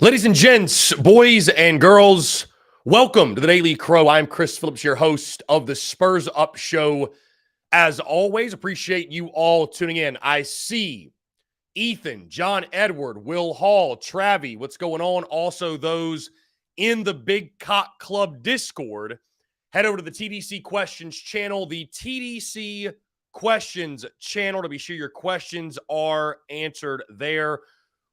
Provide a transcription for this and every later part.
Ladies and gents, boys and girls, welcome to the Daily Crow. I'm Chris Phillips, your host of the Spurs Up Show. As always, appreciate you all tuning in. I see Ethan, John Edward, Will Hall, Travi, what's going on? Also, those in the Big Cock Club Discord, head over to the TDC Questions channel, the TDC Questions channel, to be sure your questions are answered there.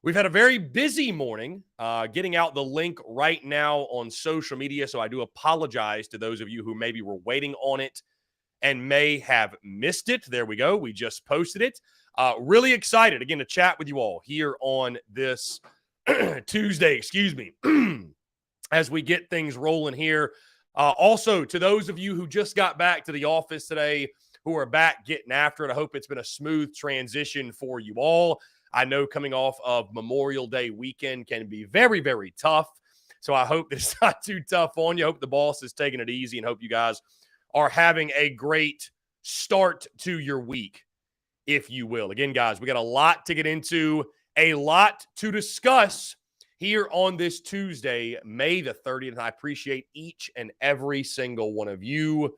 We've had a very busy morning getting out the link right now on social media, so I do apologize to those of you who maybe were waiting on it and may have missed it. There we go. We just posted it. Really excited, again, to chat with you all here on this Tuesday, as we get things rolling here. Also, to those of you who just got back to the office today, who are back getting after it, I hope it's been a smooth transition for you all. I know coming off of Memorial Day weekend can be very, very tough. So I hope it's not too tough on you. I hope the boss is taking it easy and hope you guys are having a great start to your week, if you will. Again, guys, we got a lot to get into, a lot to discuss here on this Tuesday, May the 30th. I appreciate each and every single one of you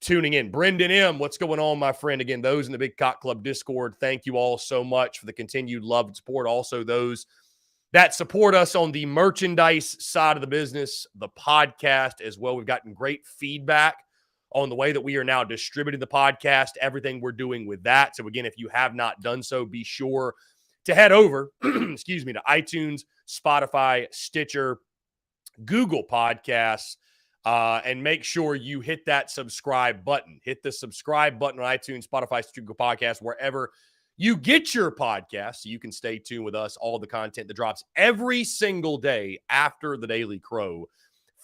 tuning in. Brendan M., what's going on, my friend? Again, those in the Big Cock Club Discord, thank you all so much for the continued love and support. Also, those that support us on the merchandise side of the business, the podcast as well. We've gotten great feedback on the way that we are now distributing the podcast, everything we're doing with that. So, again, if you have not done so, be sure to head over, to iTunes, Spotify, Stitcher, Google Podcasts, and make sure you hit that subscribe button. Hit the subscribe button on iTunes, Spotify, Google Podcasts, wherever you get your podcasts, so you can stay tuned with us. All the content that drops every single day after the Daily Crow,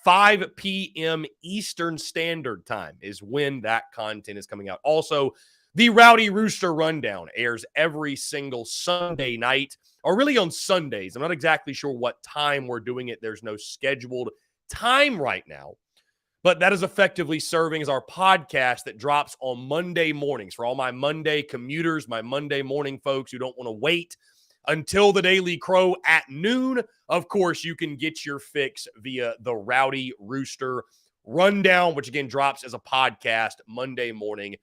5 p.m. Eastern Standard Time is when that content is coming out. Also, the Rowdy Rooster Rundown airs every single Sunday night, or really on Sundays. I'm not exactly sure what time we're doing it. There's no scheduled time right now. But that is effectively serving as our podcast that drops on Monday mornings. For all my Monday commuters, my Monday morning folks who don't want to wait until the Daily Crow at noon, of course, you can get your fix via the Rowdy Rooster Rundown, which again drops as a podcast Monday morning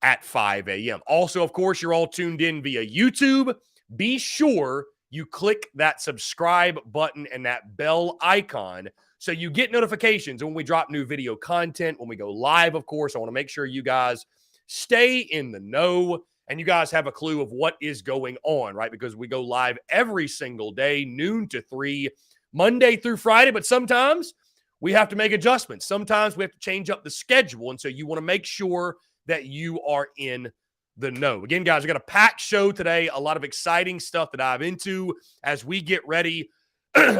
at 5 a.m. Also, of course, you're all tuned in via YouTube. Be sure you click that subscribe button and that bell icon so you get notifications when we drop new video content, when we go live, of course. I want to make sure you guys stay in the know and you guys have a clue of what is going on, right? Because we go live every single day, noon to 3, Monday through Friday. But sometimes we have to make adjustments. Sometimes we have to change up the schedule. And so you want to make sure that you are in the know. Again, guys, we got a packed show today, a lot of exciting stuff to dive into as we get ready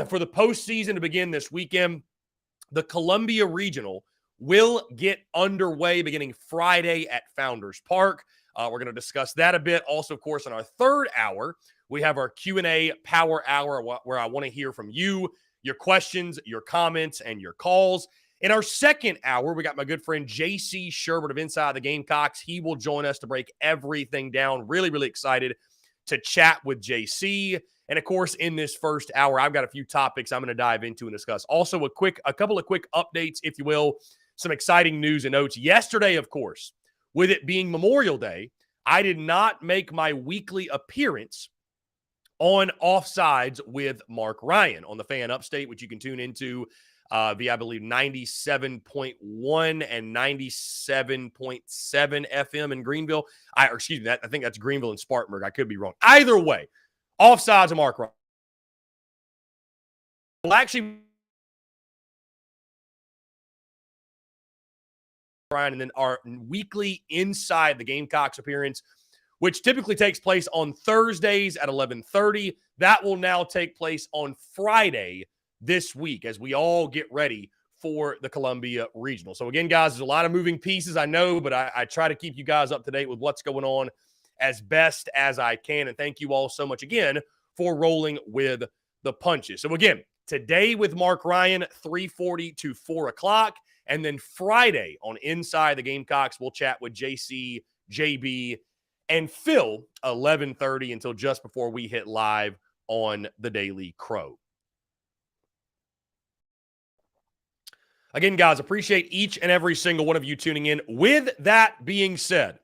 for the postseason to begin this weekend. The Columbia Regional will get underway beginning Friday at Founders Park. We're going to discuss that a bit. Also, of course, in our third hour, we have our Q&A power hour where I want to hear from you, your questions, your comments, and your calls. In our second hour, we got my good friend JC Sherbert of Inside the Gamecocks. He will join us to break everything down. Really, really excited to chat with JC. And of course, in this first hour, I've got a few topics I'm going to dive into and discuss. Also, a couple of quick updates, if you will, some exciting news and notes. Yesterday, of course, with it being Memorial Day, I did not make my weekly appearance on Offsides with Mark Ryan on the Fan Upstate, which you can tune into via, I believe, 97.1 and 97.7 FM in Greenville. I think that's Greenville and Spartanburg. I could be wrong. Either way, Offsides of Mark Ryan. Well, actually, Ryan, and then our weekly Inside the Gamecocks appearance, which typically takes place on Thursdays at 11:30. That will now take place on Friday this week as we all get ready for the Columbia Regional. So again, guys, there's a lot of moving pieces, I know, but I try to keep you guys up to date with what's going on as best as I can. And thank you all so much again for rolling with the punches. So again, today with Mark Ryan, 3:40 to 4 o'clock. And then Friday on Inside the Gamecocks, we'll chat with JC, JB, and Phil, 11:30 until just before we hit live on the Daily Crow. Again, guys, appreciate each and every single one of you tuning in. With that being said,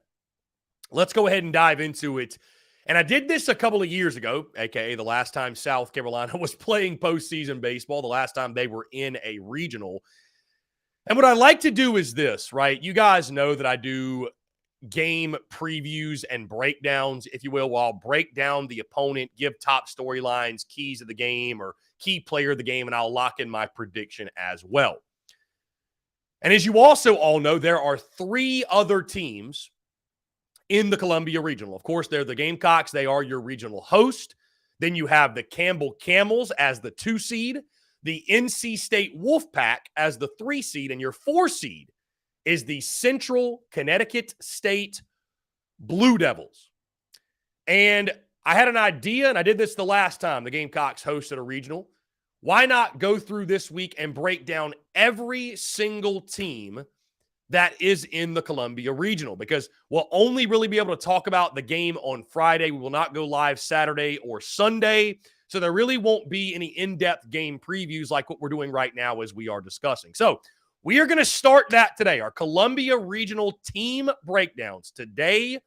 let's go ahead and dive into it. And I did this a couple of years ago, aka the last time South Carolina was playing postseason baseball, the last time they were in a regional. And what I like to do is this, right? You guys know that I do game previews and breakdowns, if you will, where I'll break down the opponent, give top storylines, keys of the game, or key player of the game, and I'll lock in my prediction as well. And as you also all know, there are 3 other teams in the Columbia Regional. Of course, they're the Gamecocks. They are your regional host. Then you have the Campbell Camels as the 2 seed, the NC State Wolfpack as the 3 seed, and your 4 seed is the Central Connecticut State Blue Devils. And I had an idea, and I did this the last time the Gamecocks hosted a regional. Why not go through this week and break down every single team that is in the Columbia Regional? Because we'll only really be able to talk about the game on Friday. We will not go live Saturday or Sunday. So there really won't be any in-depth game previews like what we're doing right now as we are discussing. So we are going to start that today, our Columbia Regional team breakdowns. Today,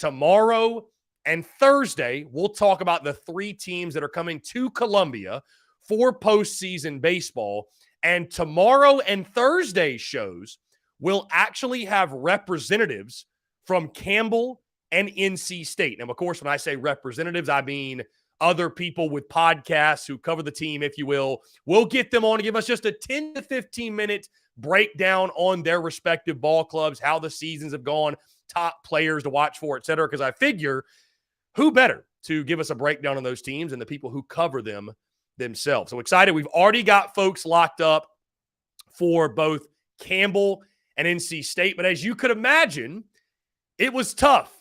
tomorrow, and Thursday, we'll talk about the 3 teams that are coming to Columbia for postseason baseball. And tomorrow and Thursday shows will actually have representatives from Campbell and NC State. Now, of course, when I say representatives, I mean other people with podcasts who cover the team, if you will. We'll get them on to give us just a 10 to 15-minute breakdown on their respective ball clubs, how the seasons have gone, top players to watch for, et cetera, because I figure who better to give us a breakdown on those teams and the people who cover them themselves. So excited. We've already got folks locked up for both Campbell and NC State. But as you could imagine, it was tough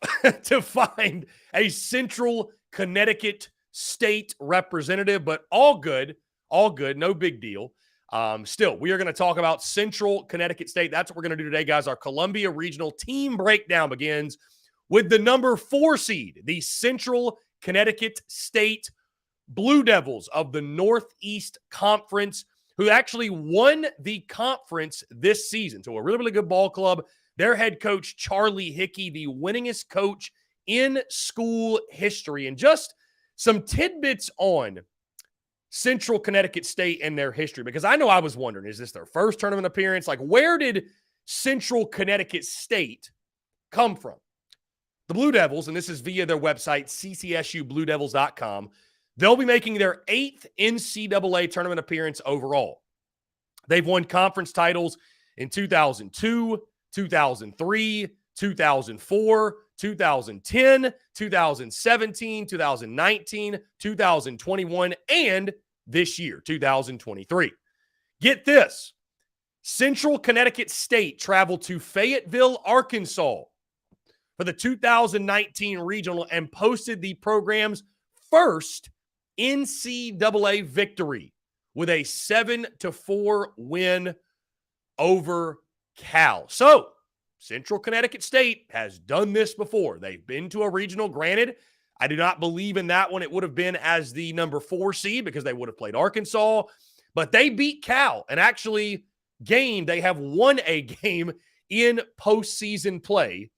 to find a Central Connecticut State representative, but all good, no big deal. Still, we are going to talk about Central Connecticut State. That's what we're going to do today, guys. Our Columbia Regional team breakdown begins with the number 4 seed, the Central Connecticut State Blue Devils of the Northeast Conference, who actually won the conference this season. So a really, really good ball club. Their head coach, Charlie Hickey, the winningest coach in school history. And just some tidbits on Central Connecticut State and their history, because I know I was wondering, is this their first tournament appearance? Like, where did Central Connecticut State come from? The Blue Devils, and this is via their website, ccsubluedevils.com, they'll be making their 8th NCAA tournament appearance overall. They've won conference titles in 2002, 2003, 2004, 2010, 2017, 2019, 2021, and this year, 2023. Get this. Central Connecticut State traveled to Fayetteville, Arkansas for the 2019 regional and posted the program's first NCAA victory with a 7-4 win over Cal. So, Central Connecticut State has done this before. They've been to a regional. Granted, I do not believe in that one. It would have been as the number 4 seed because they would have played Arkansas. But they beat Cal and actually they have won a game in postseason play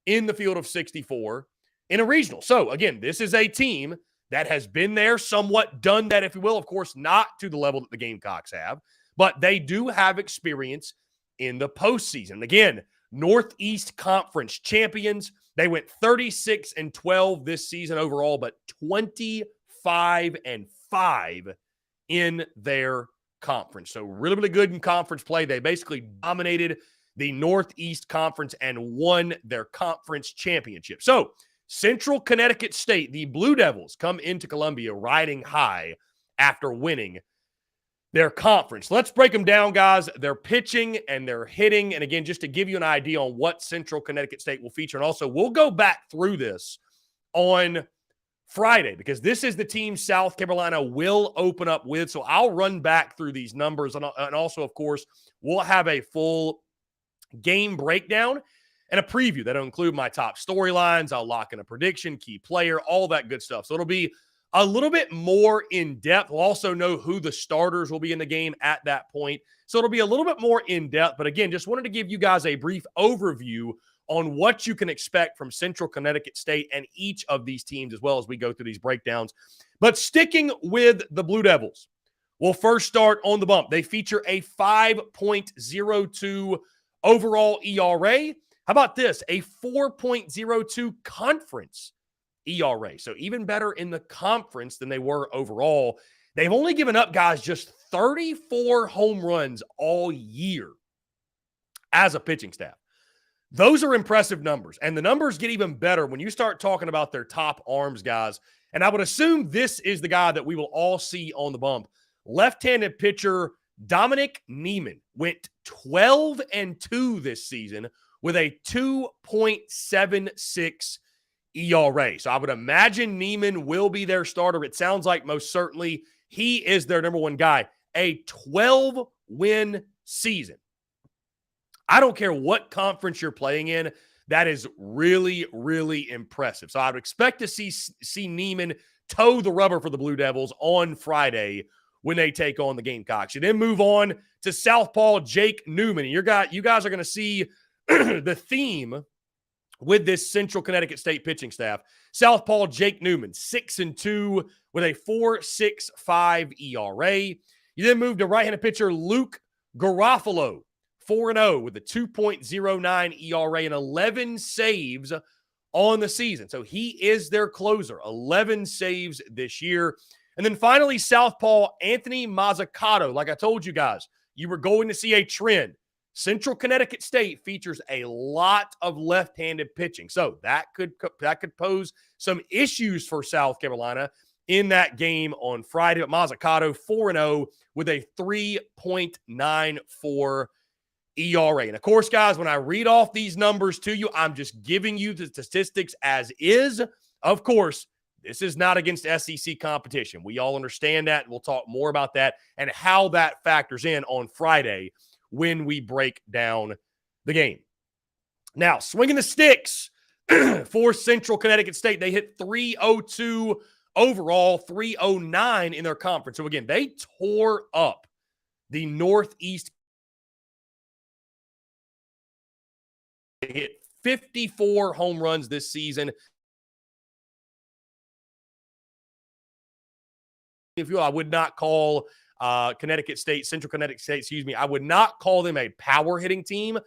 in the field of 64 in a regional. So, again, this is a team that has been there, somewhat done that, if you will. Of course, not to the level that the Gamecocks have, but they do have experience in the postseason. Again, Northeast Conference champions. They went 36-12 this season overall, but 25-5 in their conference. So really, really good in conference play. They basically dominated the Northeast Conference and won their conference championship. So Central Connecticut State, the Blue Devils, come into Columbia riding high after winning their conference. Let's break them down, guys. They're pitching and they're hitting. And again, just to give you an idea on what Central Connecticut State will feature. And also, we'll go back through this on Friday because this is the team South Carolina will open up with. So I'll run back through these numbers. And also, of course, we'll have a full game breakdown and a preview that'll include my top storylines. I'll lock in a prediction, key player, all that good stuff. So it'll be a little bit more in depth. We'll also know who the starters will be in the game at that point. So it'll be a little bit more in depth. But again, just wanted to give you guys a brief overview on what you can expect from Central Connecticut State and each of these teams as well as we go through these breakdowns. But sticking with the Blue Devils, we'll first start on the bump. They feature a 5.02 overall ERA. How about this? A 4.02 conference ERA. So even better in the conference than they were overall. They've only given up, guys, just 34 home runs all year as a pitching staff. Those are impressive numbers. And the numbers get even better when you start talking about their top arms, guys. And I would assume this is the guy that we will all see on the bump. Left-handed pitcher Dominic Neiman went 12-2 this season with a 2.76 ERA. So I would imagine Neiman will be their starter. It sounds like most certainly he is their number one guy. A 12-win season. I don't care what conference you're playing in. That is really, really impressive. So I would expect to see Neiman toe the rubber for the Blue Devils on Friday when they take on the Gamecocks. You then move on to Southpaw Jake Newman. You guys are going to see the theme with this Central Connecticut State pitching staff. Southpaw Jake Newman, 6-2 with a 4.65 ERA. You then move to right-handed pitcher Luke Garofalo, 4-0 with a 2.09 ERA and 11 saves on the season. So he is their closer, 11 saves this year. And then finally, Southpaw Anthony Mazzucato. Like I told you guys, you were going to see a trend. Central Connecticut State features a lot of left-handed pitching. So that could pose some issues for South Carolina in that game on Friday. But Mazzucato, 4-0 with a 3.94 ERA. And of course, guys, when I read off these numbers to you, I'm just giving you the statistics as is. Of course, this is not against SEC competition. We all understand that, and we'll talk more about that and how that factors in on Friday when we break down the game. Now, swinging the sticks for Central Connecticut State. They hit 302 overall, 309 in their conference. So again, they tore up the Northeast. They hit 54 home runs this season. I would not call Central Connecticut State, I would not call them a power hitting team,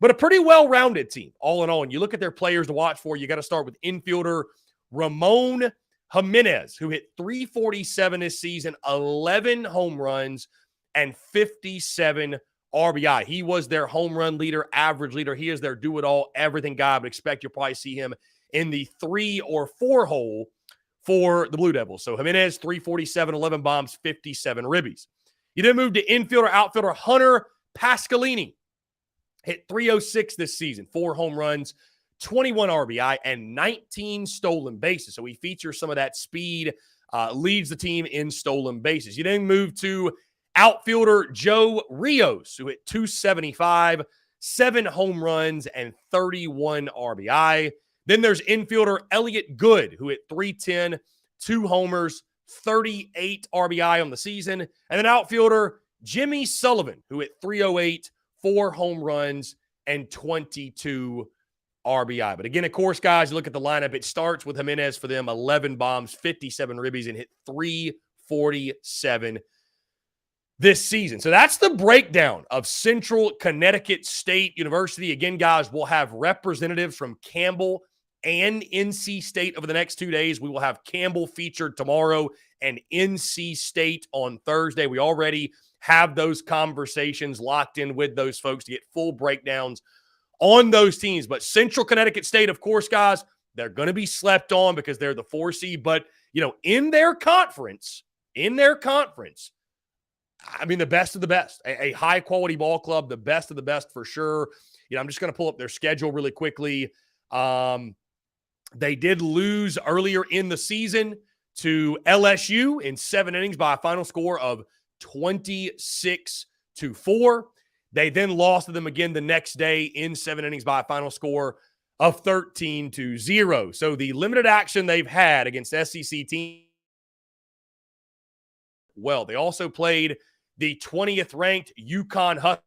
but a pretty well-rounded team, all in all. And you look at their players to watch for, you got to start with infielder Ramon Jimenez, who hit 347 this season, 11 home runs, and 57 RBI. He was their home run leader, average leader. He is their do-it-all, everything guy. I would expect you'll probably see him in the 3 or 4 hole for the Blue Devils. So Jimenez, 347, 11 bombs, 57 ribbies. You then move to infielder, outfielder Hunter Pascalini. Hit 306 this season, 4 home runs, 21 RBI, and 19 stolen bases. So he features some of that speed, leads the team in stolen bases. You then move to outfielder Joe Rios, who hit 275, 7 home runs, and 31 RBI. Then there's infielder Elliott Good, who hit 310, 2 homers, 38 RBI on the season. And then outfielder Jimmy Sullivan, who hit 308, 4 home runs, and 22 RBI. But again, of course, guys, you look at the lineup. It starts with Jimenez for them, 11 bombs, 57 ribbies, and hit 347 this season. So that's the breakdown of Central Connecticut State University. Again, guys, we'll have representatives from Campbell and NC State over the next 2 days. We will have Campbell featured tomorrow and NC State on Thursday. We already have those conversations locked in with those folks to get full breakdowns on those teams. But Central Connecticut State, of course, guys, they're going to be slept on because they're the 4 seed. But, in their conference, I mean, the best of the best, a high-quality ball club, the best of the best for sure. I'm just going to pull up their schedule really quickly. They did lose earlier in the season to LSU in 7 innings by a final score of 26-4. They then lost to them again the next day in 7 innings by a final score of 13-0. So the limited action they've had against SEC teams well. They also played the 20th ranked UConn Huskies.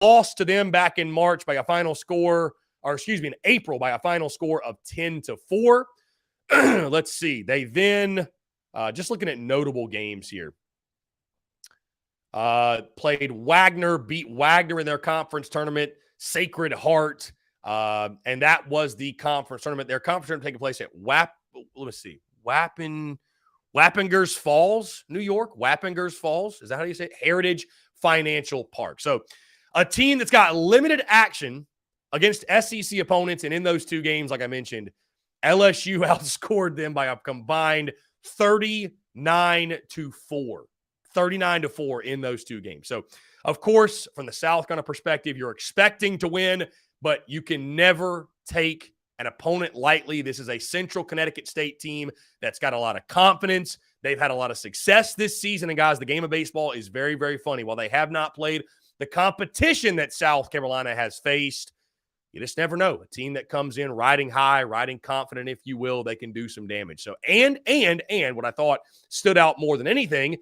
Lost to them back in March by a final score, in April by a final score of 10-4. Let's see. They then, just looking at notable games here, played Wagner, beat Wagner in their conference tournament, Sacred Heart, and that was the conference tournament. Their conference tournament taking place at Wappingers Falls, New York. Wappingers Falls, is that how you say it? Heritage Financial Park. So a team that's got limited action against SEC opponents, and in those two games, like I mentioned, LSU outscored them by a combined 39-4. 39-4 in those two games. So, of course, from the South Carolina perspective, you're expecting to win, but you can never take an opponent lightly. This is a Central Connecticut State team that's got a lot of confidence. They've had a lot of success this season. And, guys, the game of baseball is very, very funny. While they have not played the competition that South Carolina has faced, you just never know. A team that comes in riding high, riding confident, if you will, they can do some damage. So, and what I thought stood out more than anything,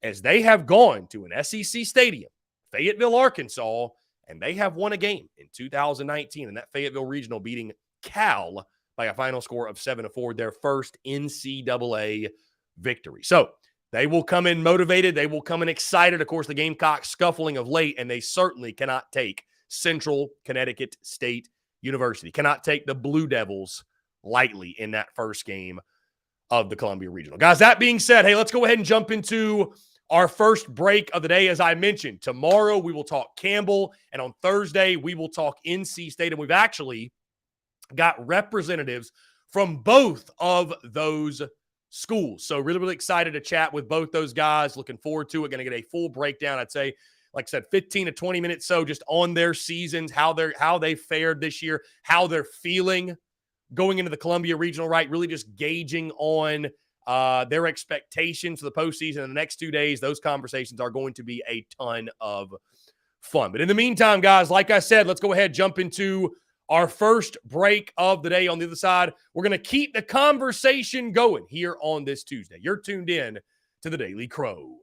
as they have gone to an SEC stadium, Fayetteville, Arkansas, and they have won a game in 2019, and that Fayetteville Regional beating Cal by a final score of 7-4, their first NCAA victory. So they will come in motivated. They will come in excited. Of course, the Gamecocks scuffling of late, and they certainly cannot take Central Connecticut State University, cannot take the Blue Devils lightly in that first game of the Columbia Regional. Guys, that being said, hey, let's go ahead and jump into our first break of the day. As I mentioned, tomorrow we will talk Campbell, and on Thursday we will talk NC State, and we've actually got representatives from both of those schools. So really, really excited to chat with both those guys. Looking forward to it. Going to get a full breakdown. I'd say, like I said, 15 to 20 minutes so just on their seasons, how they fared this year, how they're feeling going into the Columbia Regional, right? Really just gauging on their expectations for the postseason in the next 2 days. Those conversations are going to be a ton of fun. But in the meantime, guys, like I said, let's go ahead, jump into our first break of the day. On the other side, we're going to keep the conversation going here on this Tuesday. You're tuned in to the Daily Crow.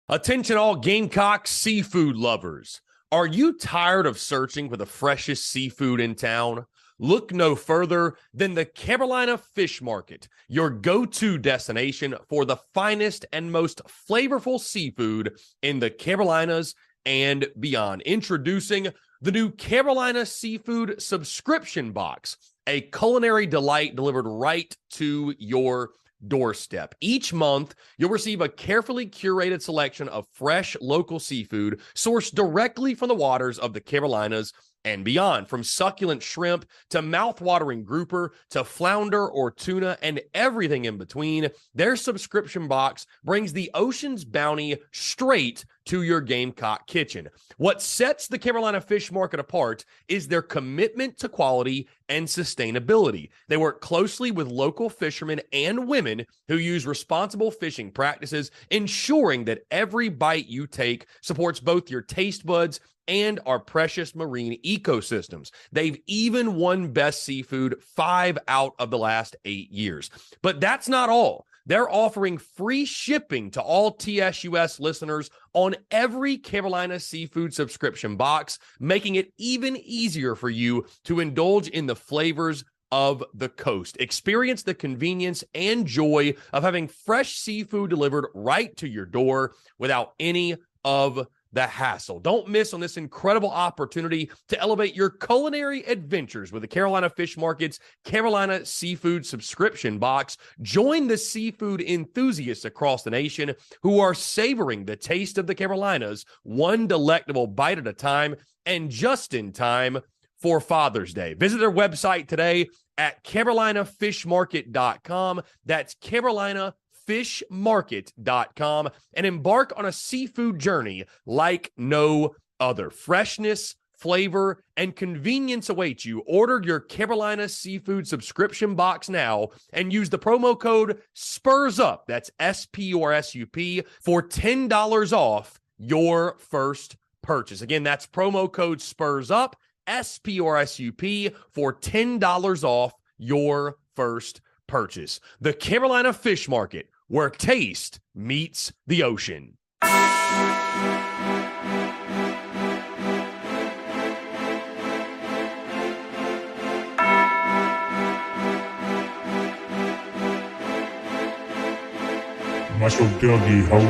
Attention all Gamecock seafood lovers. Are you tired of searching for the freshest seafood in town? Look no further than the Carolina Fish Market, your go-to destination for the finest and most flavorful seafood in the Carolinas and beyond. Introducing the new Carolina Seafood Subscription Box, a culinary delight delivered right to your doorstep. Each month, you'll receive a carefully curated selection of fresh local seafood sourced directly from the waters of the Carolinas and beyond. From succulent shrimp to mouth-watering grouper to flounder or tuna and everything in between, their subscription box brings the ocean's bounty straight to your Gamecock kitchen. What sets the Carolina Fish Market apart is their commitment to quality and sustainability. They work closely with local fishermen and women who use responsible fishing practices, ensuring that every bite you take supports both your taste buds and our precious marine ecosystems. They've even won Best Seafood 5 out of the last 8 years. But that's not all. They're offering free shipping to all TSUS listeners on every Carolina Seafood subscription box, making it even easier for you to indulge in the flavors of the coast. Experience the convenience and joy of having fresh seafood delivered right to your door without any of the hassle. Don't miss on this incredible opportunity to elevate your culinary adventures with the Carolina Fish Market's Carolina Seafood Subscription Box. Join the seafood enthusiasts across the nation who are savoring the taste of the Carolinas, one delectable bite at a time, and just in time for Father's Day. Visit their website today at carolinafishmarket.com. That's carolinafishmarket.com, and embark on a seafood journey like no other. Freshness, flavor, and convenience await you. Order your Carolina Seafood Subscription Box now and use the promo code SPURSUP, that's SPURSUP, for $10 off your first purchase. Again, that's promo code SPURSUP, SPURSUP, for $10 off your first purchase. The Carolina Fish Market, where taste meets the ocean. Muscle Dougie, ho.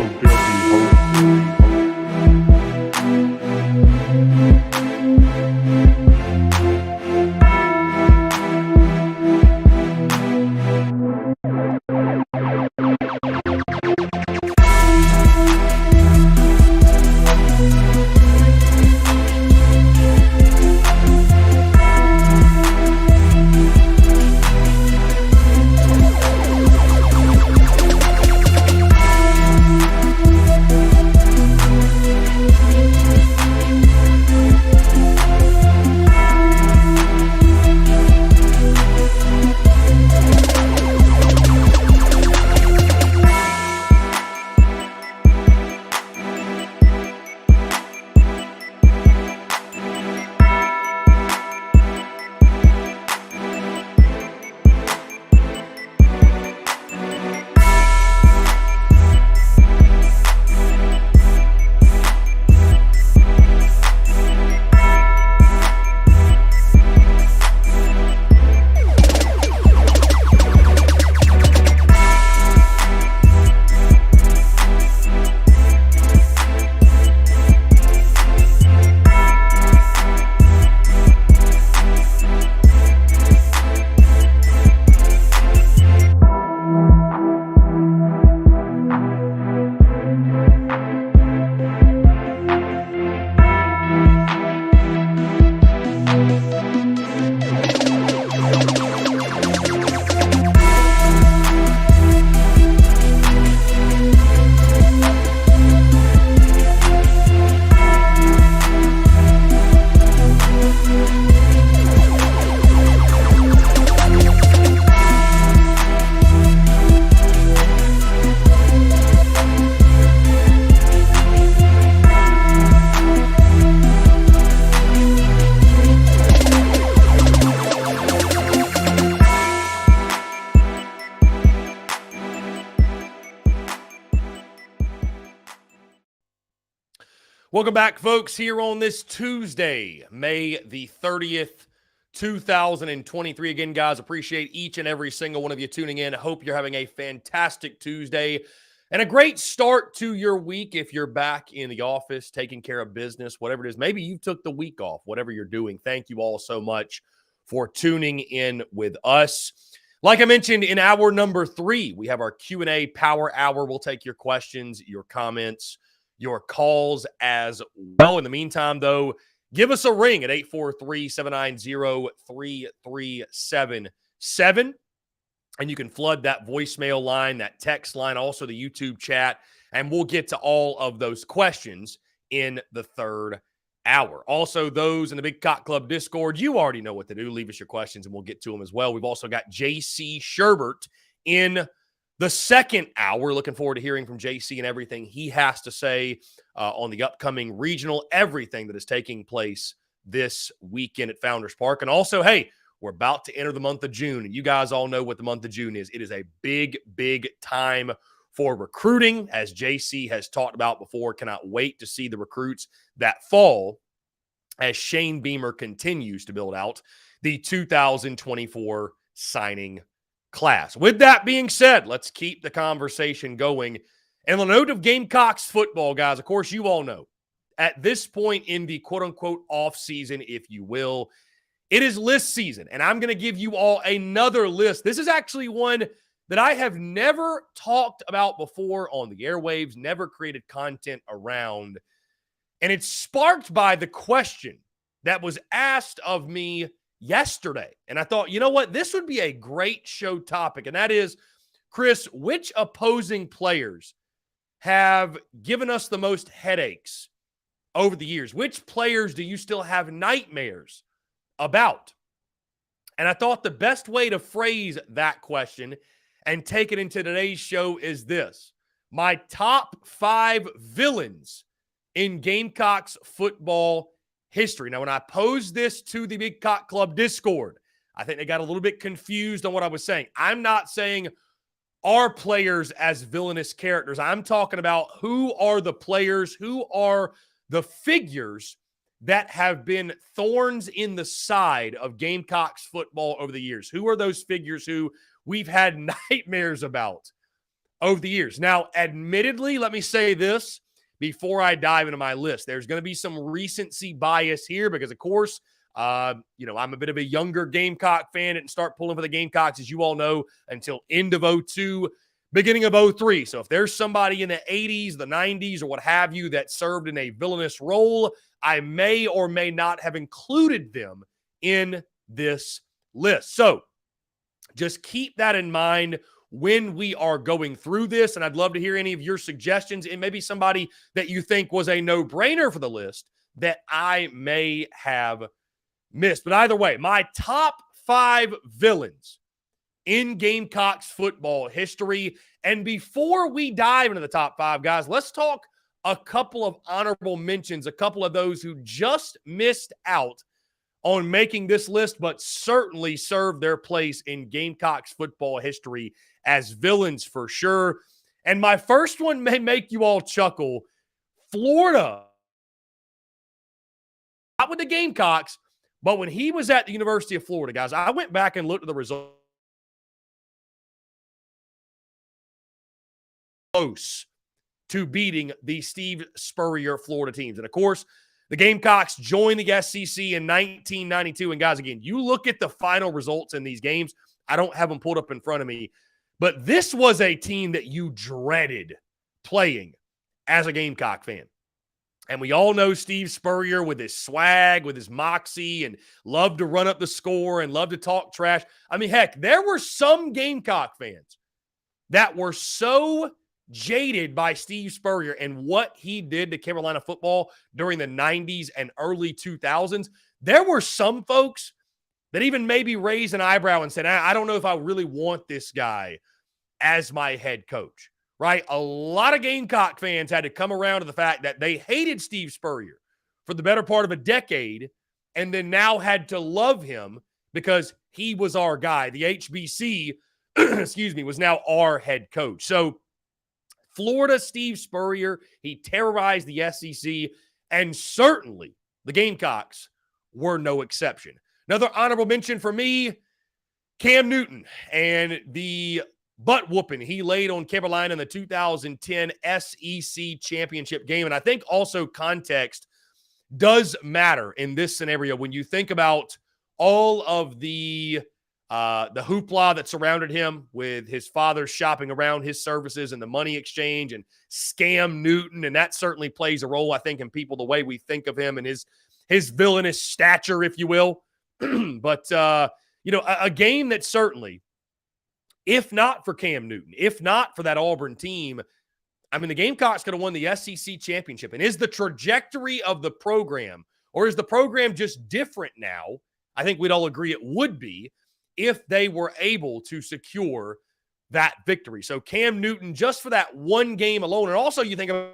Welcome back, folks, here on this Tuesday, May the 30th, 2023. Again, guys, appreciate each and every single one of you tuning in. I hope you're having a fantastic Tuesday and a great start to your week if you're back in the office, taking care of business, whatever it is. Maybe you took the week off, whatever you're doing. Thank you all so much for tuning in with us. Like I mentioned, in hour number 3, we have our Q&A Power Hour. We'll take your questions, your comments, your calls as well. In the meantime, though, give us a ring at 843-790-3377. And you can flood that voicemail line, that text line, also the YouTube chat, and we'll get to all of those questions in the third hour. Also, those in the Big Cock Club Discord, you already know what to do. Leave us your questions, and we'll get to them as well. We've also got JC Sherbert in the second hour. Looking forward to hearing from JC and everything he has to say on the upcoming regional, everything that is taking place this weekend at Founders Park. And also, hey, we're about to enter the month of June, and you guys all know what the month of June is. It is a big, big time for recruiting, as JC has talked about before. Cannot wait to see the recruits that fall as Shane Beamer continues to build out the 2024 signing class. With that being said, let's keep the conversation going. And on the note of Gamecocks football, guys, of course, you all know, at this point in the quote-unquote off-season, if you will, it is list season. And I'm going to give you all another list. This is actually one that I have never talked about before on the airwaves, never created content around. And it's sparked by the question that was asked of me yesterday. And I thought, you know what? This would be a great show topic. And that is, Chris, which opposing players have given us the most headaches over the years? Which players do you still have nightmares about? And I thought the best way to phrase that question and take it into today's show is this: my top 5 villains in Gamecocks football history. Now, when I posed this to the Big Cock Club Discord, I think they got a little bit confused on what I was saying. I'm not saying our players as villainous characters. I'm talking about who are the players, who are the figures that have been thorns in the side of Gamecocks football over the years. Who are those figures who we've had nightmares about over the years? Now, admittedly, let me say this before I dive into my list. There's going to be some recency bias here because, of course, I'm a bit of a younger Gamecock fan. Didn't start pulling for the Gamecocks, as you all know, until end of 02, beginning of 03. So if there's somebody in the 80s, the 90s, or what have you that served in a villainous role, I may or may not have included them in this list. So just keep that in mind when we are going through this, and I'd love to hear any of your suggestions and maybe somebody that you think was a no-brainer for the list that I may have missed. But either way, my top 5 villains in Gamecocks football history. And before we dive into the top 5, guys, let's talk a couple of honorable mentions, a couple of those who just missed out on making this list, but certainly served their place in Gamecocks football history as villains for sure. And my first one may make you all chuckle. Florida, not with the Gamecocks, but when he was at the University of Florida, guys, I went back and looked at the results. Close to beating the Steve Spurrier Florida teams. And of course, the Gamecocks joined the SEC in 1992. And guys, again, you look at the final results in these games. I don't have them pulled up in front of me, but this was a team that you dreaded playing as a Gamecock fan. And we all know Steve Spurrier with his swag, with his moxie, and loved to run up the score and loved to talk trash. I mean, heck, there were some Gamecock fans that were so jaded by Steve Spurrier and what he did to Carolina football during the 90s and early 2000s. There were some folks that even maybe raised an eyebrow and said, I don't know if I really want this guy as my head coach. Right? A lot of Gamecock fans had to come around to the fact that they hated Steve Spurrier for the better part of a decade and then now had to love him because he was our guy. The HBC, was now our head coach. So Florida, Steve Spurrier, he terrorized the SEC, and certainly the Gamecocks were no exception. Another honorable mention for me, Cam Newton and the butt whooping he laid on Carolina in the 2010 SEC championship game. And I think also context does matter in this scenario when you think about all of the hoopla that surrounded him with his father shopping around his services and the money exchange and scam Newton. And that certainly plays a role, I think, in people, the way we think of him and his villainous stature, if you will. But, a game that certainly, if not for Cam Newton, if not for that Auburn team, I mean, the Gamecocks could have won the SEC championship. And is the trajectory of the program, or is the program just different now? I think we'd all agree it would be if they were able to secure that victory. So Cam Newton, just for that one game alone, and also you think of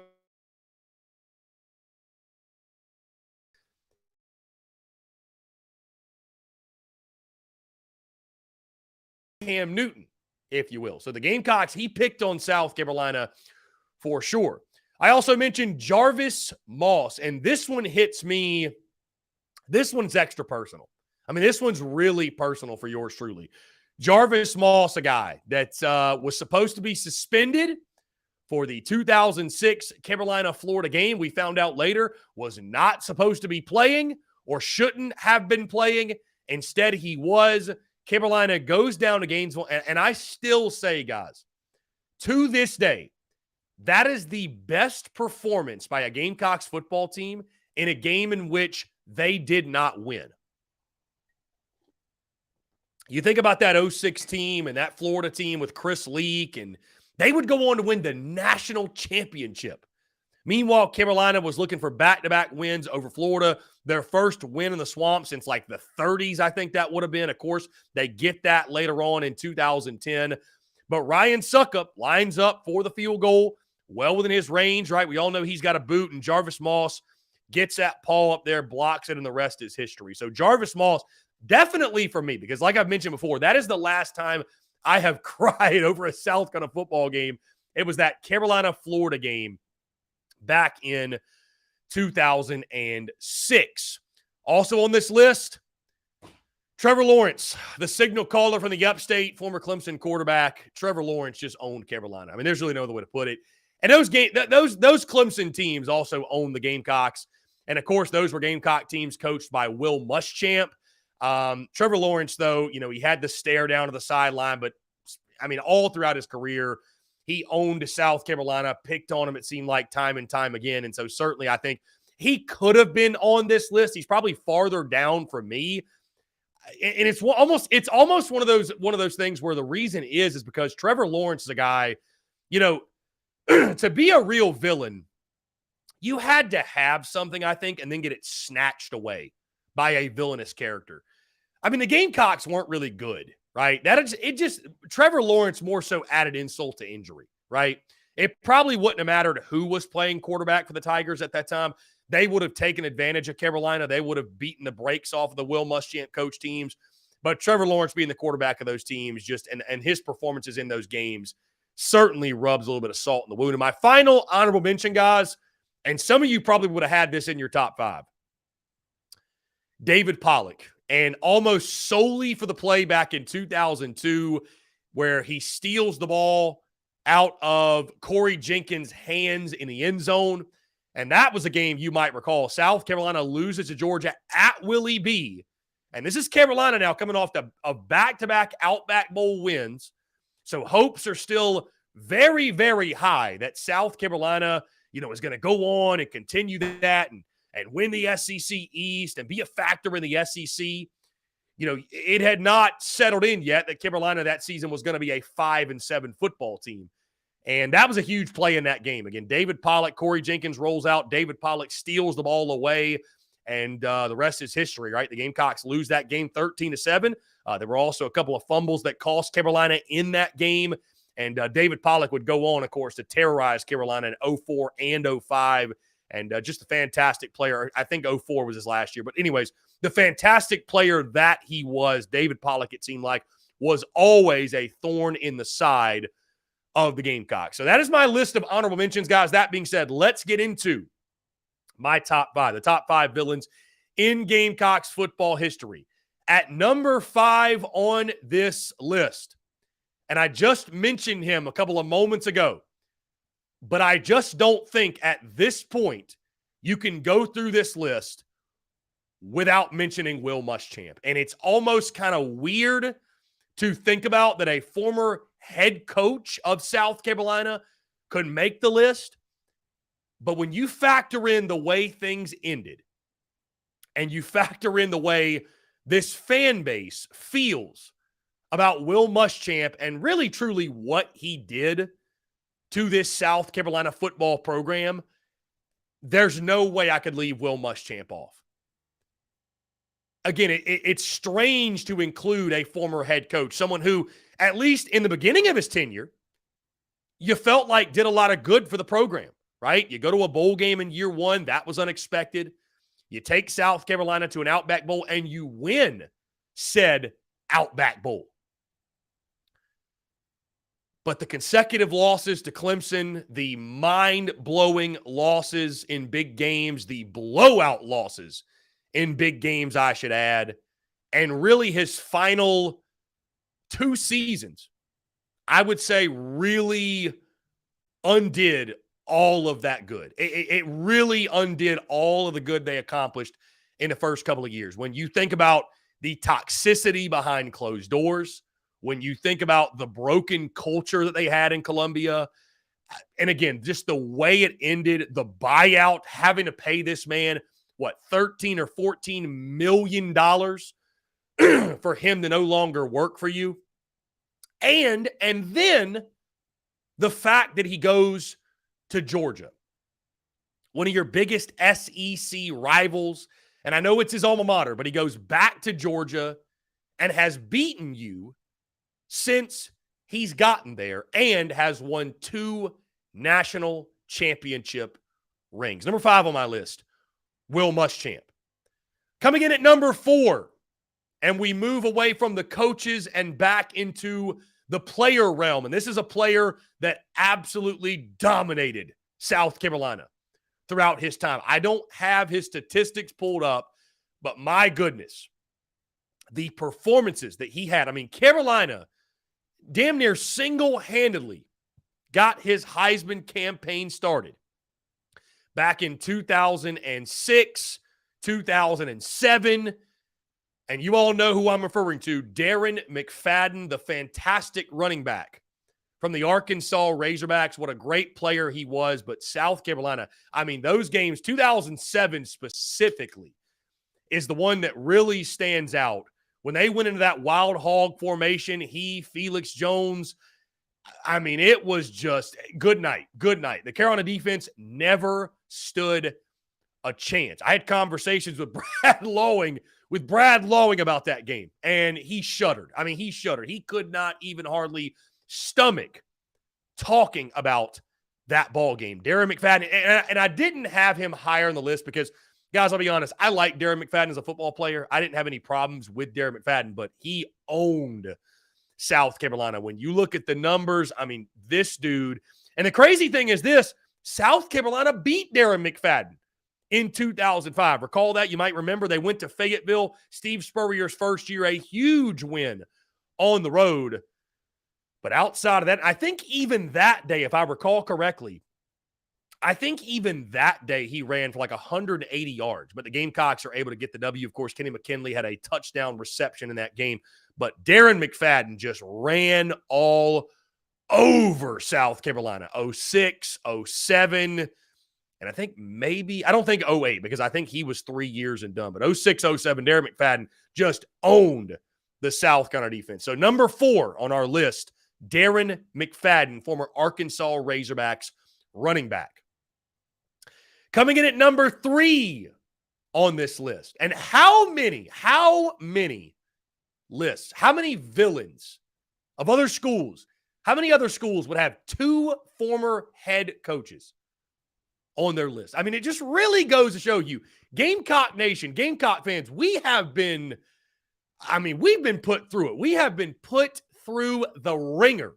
Cam Newton, if you will. So the Gamecocks, he picked on South Carolina for sure. I also mentioned Jarvis Moss, and this one hits me. This one's extra personal. I mean, this one's really personal for yours truly. Jarvis Moss, a guy that was supposed to be suspended for the 2006 Carolina-Florida game. We found out later was not supposed to be playing or shouldn't have been playing. Instead, he was. Carolina goes down to Gainesville, and I still say, guys, to this day, that is the best performance by a Gamecocks football team in a game in which they did not win. You think about that 06 team and that Florida team with Chris Leak, and they would go on to win the national championship. Meanwhile, Carolina was looking for back-to-back wins over Florida, their first win in the Swamp since like the 30s, I think that would have been. Of course, they get that later on in 2010. But Ryan Suckup lines up for the field goal, well within his range, right? We all know he's got a boot, and Jarvis Moss gets that paw up there, blocks it, and the rest is history. So Jarvis Moss, definitely for me, because like I've mentioned before, that is the last time I have cried over a South Carolina football game. It was that Carolina-Florida game back in 2006. Also on this list, Trevor Lawrence, the signal caller from the upstate, former Clemson quarterback. Trevor Lawrence just owned Carolina. I mean, there's really no other way to put it. And those Clemson teams also owned the Gamecocks. And, of course, those were Gamecock teams coached by Will Muschamp. Trevor Lawrence, though, he had the stare down to the sideline. But, I mean, all throughout his career, he owned South Carolina, picked on him, it seemed like, time and time again. And so certainly I think he could have been on this list. He's probably farther down for me. And it's almost one of those things where the reason is because Trevor Lawrence is a guy, to be a real villain, you had to have something, I think, and then get it snatched away by a villainous character. I mean, the Gamecocks weren't really good, right? Trevor Lawrence more so added insult to injury, right? It probably wouldn't have mattered who was playing quarterback for the Tigers at that time. They would have taken advantage of Carolina. They would have beaten the brakes off of the Will Muschamp coach teams. But Trevor Lawrence being the quarterback of those teams, and his performances in those games certainly rubs a little bit of salt in the wound. And my final honorable mention, guys, and some of you probably would have had this in your top 5, David Pollock. And almost solely for the play back in 2002 where he steals the ball out of Corey Jenkins' hands in the end zone. And that was a game you might recall. South Carolina loses to Georgia at Willie B. And this is Carolina now coming off of back-to-back Outback Bowl wins. So hopes are still very, very high that South Carolina, is going to go on and continue that and win the SEC East and be a factor in the SEC. It had not settled in yet that Carolina that season was going to be a 5-7 football team. And that was a huge play in that game. Again, David Pollock, Corey Jenkins rolls out. David Pollock steals the ball away. And the rest is history, right? The Gamecocks lose that game 13-7. There were also a couple of fumbles that cost Carolina in that game. And David Pollock would go on, of course, to terrorize Carolina in 2004 and 2005. And just a fantastic player. I think 2004 was his last year. But anyways, the fantastic player that he was, David Pollock, it seemed like, was always a thorn in the side of the Gamecocks. So that is my list of honorable mentions, guys. That being said, let's get into my top 5, the top 5 villains in Gamecocks football history. At number 5 on this list, and I just mentioned him a couple of moments ago, but I just don't think at this point you can go through this list without mentioning Will Muschamp. And it's almost kind of weird to think about that a former head coach of South Carolina could make the list. But when you factor in the way things ended and you factor in the way this fan base feels about Will Muschamp and really truly what he did to this South Carolina football program, there's no way I could leave Will Muschamp off. Again, it's strange to include a former head coach, someone who, at least in the beginning of his tenure, you felt like did a lot of good for the program, right? You go to a bowl game in year 1, that was unexpected. You take South Carolina to an Outback Bowl, and you win said Outback Bowl. But the consecutive losses to Clemson, the mind-blowing losses in big games, the blowout losses in big games, I should add, and really his final 2 seasons, I would say really undid all of that good. It really undid all of the good they accomplished in the first couple of years. When you think about the toxicity behind closed doors, when you think about the broken culture that they had in Columbia, and again, just the way it ended, the buyout, having to pay this man, $13 or $14 million for him to no longer work for you. And then the fact that he goes to Georgia, one of your biggest SEC rivals, and I know it's his alma mater, but he goes back to Georgia and has beaten you since he's gotten there and has won 2 national championship rings. Number 5 on my list, Will Muschamp. Coming in at number 4, and we move away from the coaches and back into the player realm. And this is a player that absolutely dominated South Carolina throughout his time. I don't have his statistics pulled up, but my goodness, the performances that he had. I mean, Carolina damn near single-handedly got his Heisman campaign started back in 2006, 2007. And you all know who I'm referring to, Darren McFadden, the fantastic running back from the Arkansas Razorbacks. What a great player he was. But South Carolina, I mean, those games, 2007 specifically, is the one that really stands out. When they went into that wild hog formation, Felix Jones, I mean, it was just good night, good night. The Carolina defense never stood a chance. I had conversations with Brad Lowing about that game, and he shuddered. I mean, he shuddered. He could not even hardly stomach talking about that ball game. Darren McFadden, and I didn't have him higher on the list because, guys, I'll be honest, I like Darren McFadden as a football player. I didn't have any problems with Darren McFadden, but he owned South Carolina. When you look at the numbers, I mean, this dude, and the crazy thing is this, South Carolina beat Darren McFadden in 2005. Recall that? You might remember they went to Fayetteville, Steve Spurrier's first year, a huge win on the road. But outside of that, I think even that day, if I recall correctly, I think even that day he ran for like 180 yards, but the Gamecocks are able to get the W. Of course, Kenny McKinley had a touchdown reception in that game, but Darren McFadden just ran all over South Carolina. 06, 07, and I think maybe, I don't think 08 because I think he was 3 years and done, but 06, 07, Darren McFadden just owned the South Carolina defense. So number 4 on our list, Darren McFadden, former Arkansas Razorbacks running back. Coming in at number 3 on this list. And how many lists, how many villains of other schools, how many other schools would have 2 former head coaches on their list? I mean, it just really goes to show you, Gamecock Nation, Gamecock fans, we've been put through it. We have been put through the ringer,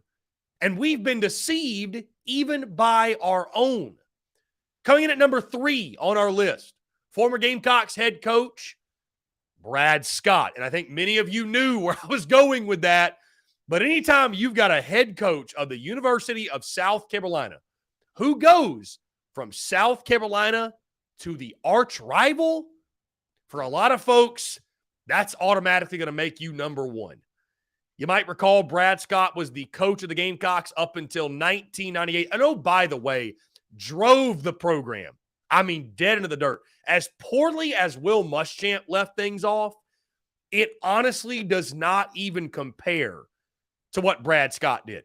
and we've been deceived even by our own. Coming in at number 3 on our list, former Gamecocks head coach, Brad Scott. And I think many of you knew where I was going with that. But anytime you've got a head coach of the University of South Carolina who goes from South Carolina to the arch rival, for a lot of folks, that's automatically going to make you number 1. You might recall Brad Scott was the coach of the Gamecocks up until 1998. And oh, by the way, drove the program, I mean, dead into the dirt. As poorly as Will Muschamp left things off, it honestly does not even compare to what Brad Scott did.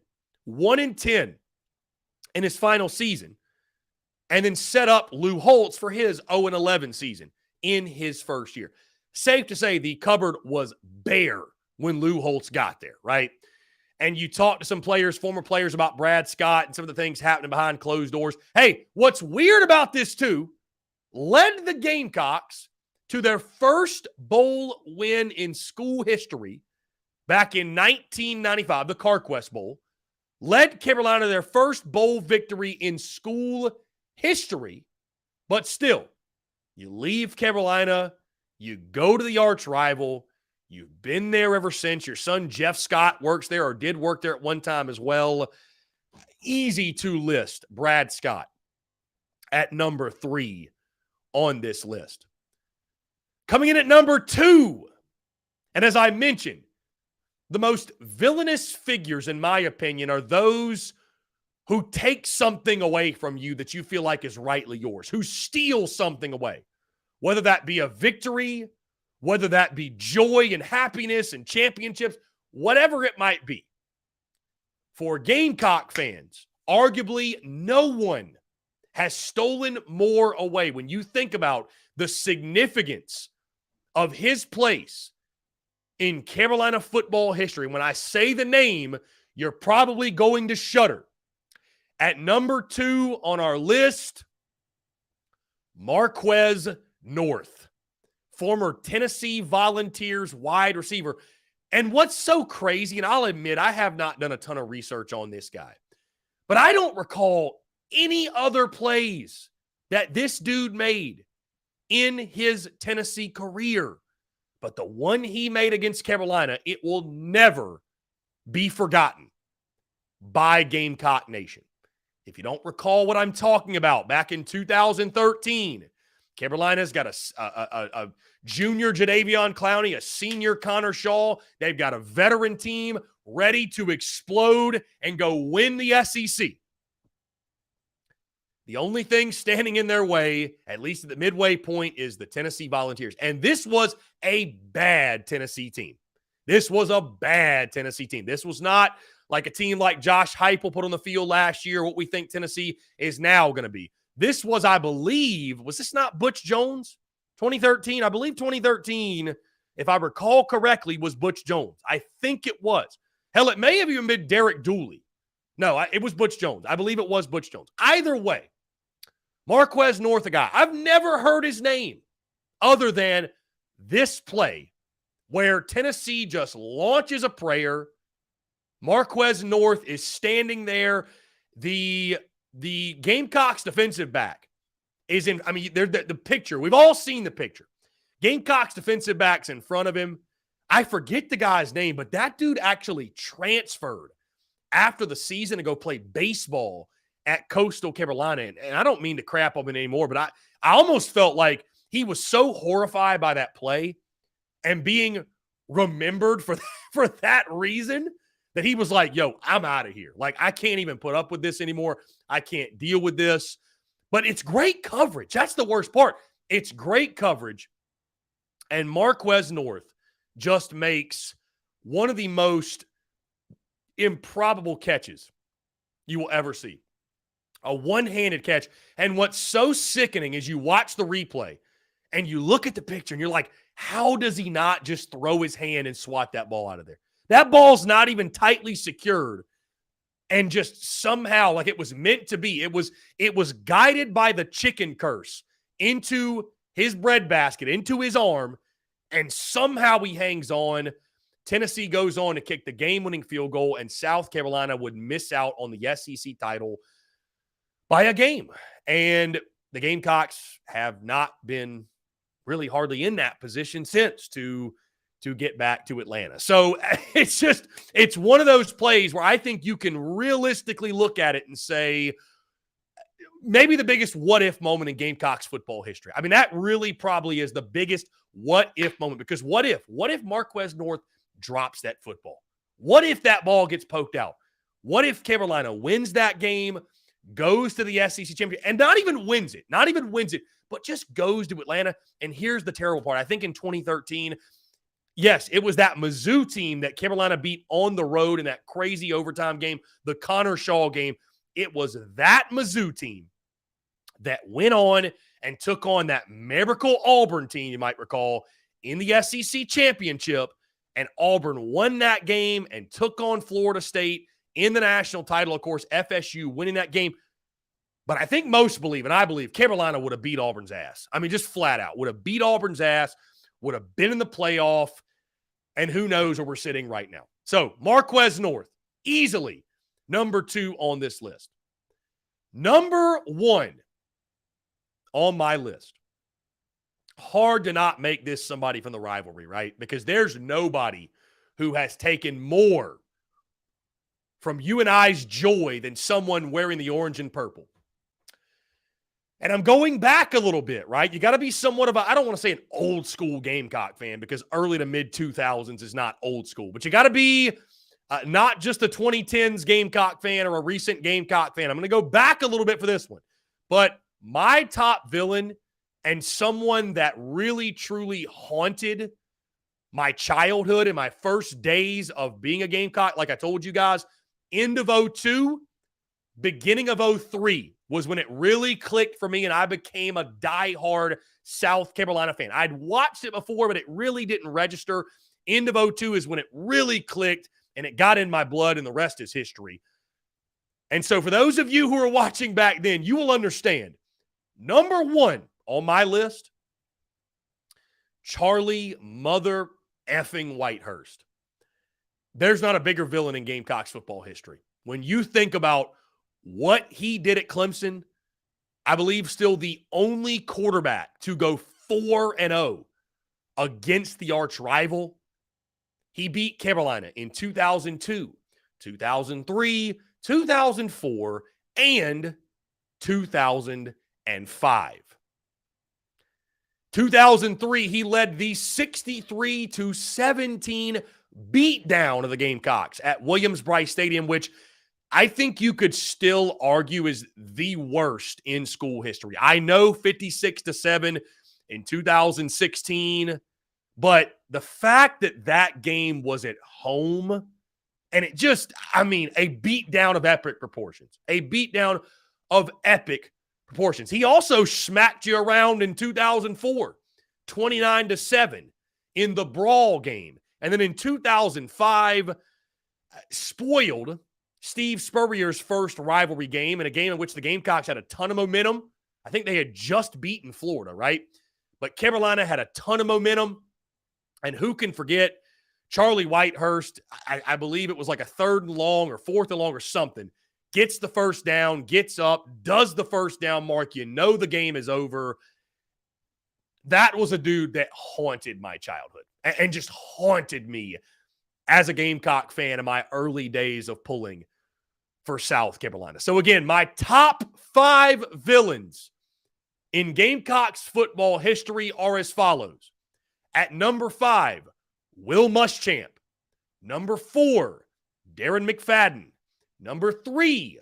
1-10 in his final season, and then set up Lou Holtz for his 0-11 season in his first year. Safe to say the cupboard was bare when Lou Holtz got there, right? And you talk to some players, former players, about Brad Scott and some of the things happening behind closed doors. Hey, what's weird about this too, led the Gamecocks to their first bowl win in school history back in 1995, the CarQuest Bowl, led Carolina to their first bowl victory in school history. But still, you leave Carolina, you go to the arch rival. You've been there ever since. Your son, Jeff Scott, works there or did work there at one time as well. Easy to list Brad Scott at number 3 on this list. Coming in at number 2, and as I mentioned, the most villainous figures, in my opinion, are those who take something away from you that you feel like is rightly yours, who steal something away, whether that be a victory, whether that be joy and happiness and championships, whatever it might be. For Gamecock fans, arguably no one has stolen more away when you think about the significance of his place in Carolina football history. When I say the name, you're probably going to shudder. At number 2 on our list, Marquez North. former Tennessee Volunteers wide receiver. And what's so crazy, and I'll admit I have not done a ton of research on this guy, but I don't recall any other plays that this dude made in his Tennessee career. But the one he made against Carolina, it will never be forgotten by Gamecock Nation. If you don't recall what I'm talking about, back in 2013, Carolina's got a junior Jadeveon Clowney, a senior Connor Shaw. They've got a veteran team ready to explode and go win the SEC. The only thing standing in their way, at least at the midway point, is the Tennessee Volunteers. And this was a bad Tennessee team. This was a bad Tennessee team. This was not like a team like Josh Heupel put on the field last year, what we think Tennessee is now going to be. This was, I believe, was this not Butch Jones? 2013? I believe 2013, if I recall correctly, was Butch Jones. I think it was. Hell, it may have even been Derek Dooley. No, it was Butch Jones. I believe it was Butch Jones. Either way, Marquez North, a guy. I've never heard his name other than this play where Tennessee just launches a prayer. Marquez North is standing there. The Gamecocks defensive back is in, I mean, they're the picture. We've all seen the picture. Gamecocks defensive back's in front of him. I forget the guy's name, but that dude actually transferred after the season to go play baseball at Coastal Carolina. And I don't mean to crap on him anymore, but I almost felt like he was so horrified by that play and being remembered for that reason that he was like, yo, I'm out of here. Like, I can't even put up with this anymore. I can't deal with this. But it's great coverage. That's the worst part. It's great coverage. And Marquez North just makes one of the most improbable catches you will ever see. A one-handed catch. And what's so sickening is you watch the replay and you look at the picture and you're like, how does he not just throw his hand and swat that ball out of there? That ball's not even tightly secured. And just somehow, like it was meant to be, it was guided by the chicken curse into his breadbasket, into his arm, and somehow he hangs on. Tennessee goes on to kick the game-winning field goal, and South Carolina would miss out on the SEC title by a game. And the Gamecocks have not been really hardly in that position since to get back to Atlanta. So it's one of those plays where I think you can realistically look at it and say maybe the biggest what-if moment in Gamecocks football history. I mean, that really probably is the biggest what-if moment, because what if Marquez North drops that football? What if that ball gets poked out? What if Carolina wins that game, goes to the SEC championship, and not even wins it, but just goes to Atlanta? And here's the terrible part. I think in 2013, yes, it was that Mizzou team that Carolina beat on the road in that crazy overtime game, the Connor Shaw game. It was that Mizzou team that went on and took on that miracle Auburn team, you might recall, in the SEC championship. And Auburn won that game and took on Florida State in the national title. Of course, FSU winning that game. But I think most believe, and I believe, Carolina would have beat Auburn's ass. I mean, just flat out. Would have beat Auburn's ass, would have been in the playoff, and who knows where we're sitting right now. So, Marquez North, easily number 2 on this list. Number 1 on my list. Hard to not make this somebody from the rivalry, right? Because there's nobody who has taken more from you and I's joy than someone wearing the orange and purple. And I'm going back a little bit, right? You got to be somewhat of I don't want to say an old school Gamecock fan, because early to mid 2000s is not old school, but you got to be not just a 2010s Gamecock fan or a recent Gamecock fan. I'm going to go back a little bit for this one. But my top villain and someone that really, truly haunted my childhood and my first days of being a Gamecock, like I told you guys, end of 2002, beginning of 2003 was when it really clicked for me and I became a diehard South Carolina fan. I'd watched it before, but it really didn't register. End of 2002 is when it really clicked and it got in my blood, and the rest is history. And so for those of you who are watching back then, you will understand. Number 1 on my list, Charlie mother effing Whitehurst. There's not a bigger villain in Gamecocks football history. When you think about what he did at Clemson, I believe still the only quarterback to go 4-0 against the arch rival. He beat Carolina in 2002, 2003, 2004, and 2005. 2003, he led the 63-17 beatdown of the Gamecocks at Williams-Brice Stadium, which I think you could still argue is the worst in school history. I know 56-7 in 2016, but the fact that that game was at home, and it just, a beatdown of epic proportions. A beatdown of epic proportions. He also smacked you around in 2004, 29-7 in the brawl game. And then in 2005, spoiled Steve Spurrier's first rivalry game, in a game in which the Gamecocks had a ton of momentum. I think they had just beaten Florida, right? But Carolina had a ton of momentum. And who can forget Charlie Whitehurst? I believe it was like a 3rd and long or 4th and long or something. Gets the first down, gets up, does the first down mark. You know the game is over. That was a dude that haunted my childhood and just haunted me as a Gamecock fan in my early days of pulling for South Carolina. So again, my top 5 villains in Gamecocks football history are as follows. At number 5, Will Muschamp. Number 4, Darren McFadden. Number 3,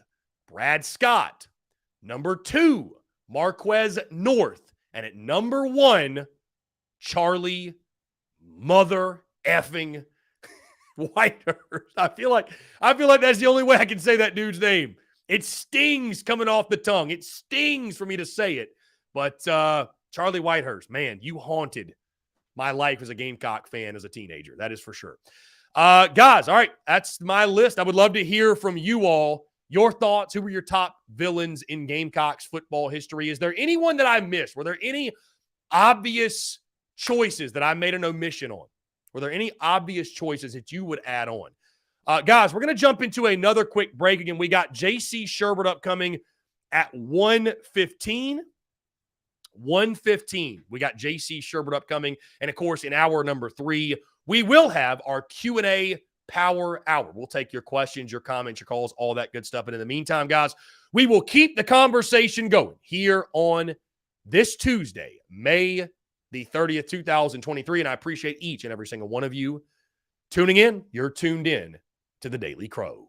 Brad Scott. Number 2, Marquez North. And at number 1, Charlie mother effing Whitehurst. I feel like that's the only way I can say that dude's name. It stings coming off the tongue. It stings for me to say it. But Charlie Whitehurst, man, you haunted my life as a Gamecock fan as a teenager. That is for sure. Guys, all right, that's my list. I would love to hear from you all. Your thoughts. Who were your top villains in Gamecocks football history? Is there anyone that I missed? Were there any obvious choices that I made an omission on? Were there any obvious choices that you would add on? Guys, we're going to jump into another quick break. Again, we got J.C. Sherbert upcoming at 1:15. 1:15. We got J.C. Sherbert upcoming. And, of course, in hour number 3, we will have our Q&A Power Hour. We'll take your questions, your comments, your calls, all that good stuff. And in the meantime, guys, we will keep the conversation going here on this Tuesday, May the 30th, 2023. And I appreciate each and every single one of you tuning in. You're tuned in to the Daily Crow.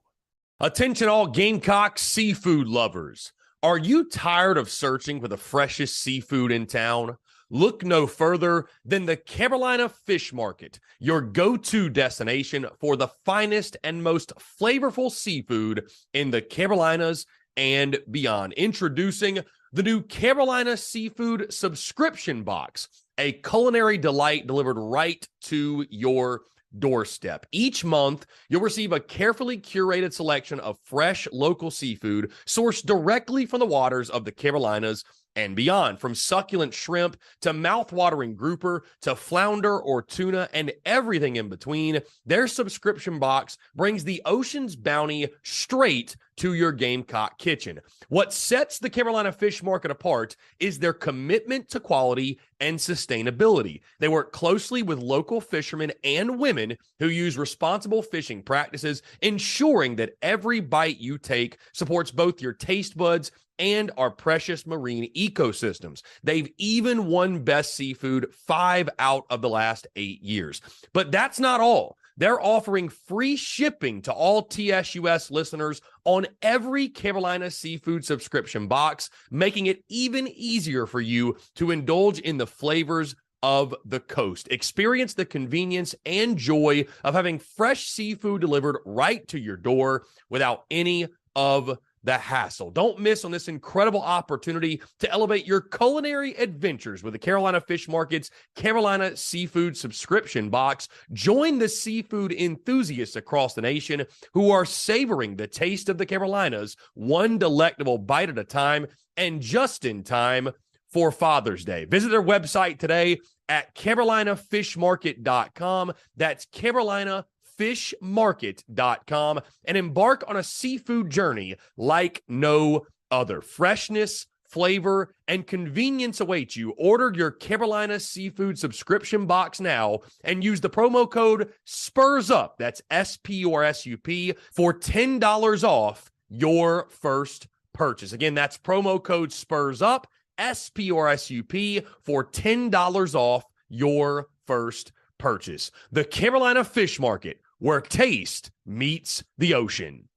Attention all Gamecock seafood lovers. Are you tired of searching for the freshest seafood in town? Look no further than the Carolina Fish Market, your go-to destination for the finest and most flavorful seafood in the Carolinas and beyond. Introducing the new Carolina Seafood Subscription Box, a culinary delight delivered right to your doorstep. Each month, you'll receive a carefully curated selection of fresh local seafood sourced directly from the waters of the Carolinas and beyond. From succulent shrimp to mouth-watering grouper to flounder or tuna and everything in between, their subscription box brings the ocean's bounty straight to your Gamecock kitchen. What sets the Carolina Fish Market apart is their commitment to quality and sustainability. They work closely with local fishermen and women who use responsible fishing practices, ensuring that every bite you take supports both your taste buds and our precious marine ecosystems. They've even won Best Seafood 5 out of the last 8 years. But that's not all. They're offering free shipping to all TSUS listeners on every Carolina Seafood subscription box, making it even easier for you to indulge in the flavors of the coast. Experience the convenience and joy of having fresh seafood delivered right to your door without any of the hassle. Don't miss on this incredible opportunity to elevate your culinary adventures with the Carolina Fish Market's Carolina Seafood Subscription Box. Join the seafood enthusiasts across the nation who are savoring the taste of the Carolinas, one delectable bite at a time and just in time for Father's Day. Visit their website today at carolinafishmarket.com. That's carolinafishmarket.com, and embark on a seafood journey like no other. Freshness, flavor, and convenience await you. Order your Carolina Seafood subscription box now and use the promo code SPURSUP, that's SPURSUP, for $10 off your first purchase. Again, that's promo code SPURSUP, SPURSUP, for $10 off your first purchase. The Carolina Fish Market, where taste meets the ocean.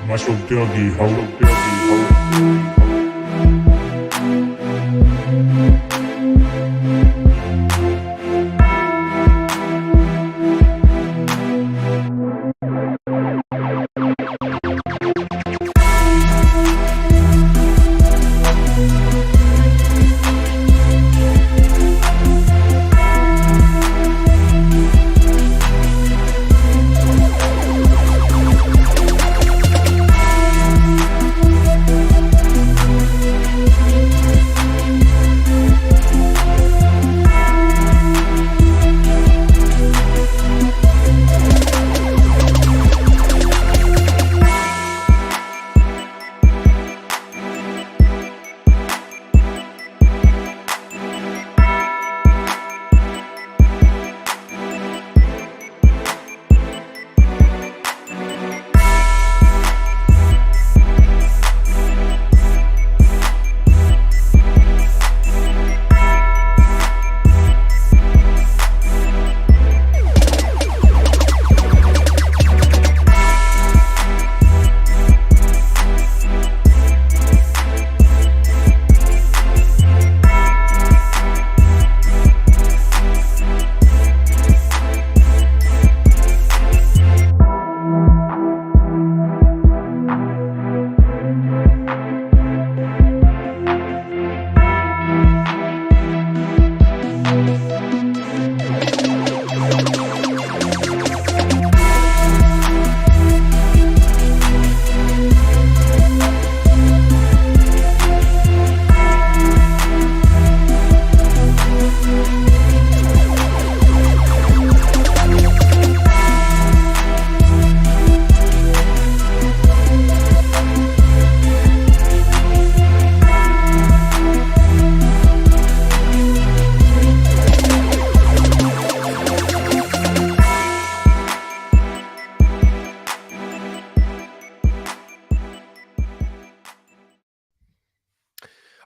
Muscle Dougie, ho.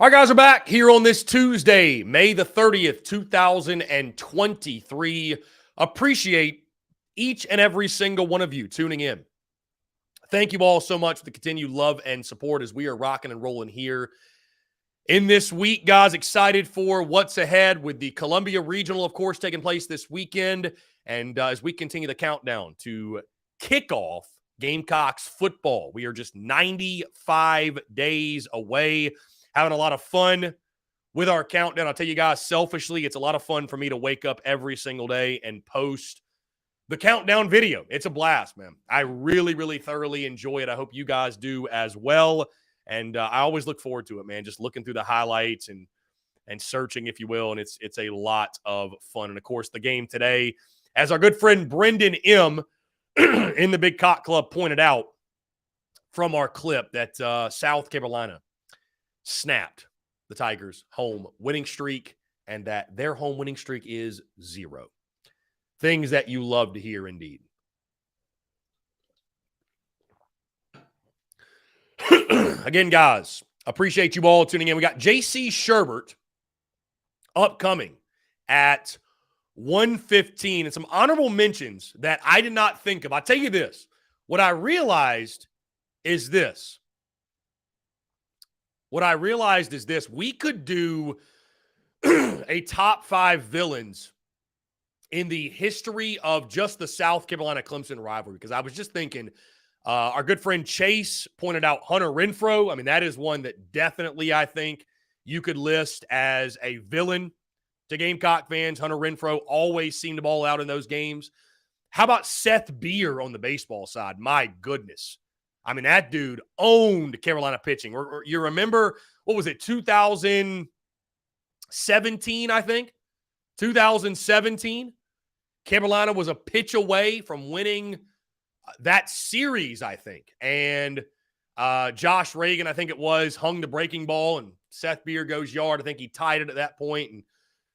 All right, guys, we're back here on this Tuesday, May the 30th, 2023. Appreciate each and every single one of you tuning in. Thank you all so much for the continued love and support as we are rocking and rolling here in this week, guys. Excited for what's ahead with the Columbia Regional, of course, taking place this weekend. And as we continue the countdown to kick off Gamecocks football, we are just 95 days away. Having a lot of fun with our countdown. I'll tell you guys, selfishly, it's a lot of fun for me to wake up every single day and post the countdown video. It's a blast, man. I really, really thoroughly enjoy it. I hope you guys do as well. And I always look forward to it, man. Just looking through the highlights and searching, if you will. And it's a lot of fun. And, of course, the game today, as our good friend Brendan M. in the Big Cock Club pointed out from our clip, that South Carolina snapped the Tigers' home winning streak, and that their home winning streak is 0. Things that you love to hear indeed. Again, guys, appreciate you all tuning in. We got JC Sherbert upcoming at 1:15, and some honorable mentions that I did not think of. I'll tell you this. What I realized is this. We could do a top 5 villains in the history of just the South Carolina-Clemson rivalry, because I was just thinking, our good friend Chase pointed out Hunter Renfrow. I mean, that is one that definitely I think you could list as a villain to Gamecock fans. Hunter Renfrow always seemed to ball out in those games. How about Seth Beer on the baseball side? My goodness. I mean, that dude owned Carolina pitching. Or you remember, what was it, 2017, I think? 2017. Carolina was a pitch away from winning that series, I think. And Josh Reagan, I think it was, hung the breaking ball, and Seth Beer goes yard. I think he tied it at that point, and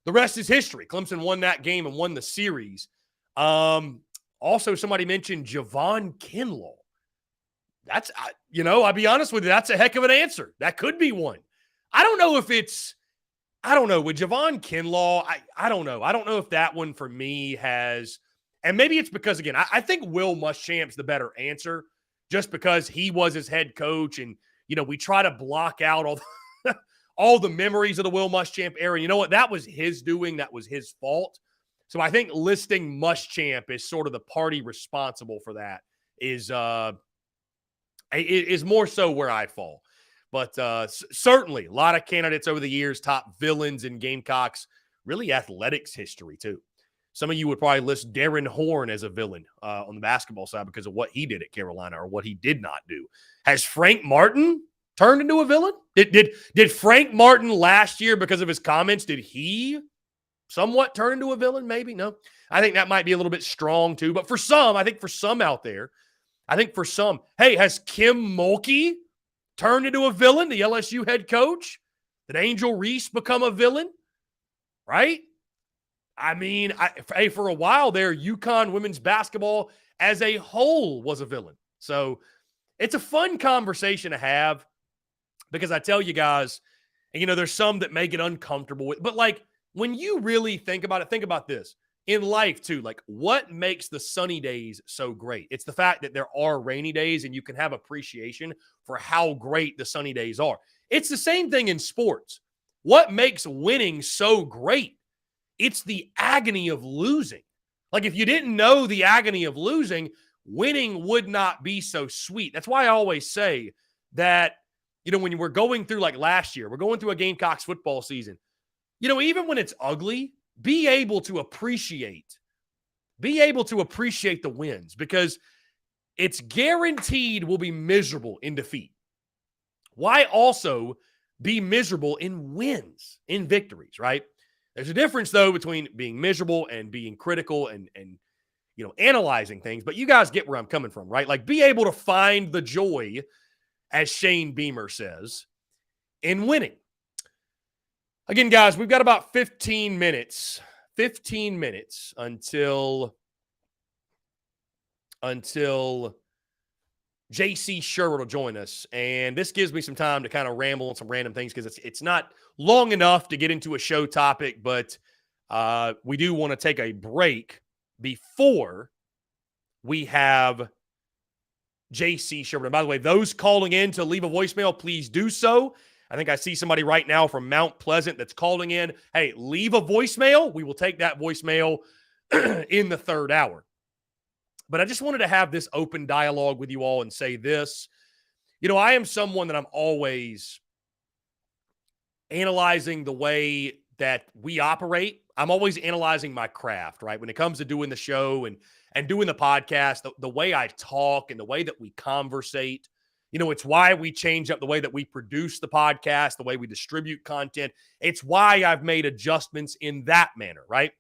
the rest is history. Clemson won that game and won the series. Also, somebody mentioned Javon Kinlaw. That's, I'll be honest with you, that's a heck of an answer. That could be one. I don't know with Javon Kinlaw, I don't know. I don't know if that one for me has, and maybe it's because, again, I think Will Muschamp's the better answer just because he was his head coach, and, we try to block out all the memories of the Will Muschamp era. You know what? That was his doing. That was his fault. So I think listing Muschamp as sort of the party responsible for that is more so where I fall. But certainly a lot of candidates over the years, top villains in Gamecocks, really athletics history too. Some of you would probably list Darren Horn as a villain on the basketball side because of what he did at Carolina or what he did not do. Has Frank Martin turned into a villain? Did Frank Martin last year, because of his comments, did he somewhat turn into a villain? Maybe. No. I think that might be a little bit strong too. But for some, I think for some out there, hey, has Kim Mulkey turned into a villain, the LSU head coach? Did Angel Reese become a villain? Right? I mean, for a while there, UConn women's basketball as a whole was a villain. So it's a fun conversation to have because I tell you guys, and there's some that may get uncomfortable with, but like when you really think about it, think about this. In life too, like what makes the sunny days so great? It's the fact that there are rainy days and you can have appreciation for how great the sunny days are. It's the same thing in sports. What makes winning so great? It's the agony of losing. Like if you didn't know the agony of losing, winning would not be so sweet. That's why I always say that, when we're going through like last year, we're going through a Gamecocks football season, even when it's ugly, be able to appreciate the wins because it's guaranteed we'll be miserable in defeat. Why also be miserable in wins, in victories, right? There's a difference, though, between being miserable and being critical and analyzing things. But you guys get where I'm coming from, right? Like, be able to find the joy, as Shane Beamer says, in winning. Again, guys, we've got about 15 minutes until JC Sherbert will join us. And this gives me some time to kind of ramble on some random things because it's not long enough to get into a show topic, but we do want to take a break before we have JC Sherbert. And by the way, those calling in to leave a voicemail, please do so. I think I see somebody right now from Mount Pleasant that's calling in. Hey, leave a voicemail. We will take that voicemail in the third hour. But I just wanted to have this open dialogue with you all and say this. I am someone that I'm always analyzing the way that we operate. I'm always analyzing my craft, right? When it comes to doing the show and doing the podcast, the way I talk and the way that we conversate. It's why we change up the way that we produce the podcast, the way we distribute content. It's why I've made adjustments in that manner, right?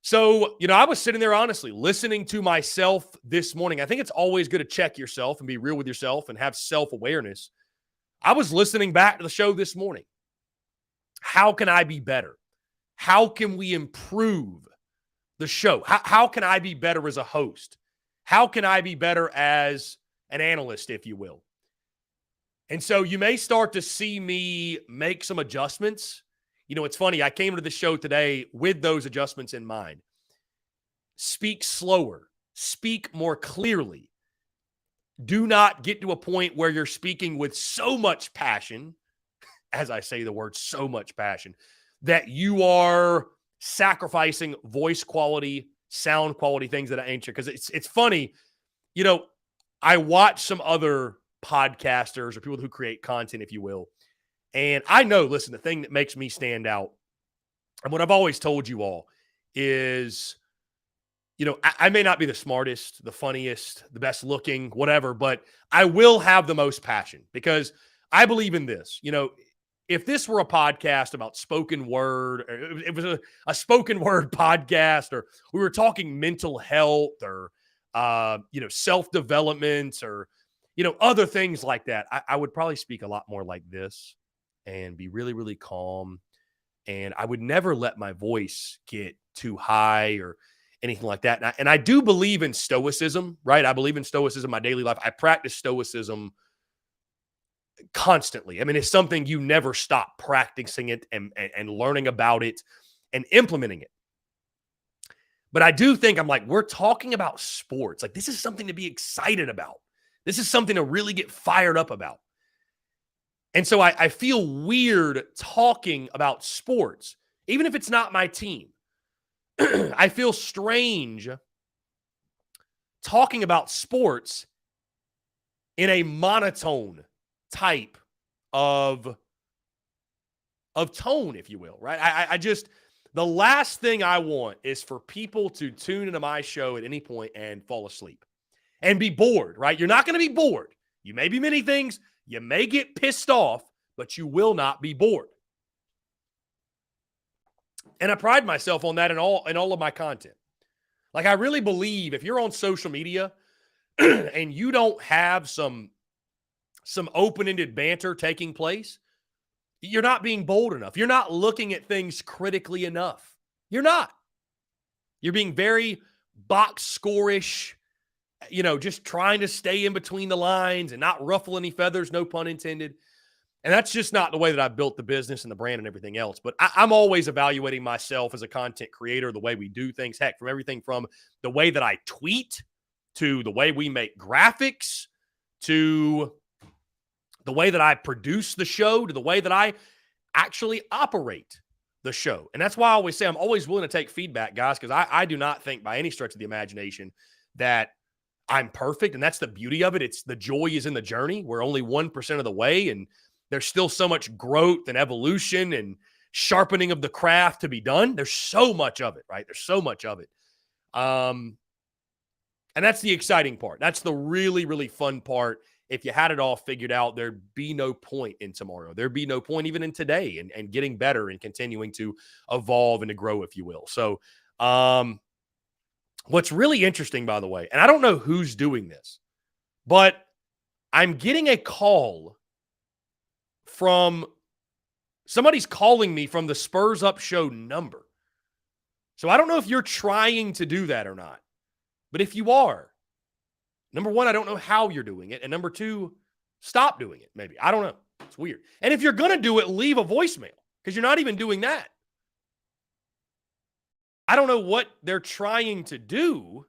So, I was sitting there honestly listening to myself this morning. I think it's always good to check yourself and be real with yourself and have self-awareness. I was listening back to the show this morning. How can I be better? How can we improve the show? How can I be better as a host? How can I be better as an analyst, if you will? And so you may start to see me make some adjustments. It's funny. I came to the show today with those adjustments in mind. Speak slower. Speak more clearly. Do not get to a point where you're speaking with so much passion, as I say the word so much passion, that you are sacrificing voice quality, sound quality, things that I ain't sure. Because it's funny, I watch some other podcasters or people who create content, if you will. And I know, listen, the thing that makes me stand out And what I've always told you all is, I may not be the smartest, the funniest, the best looking, whatever, but I will have the most passion because I believe in this. If this were a podcast about spoken word, or it was a spoken word podcast, or we were talking mental health or, self-development or, other things like that, I would probably speak a lot more like this and be really, really calm. And I would never let my voice get too high or anything like that. And I do believe in stoicism, right? I believe in stoicism in my daily life. I practice stoicism constantly. I mean, it's something you never stop practicing it and learning about it and implementing it. But I do think we're talking about sports. Like, this is something to be excited about. This is something to really get fired up about. And so I feel weird talking about sports, even if it's not my team. I feel strange talking about sports in a monotone type of tone, if you will, right? I just, the last thing I want is for people to tune into my show at any point and fall asleep and be bored, right? You're not going to be bored. You may be many things. You may get pissed off, but you will not be bored. And I pride myself on that in all of my content. Like, I really believe if you're on social media and you don't have some open-ended banter taking place, you're not being bold enough. You're not looking at things critically enough. You're not. You're being very box score-ish, just trying to stay in between the lines and not ruffle any feathers, no pun intended. And that's just not the way that I've built the business and the brand and everything else. But I'm always evaluating myself as a content creator, the way we do things, heck, from everything from the way that I tweet to the way we make graphics to the way that I produce the show to the way that I actually operate the show. And that's why I always say I'm always willing to take feedback, guys, because I do not think by any stretch of the imagination that I'm perfect. And that's the beauty of it. It's the joy is in the journey. We're only 1% of the way. And there's still so much growth and evolution and sharpening of the craft to be done. There's so much of it, right? There's so much of it. And that's the exciting part. That's the really, really fun part. If you had it all figured out, there'd be no point in tomorrow. There'd be no point even in today and getting better and continuing to evolve and to grow, if you will. So what's really interesting, by the way, and I don't know who's doing this, but I'm getting a call from somebody's calling me from the Spurs Up Show number. So I don't know if you're trying to do that or not. But if you are, number one, I don't know how you're doing it. And number two, stop doing it, maybe. I don't know. It's weird. And if you're going to do it, leave a voicemail because you're not even doing that. I don't know what they're trying to do,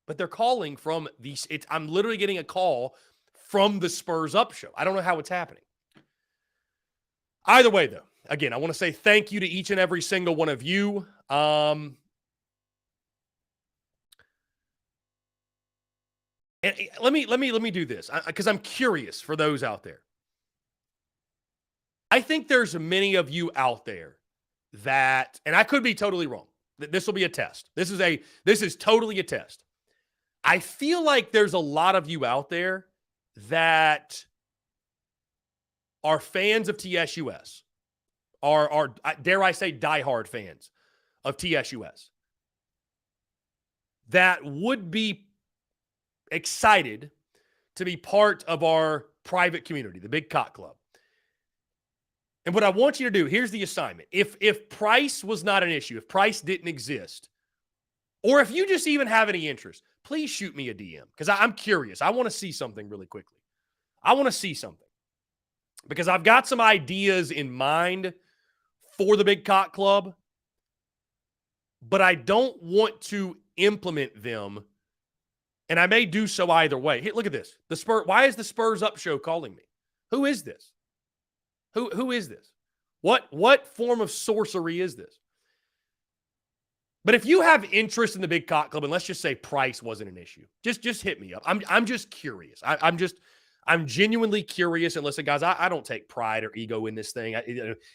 but they're calling from these. I'm literally getting a call from the Spurs Up Show. I don't know how it's happening. Either way, though, again, I want to say thank you to each and every single one of you. And let me do this because I'm curious for those out there. I think there's many of you out there that, and I could be totally wrong. This will be a test. This is totally a test. I feel like there's a lot of you out there that are fans of TSUS, are dare I say diehard fans of TSUS, that would be excited to be part of our private community, the Big Cock Club. And what I want you to do, here's the assignment. If price was not an issue, if price didn't exist, or if you just even have any interest, please shoot me a DM because I'm curious. I want to see something really quickly. I want to see something because I've got some ideas in mind for the Big Cock Club, but I don't want to implement them. And I may do so either way. Hey, look at this. Why is the Spurs Up Show calling me? Who is this? Who is this? What form of sorcery is this? But if you have interest in the Big Cock Club, and let's just say price wasn't an issue, just hit me up. I'm just curious. I'm genuinely curious. And listen, guys, I don't take pride or ego in this thing.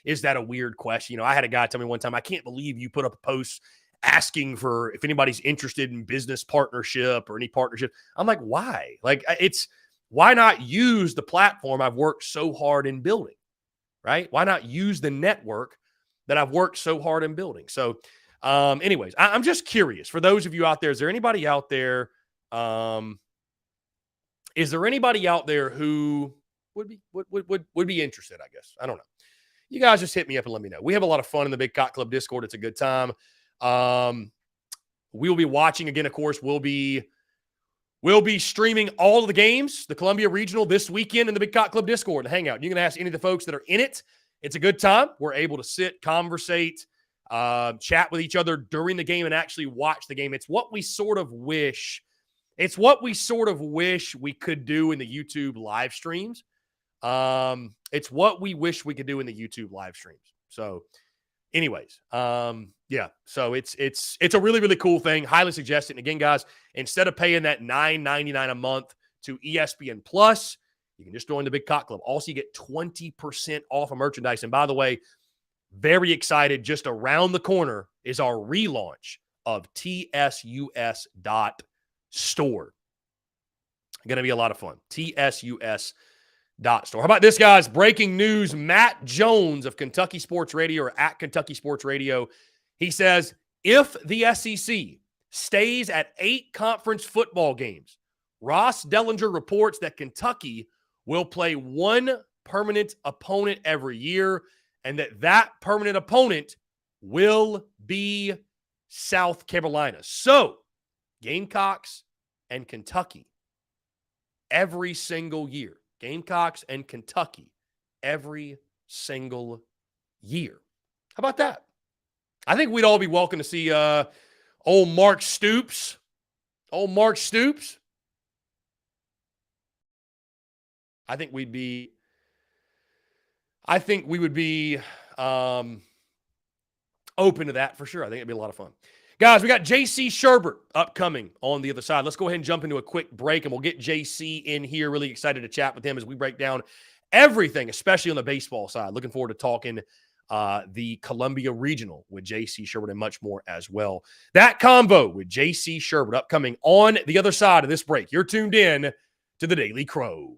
Is that a weird question? I had a guy tell me one time, I can't believe you put up a post asking for if anybody's interested in business partnership or any partnership. I'm like, why? Like, why not use the platform I've worked so hard in building, right? Why not use the network that I've worked so hard in building? So, anyways, I'm just curious. For those of you out there, is there anybody out there? Is there anybody out there who would be interested? I guess I don't know. You guys just hit me up and let me know. We have a lot of fun in the Big Cock Club Discord. It's a good time. We will be watching again. Of course, we'll be streaming all of the games, the Columbia Regional this weekend in the Big Cock Club Discord and Hangout. You can ask any of the folks that are in it. It's a good time. We're able to sit, conversate, chat with each other during the game and actually watch the game. It's what we sort of wish. It's what we sort of wish we could do in the YouTube live streams. It's what we wish we could do in the YouTube live streams. So, anyways, yeah. So it's a really, really cool thing. Highly suggested. And again, guys, instead of paying that $9.99 a month to ESPN Plus, you can just join the Big Cock Club. Also, you get 20% off of merchandise. And by the way, very excited. Just around the corner is our relaunch of TSUS.store. Going to be a lot of fun. TSUS.store. How about this, guys? Breaking news. Matt Jones of Kentucky Sports Radio, or at Kentucky Sports Radio, he says, if the SEC stays at 8 conference football games, Ross Dellinger reports that Kentucky will play one permanent opponent every year, and that permanent opponent will be South Carolina. So, Gamecocks and Kentucky every single year. Gamecocks and Kentucky every single year. How about that? I think we'd all be welcome to see old Mark Stoops. Old Mark Stoops. I think we would be open to that for sure. I think it'd be a lot of fun. Guys, we got JC Sherbert upcoming on the other side. Let's go ahead and jump into a quick break, and we'll get JC in here. Really excited to chat with him as we break down everything, especially on the baseball side. Looking forward to talking the Columbia Regional with JC Sherbert and much more as well. That convo with JC Sherbert upcoming on the other side of this break. You're tuned in to the Daily Crow.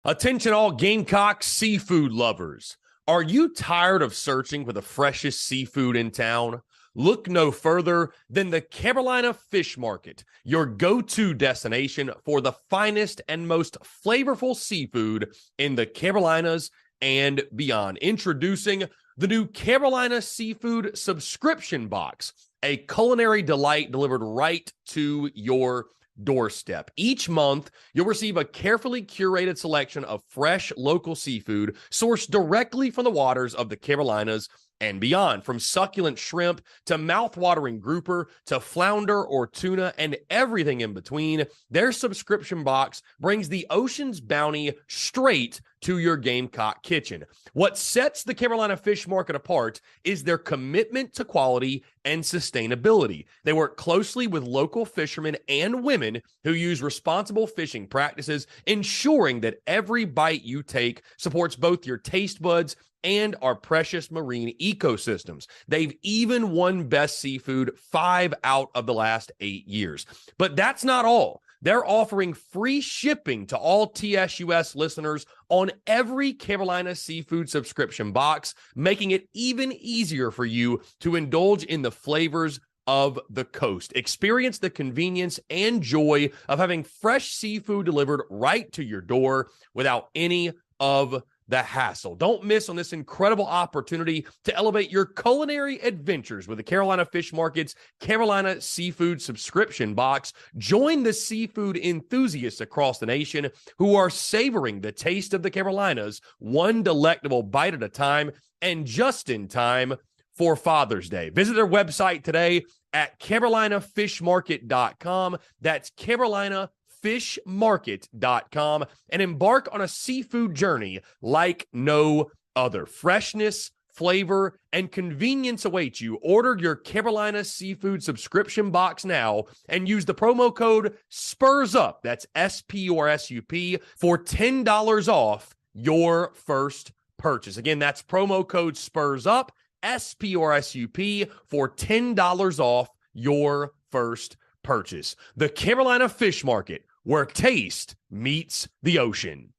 Attention all Gamecock seafood lovers. Are you tired of searching for the freshest seafood in town? Look no further than the Carolina Fish Market, your go-to destination for the finest and most flavorful seafood in the Carolinas and beyond. Introducing the new Carolina Seafood Subscription Box, a culinary delight delivered right to your doorstep. Each month, you'll receive a carefully curated selection of fresh local seafood sourced directly from the waters of the Carolinas and beyond. From succulent shrimp to mouth-watering grouper to flounder or tuna and everything in between, their subscription box brings the ocean's bounty straight to your Gamecock kitchen. What sets the Carolina Fish Market apart is their commitment to quality and sustainability. They work closely with local fishermen and women who use responsible fishing practices, ensuring that every bite you take supports both your taste buds and our precious marine ecosystems. They've even won Best Seafood 5 out of the last 8 years. But that's not all. They're offering free shipping to all TSUS listeners on every Carolina Seafood subscription box, making it even easier for you to indulge in the flavors of the coast. Experience the convenience and joy of having fresh seafood delivered right to your door without any of the hassle. Don't miss on this incredible opportunity to elevate your culinary adventures with the Carolina Fish Market's Carolina Seafood Subscription Box. Join the seafood enthusiasts across the nation who are savoring the taste of the Carolinas, one delectable bite at a time, and just in time for Father's Day. Visit their website today at carolinafishmarket.com. That's carolinafishmarket.com, and embark on a seafood journey like no other. Freshness, flavor, and convenience awaits you. Order your Carolina Seafood subscription box now and use the promo code SPURSUP, that's SPURSUP, for $10 off your first purchase. Again, that's promo code SPURSUP, SPURSUP, for $10 off your first purchase. The Carolina Fish Market, where taste meets the ocean.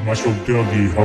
Muscle Dougie, ho.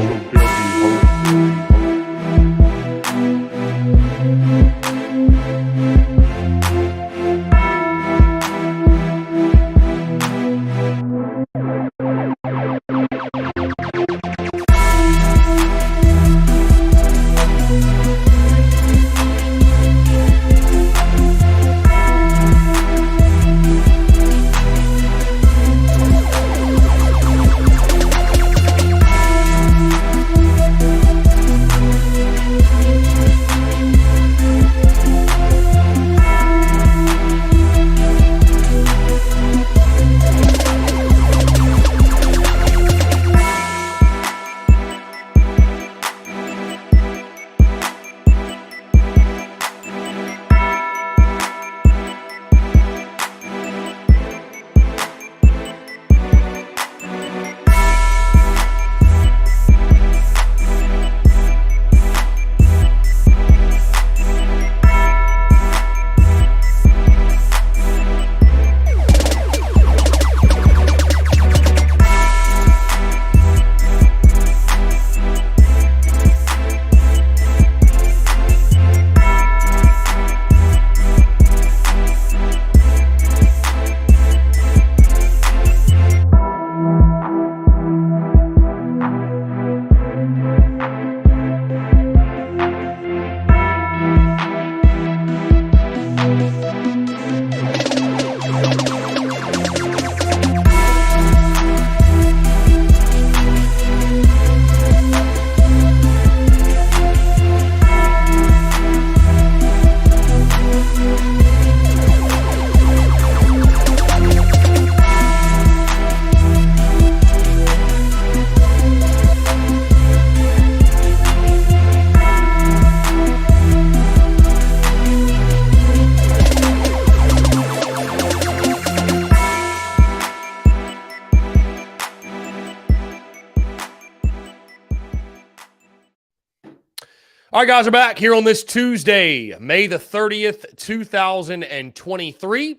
All right, guys, we're back here on this Tuesday, May the 30th, 2023.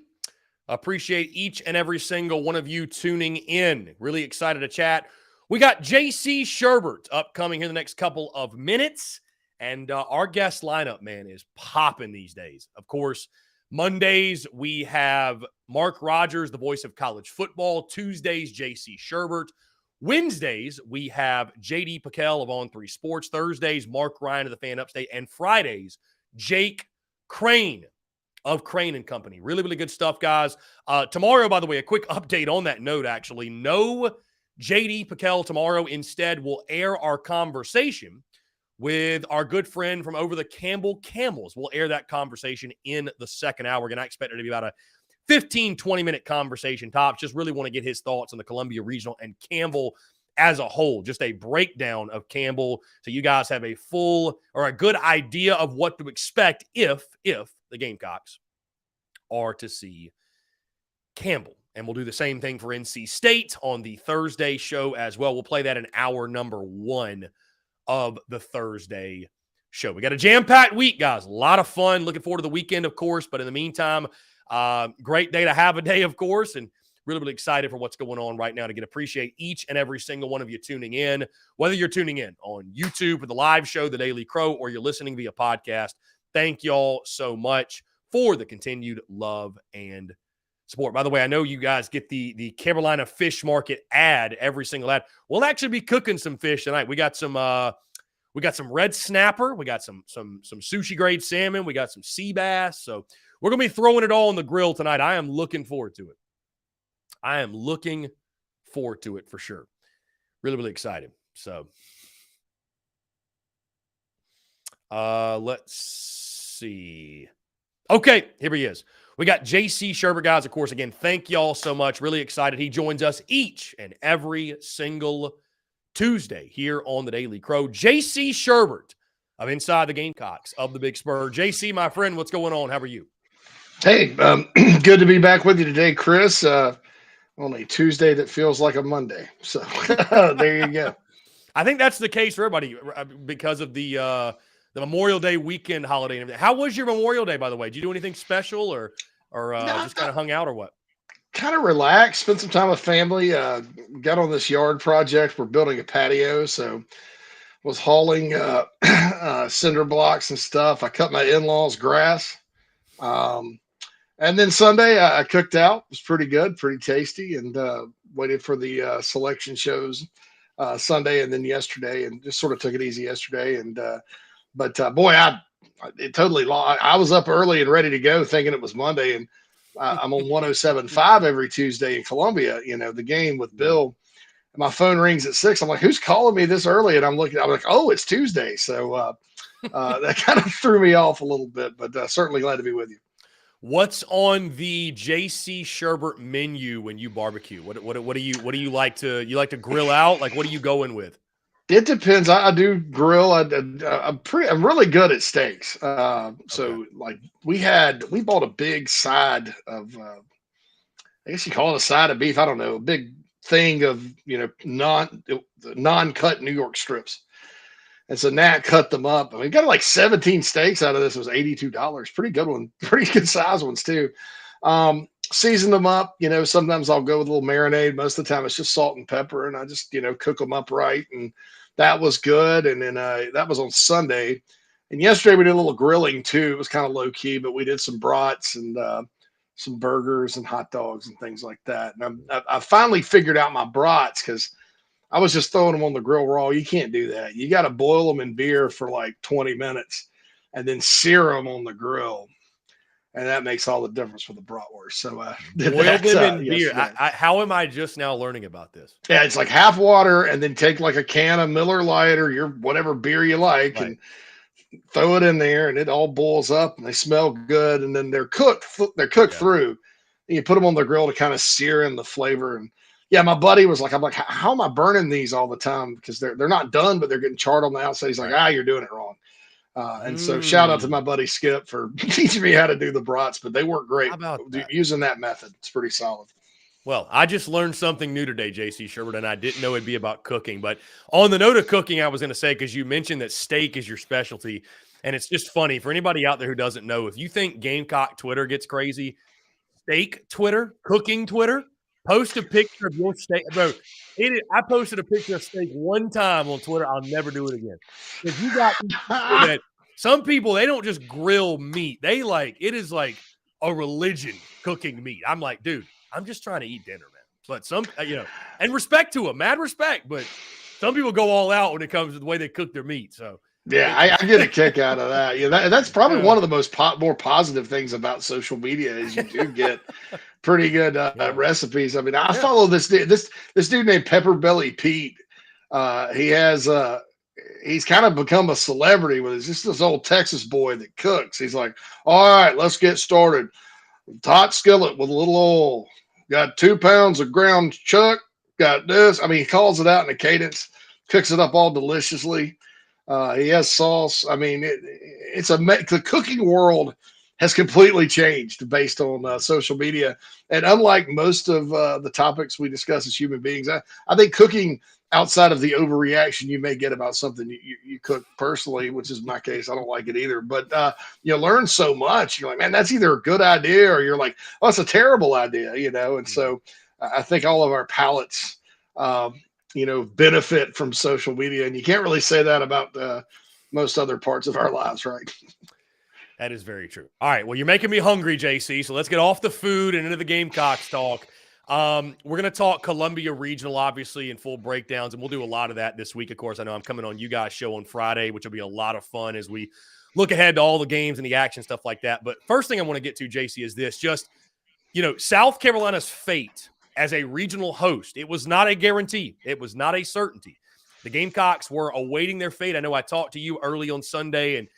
Appreciate each and every single one of you tuning in. Really excited to chat. We got JC Sherbert upcoming here in the next couple of minutes. And our guest lineup, man, is popping these days. Of course, Mondays, we have Mark Rogers, the voice of college football. Tuesdays, JC Sherbert. Wednesdays, we have JD Pickell of On3 Sports. Thursdays, Mark Ryan of the Fan Upstate. And Fridays, Jake Crane of Crane & Company. Really, really good stuff, guys. Tomorrow, by the way, a quick update on that note, actually. No JD Pickell tomorrow. Instead, we'll air our conversation with our good friend from over the Campbell Camels. We'll air that conversation in the second hour. We're going to expect it to be about a 15, 20-minute conversation tops. Just really want to get his thoughts on the Columbia Regional and Campbell as a whole. Just a breakdown of Campbell so you guys have a full or a good idea of what to expect if the Gamecocks are to see Campbell. And we'll do the same thing for NC State on the Thursday show as well. We'll play that in hour number 1 of the Thursday show. We got a jam-packed week, guys. A lot of fun. Looking forward to the weekend, of course. But in the meantime, great day to have a day, of course, and really, really excited for what's going on right now to appreciate each and every single one of you tuning in, whether you're tuning in on YouTube for the live show, The Daily Crow, or you're listening via podcast. Thank y'all so much for the continued love and support. By the way, I know you guys get the Carolina Fish Market ad, every single ad. We'll actually be cooking some fish tonight. We got some red snapper, we got some sushi grade salmon, we got some sea bass. So we're going to be throwing it all on the grill tonight. I am looking forward to it. I am looking forward to it for sure. Really, really excited. So let's see. Okay, here he is. We got JC Sherbert, guys. Of course, again, thank y'all so much. Really excited. He joins us each and every single Tuesday here on the Daily Crow. JC Sherbert of Inside the Gamecocks of the Big Spur. JC, my friend, what's going on? How are you? Hey, good to be back with you today, Chris. On a Tuesday that feels like a Monday. So there you go. I think that's the case for everybody because of the Memorial Day weekend holiday and everything. How was your Memorial Day, by the way? Did you do anything special or just kind of hung out or what? Kind of relaxed, spent some time with family. Got on this yard project. We're building a patio, so was hauling cinder blocks and stuff. I cut my in-laws' grass. And then Sunday, I cooked out. It was pretty good, pretty tasty, and waited for the selection shows Sunday and then yesterday, and just sort of took it easy yesterday. And but boy, it totally lost. I was up early and ready to go, thinking it was Monday, and I'm on 107.5 every Tuesday in Columbia. You know, the game with Bill. And my phone rings at 6. I'm like, who's calling me this early? And I'm like, oh, it's Tuesday. So that kind of threw me off a little bit, but certainly glad to be with you. What's on the JC Sherbert menu when you barbecue? What do you like to grill out? Like, what are you going with? It depends. I do grill. I'm really good at steaks. So like we bought a big side of, I guess you call it a side of beef. I don't know, a big thing of, non-cut New York strips. And so Nat cut them up. I mean, got like 17 steaks out of this. It was $82. Pretty good one. Pretty good size ones too. Seasoned them up. Sometimes I'll go with a little marinade. Most of the time it's just salt and pepper, and I just, cook them up right. And that was good. And then that was on Sunday. And yesterday we did a little grilling too. It was kind of low key, but we did some brats and some burgers and hot dogs and things like that. And I finally figured out my brats because I was just throwing them on the grill raw. You can't do that. You got to boil them in beer for like 20 minutes and then sear them on the grill. And that makes all the difference for the bratwurst. So boil them in beer. How am I just now learning about this? Yeah, it's like half water and then take like a can of Miller Lite or your whatever beer you like and throw it in there, and it all boils up and they smell good. And then they're cooked through. And you put them on the grill to kind of sear in the flavor. And yeah, my buddy was like, I'm like, how am I burning these all the time? Because they're not done, but they're getting charred on the outside. He's like, you're doing it wrong. And so shout out to my buddy Skip for teaching me how to do the brats, but they work great. How about using that method. It's pretty solid. Well, I just learned something new today, JC Sherbert, and I didn't know it'd be about cooking. But on the note of cooking, I was going to say, because you mentioned that steak is your specialty, and it's just funny for anybody out there who doesn't know, if you think Gamecock Twitter gets crazy, steak Twitter, cooking Twitter, post a picture of your steak. Bro, I posted a picture of steak one time on Twitter. I'll never do it again. If you got that, some people, they don't just grill meat. It is like a religion cooking meat. I'm like, dude, I'm just trying to eat dinner, man. But some, and respect to them, mad respect. But some people go all out when it comes to the way they cook their meat. So yeah, I get a kick out of that. Yeah, that's probably one of the most more positive things about social media is you do get pretty good recipes. I mean, I follow this dude named Pepper Belly Pete. He's kind of become a celebrity with this old Texas boy that cooks. He's like, all right, let's get started. Hot skillet with a little oil. Got 2 pounds of ground chuck. Got this. I mean, he calls it out in a cadence, cooks it up all deliciously. He has sauce. I mean, the cooking world has completely changed based on social media. And unlike most of the topics we discuss as human beings, I think cooking outside of the overreaction you may get about something you cook personally, which is my case, I don't like it either. But you learn so much. You're like, man, that's either a good idea or you're like, oh, it's a terrible idea, And so I think all of our palates benefit from social media, and you can't really say that about most other parts of our lives, right? That is very true. All right, well, you're making me hungry, JC, so let's get off the food and into the Gamecocks talk. We're going to talk Columbia Regional, obviously, in full breakdowns, and we'll do a lot of that this week. Of course, I know I'm coming on you guys' show on Friday, which will be a lot of fun as we look ahead to all the games and the action, stuff like that. But first thing I want to get to, JC, is this. Just, South Carolina's fate as a regional host, it was not a guarantee. It was not a certainty. The Gamecocks were awaiting their fate. I know I talked to you early on Sunday, and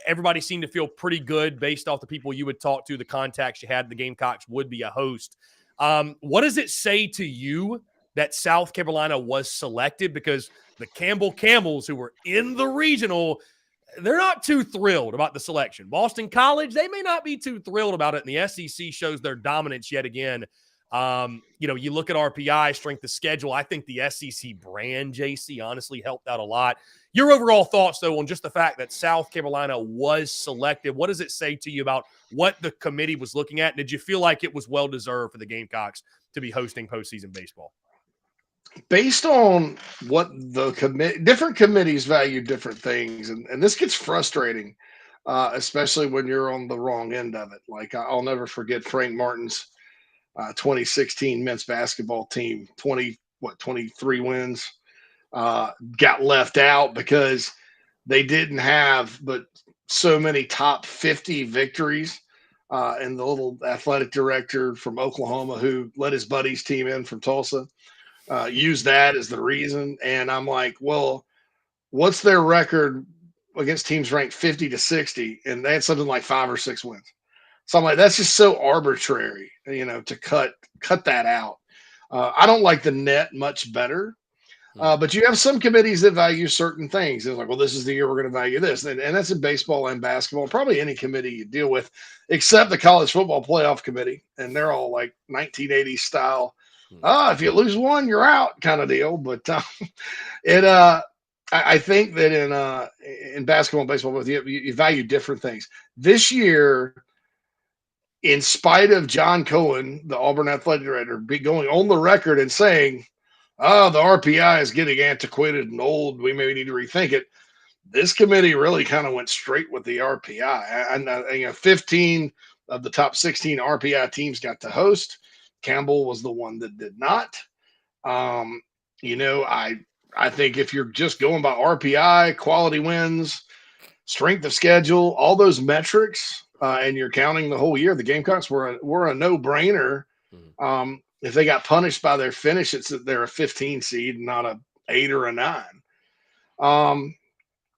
everybody seemed to feel pretty good based off the people you would talk to, the contacts you had. The Gamecocks would be a host. What does it say to you that South Carolina was selected? Because the Campbell Camels, who were in the regional, they're not too thrilled about the selection. Boston College, they may not be too thrilled about it, and the SEC shows their dominance yet again. You look at RPI, strength of schedule. I think the SEC brand, JC, honestly helped out a lot. Your overall thoughts, though, on just the fact that South Carolina was selected, what does it say to you about what the committee was looking at? And did you feel like it was well-deserved for the Gamecocks to be hosting postseason baseball? Based on what the different committees value different things, and this gets frustrating, especially when you're on the wrong end of it. Like, I'll never forget Frank Martin's 2016 men's basketball team, 23 wins, got left out because they didn't have but so many top 50 victories. And the little athletic director from Oklahoma who let his buddy's team in from Tulsa used that as the reason. And I'm like, well, what's their record against teams ranked 50 to 60? And they had something like 5 or 6 wins. So I'm like, that's just so arbitrary, to cut that out. I don't like the net much better. But you have some committees that value certain things. It's like, well, this is the year we're going to value this. And that's in baseball and basketball, probably any committee you deal with, except the college football playoff committee. And they're all like 1980s style. If you lose one, you're out kind of deal. But I think that in basketball and baseball, you value different things. This year, in spite of John Cohen, the Auburn athletic director, going on the record and saying, the RPI is getting antiquated and old, we maybe need to rethink it. This committee really kind of went straight with the RPI. 15 of the top 16 RPI teams got to host. Campbell was the one that did not. I think if you're just going by RPI, quality wins, strength of schedule, all those metrics, and you're counting the whole year, the Gamecocks were a no-brainer. If they got punished by their finish, it's that they're a 15 seed, not a 8 or a 9.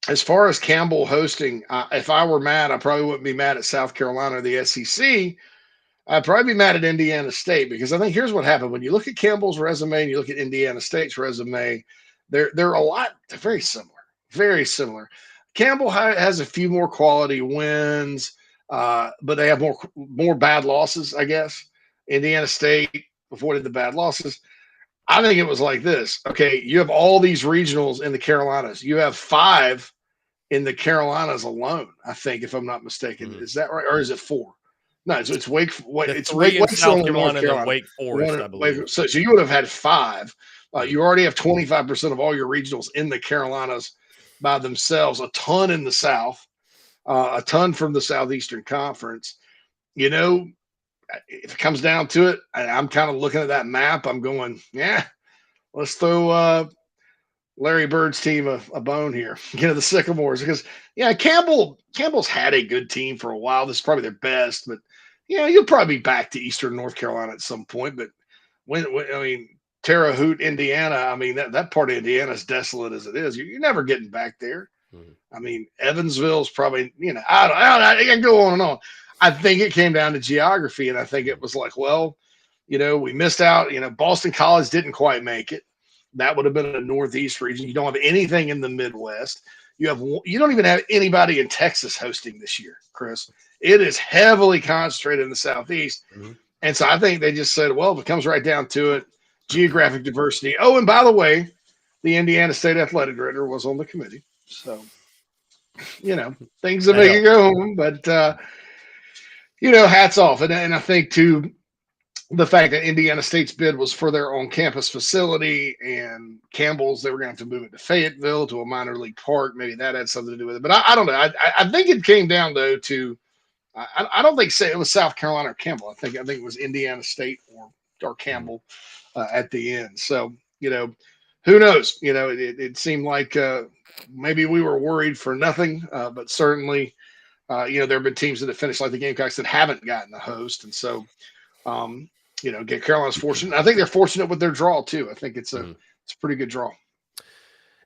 As far as Campbell hosting, if I were mad, I probably wouldn't be mad at South Carolina or the SEC. I'd probably be mad at Indiana State, because I think here's what happened. When you look at Campbell's resume and you look at Indiana State's resume, they're very similar, very similar. Campbell has a few more quality wins, but they have more bad losses, I guess. Indiana State avoided the bad losses. I think it was like this. Okay, you have all these regionals in the Carolinas. You have 5 in the Carolinas alone, I think, if I'm not mistaken. Is that right? Or is it 4? No, it's Wake. It's Wake in South Carolina, and Wake Forest, I believe. So you would have had 5. You already have 25% of all your regionals in the Carolinas by themselves. A ton in the South, a ton from the Southeastern Conference. If it comes down to it, I'm kind of looking at that map. I'm going, let's throw Larry Bird's team a bone here. The Sycamores, because Campbell's had a good team for a while. This is probably their best, but you'll probably be back to Eastern North Carolina at some point. But when Terre Haute, Indiana, that part of Indiana is desolate as it is. You're never getting back there. Evansville's probably, I can go on and on. I think it came down to geography, and I think it was like, well, we missed out. Boston College didn't quite make it. That would have been a Northeast region. You don't have anything in the Midwest. You don't even have anybody in Texas hosting this year, Chris. It is heavily concentrated in the Southeast. And so I think they just said, well, if it comes right down to it, geographic diversity. Oh, and by the way, the Indiana State athletic director was on the committee. So, things that make you go home. But, hats off. And I think, too, the fact that Indiana State's bid was for their on-campus facility, and Campbell's, they were going to have to move it to Fayetteville, to a minor league park. Maybe that had something to do with it. But I don't know. I think it came down, though, to I don't think it was South Carolina or Campbell. I think it was Indiana State or Campbell at the end. So, who knows? It seemed like maybe we were worried for nothing, but certainly, there have been teams that have finished like the Gamecocks that haven't gotten a host. And so, Carolina's fortunate. I think they're fortunate with their draw too. I think it's a pretty good draw.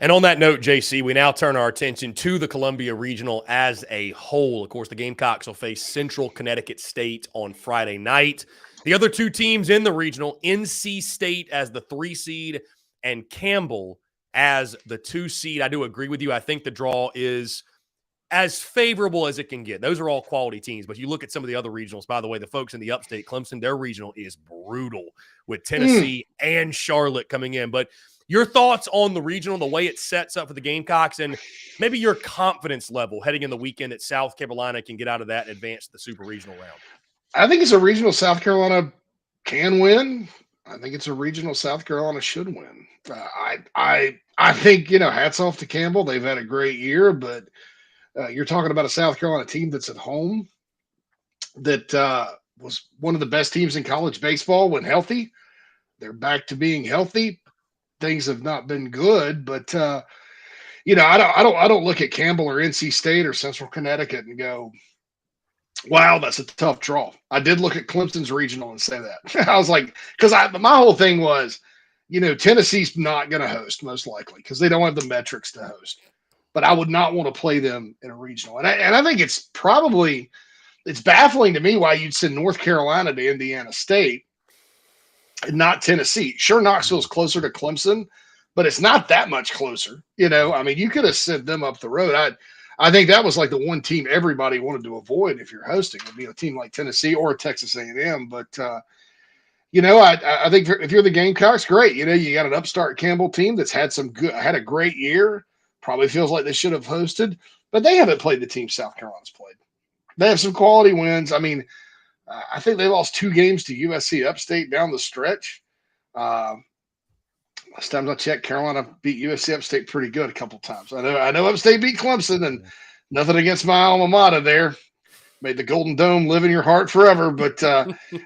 And on that note, JC, we now turn our attention to the Columbia Regional as a whole. Of course, the Gamecocks will face Central Connecticut State on Friday night. The other two teams in the regional, NC State as the 3 seed and Campbell as the 2 seed. I do agree with you. I think the draw is as favorable as it can get. Those are all quality teams. But you look at some of the other regionals, by the way, the folks in the upstate, Clemson, their regional is brutal with Tennessee and Charlotte coming in. But your thoughts on the regional, the way it sets up for the Gamecocks, and maybe your confidence level heading in the weekend that South Carolina can get out of that and advance to the super regional round? I think it's a regional South Carolina can win. I think it's a regional South Carolina should win. I think, hats off to Campbell. They've had a great year, but you're talking about a South Carolina team that's at home that was one of the best teams in college baseball when healthy. They're back to being healthy. Things have not been good, but I don't look at Campbell or NC State or Central Connecticut and go, wow, that's a tough draw. I did look at Clemson's regional and say that. I was like, because my whole thing was, Tennessee's not going to host most likely because they don't have the metrics to host. But I would not want to play them in a regional, and I think it's baffling to me why you'd send North Carolina to Indiana State and not Tennessee. Sure, Knoxville's closer to Clemson, but it's not that much closer. I mean, you could have sent them up the road. I think that was like the one team everybody wanted to avoid if you're hosting, would be a team like Tennessee or Texas A&M. But I think if you're the Gamecocks, great. You got an upstart Campbell team that's had a great year. Probably feels like they should have hosted, but they haven't played the team South Carolina's played. They have some quality wins. I mean, I think they lost 2 games to USC Upstate down the stretch. Last time I checked, Carolina beat USC Upstate pretty good a couple times. I know Upstate beat Clemson, and nothing against my alma mater there. Made the Golden Dome live in your heart forever. But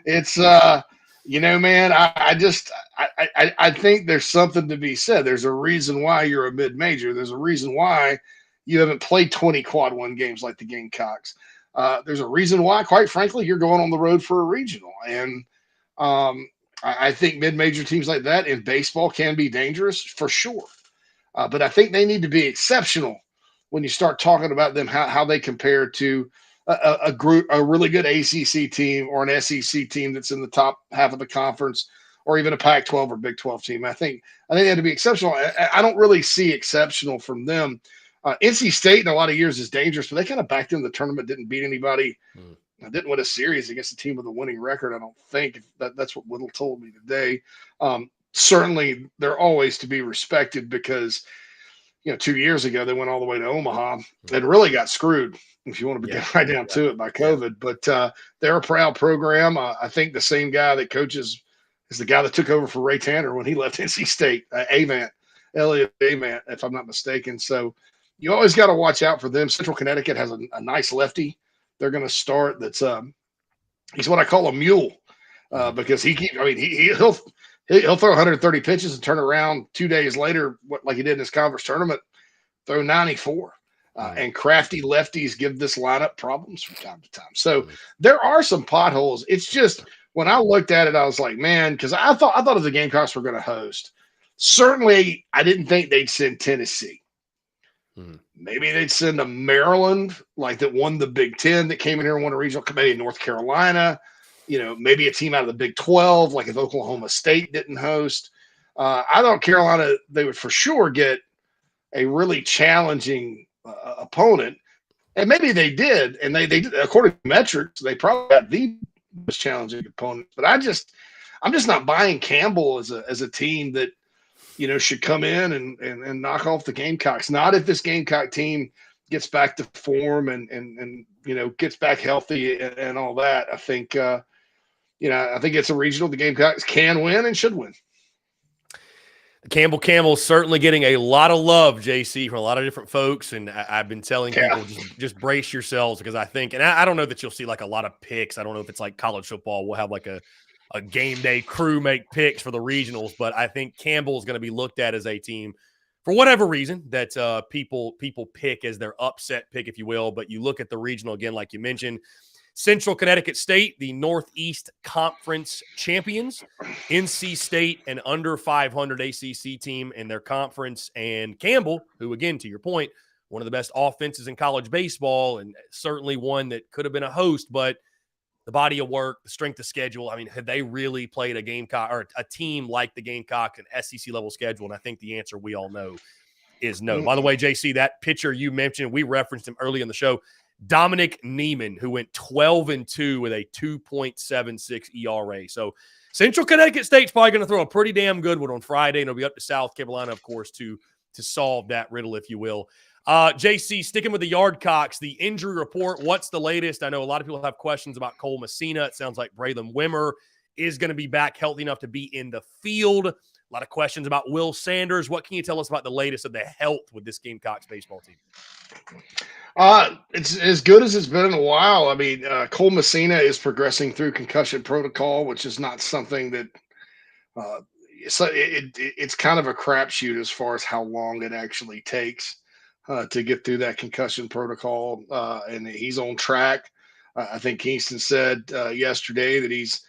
it's man, I think there's something to be said. There's a reason why you're a mid-major. There's a reason why you haven't played 20 quad 1 games like the Gamecocks. There's a reason why, quite frankly, you're going on the road for a regional. And I think mid-major teams like that in baseball can be dangerous for sure. But I think they need to be exceptional when you start talking about them, how they compare to a really good ACC team or an SEC team that's in the top half of the conference, or even a Pac-12 or Big 12 team. I think they have to be exceptional. I don't really see exceptional from them. NC State in a lot of years is dangerous, but they kind of backed in the tournament, didn't beat anybody. Didn't win a series against a team with a winning record, I don't think. That's what Whittle told me today. Certainly, they're always to be respected because, 2 years ago, they went all the way to Omaha and really got screwed, if you want to get right down to it, by COVID. But they're a proud program. I think the same guy that coaches is the guy that took over for Ray Tanner when he left NC State, Elliot Avant, if I'm not mistaken. So you always got to watch out for them. Central Connecticut has a nice lefty. They're going to start. That's he's what I call a mule because he'll throw 130 pitches and turn around 2 days later, like he did in his conference tournament, throw 94. And crafty lefties give this lineup problems from time to time. So there are some potholes. It's just when I looked at it, I was like, man, because I thought if the Gamecocks were going to host, certainly I didn't think they'd send Tennessee. Maybe they'd send a Maryland, like that won the Big Ten, that came in here and won a regional committee in North Carolina. Maybe a team out of the Big 12, like if Oklahoma State didn't host. I thought Carolina, they would for sure get a really challenging opponent. And maybe they did. And they did, according to metrics, they probably got the most challenging opponent. But I'm just not buying Campbell as a team that, should come in and knock off the Gamecocks. Not if this Gamecock team gets back to form and gets back healthy and all that. I think, I think it's a regional the Gamecocks can win and should win. Campbell's certainly getting a lot of love, JC, from a lot of different folks. And I've been telling people just brace yourselves because I think, and I don't know that you'll see like a lot of picks. I don't know if it's like college football. We'll have like a game day crew make picks for the regionals, but I think Campbell's going to be looked at as a team for whatever reason that people pick as their upset pick, if you will. But you look at the regional again, like you mentioned, Central Connecticut State, the Northeast Conference champions. NC State, an under 500 ACC team in their conference. And Campbell, who, again, to your point, one of the best offenses in college baseball, and certainly one that could have been a host, but the body of work, the strength of schedule. I mean, had they really played a Gamecock or a team like the Gamecocks, an SEC level schedule? And I think the answer we all know is no. By the way, JC, that pitcher you mentioned, we referenced him early in the show, Dominic Neiman, who went 12-2 with a 2.76 ERA. So Central Connecticut State's probably going to throw a pretty damn good one on Friday, and it'll be up to South Carolina, of course, to solve that riddle, if you will. JC, sticking with the Yardcocks, the injury report, what's the latest? I know a lot of people have questions about Cole Messina. It sounds like Braylon Wimmer is going to be back healthy enough to be in the field. A lot of questions about Will Sanders. What can you tell us about the latest of the health with this Gamecocks baseball team? It's as good as it's been in a while. I mean, Cole Messina is progressing through concussion protocol, which is not something that it's kind of a crapshoot as far as how long it actually takes to get through that concussion protocol. And he's on track. I think Kingston said yesterday that he's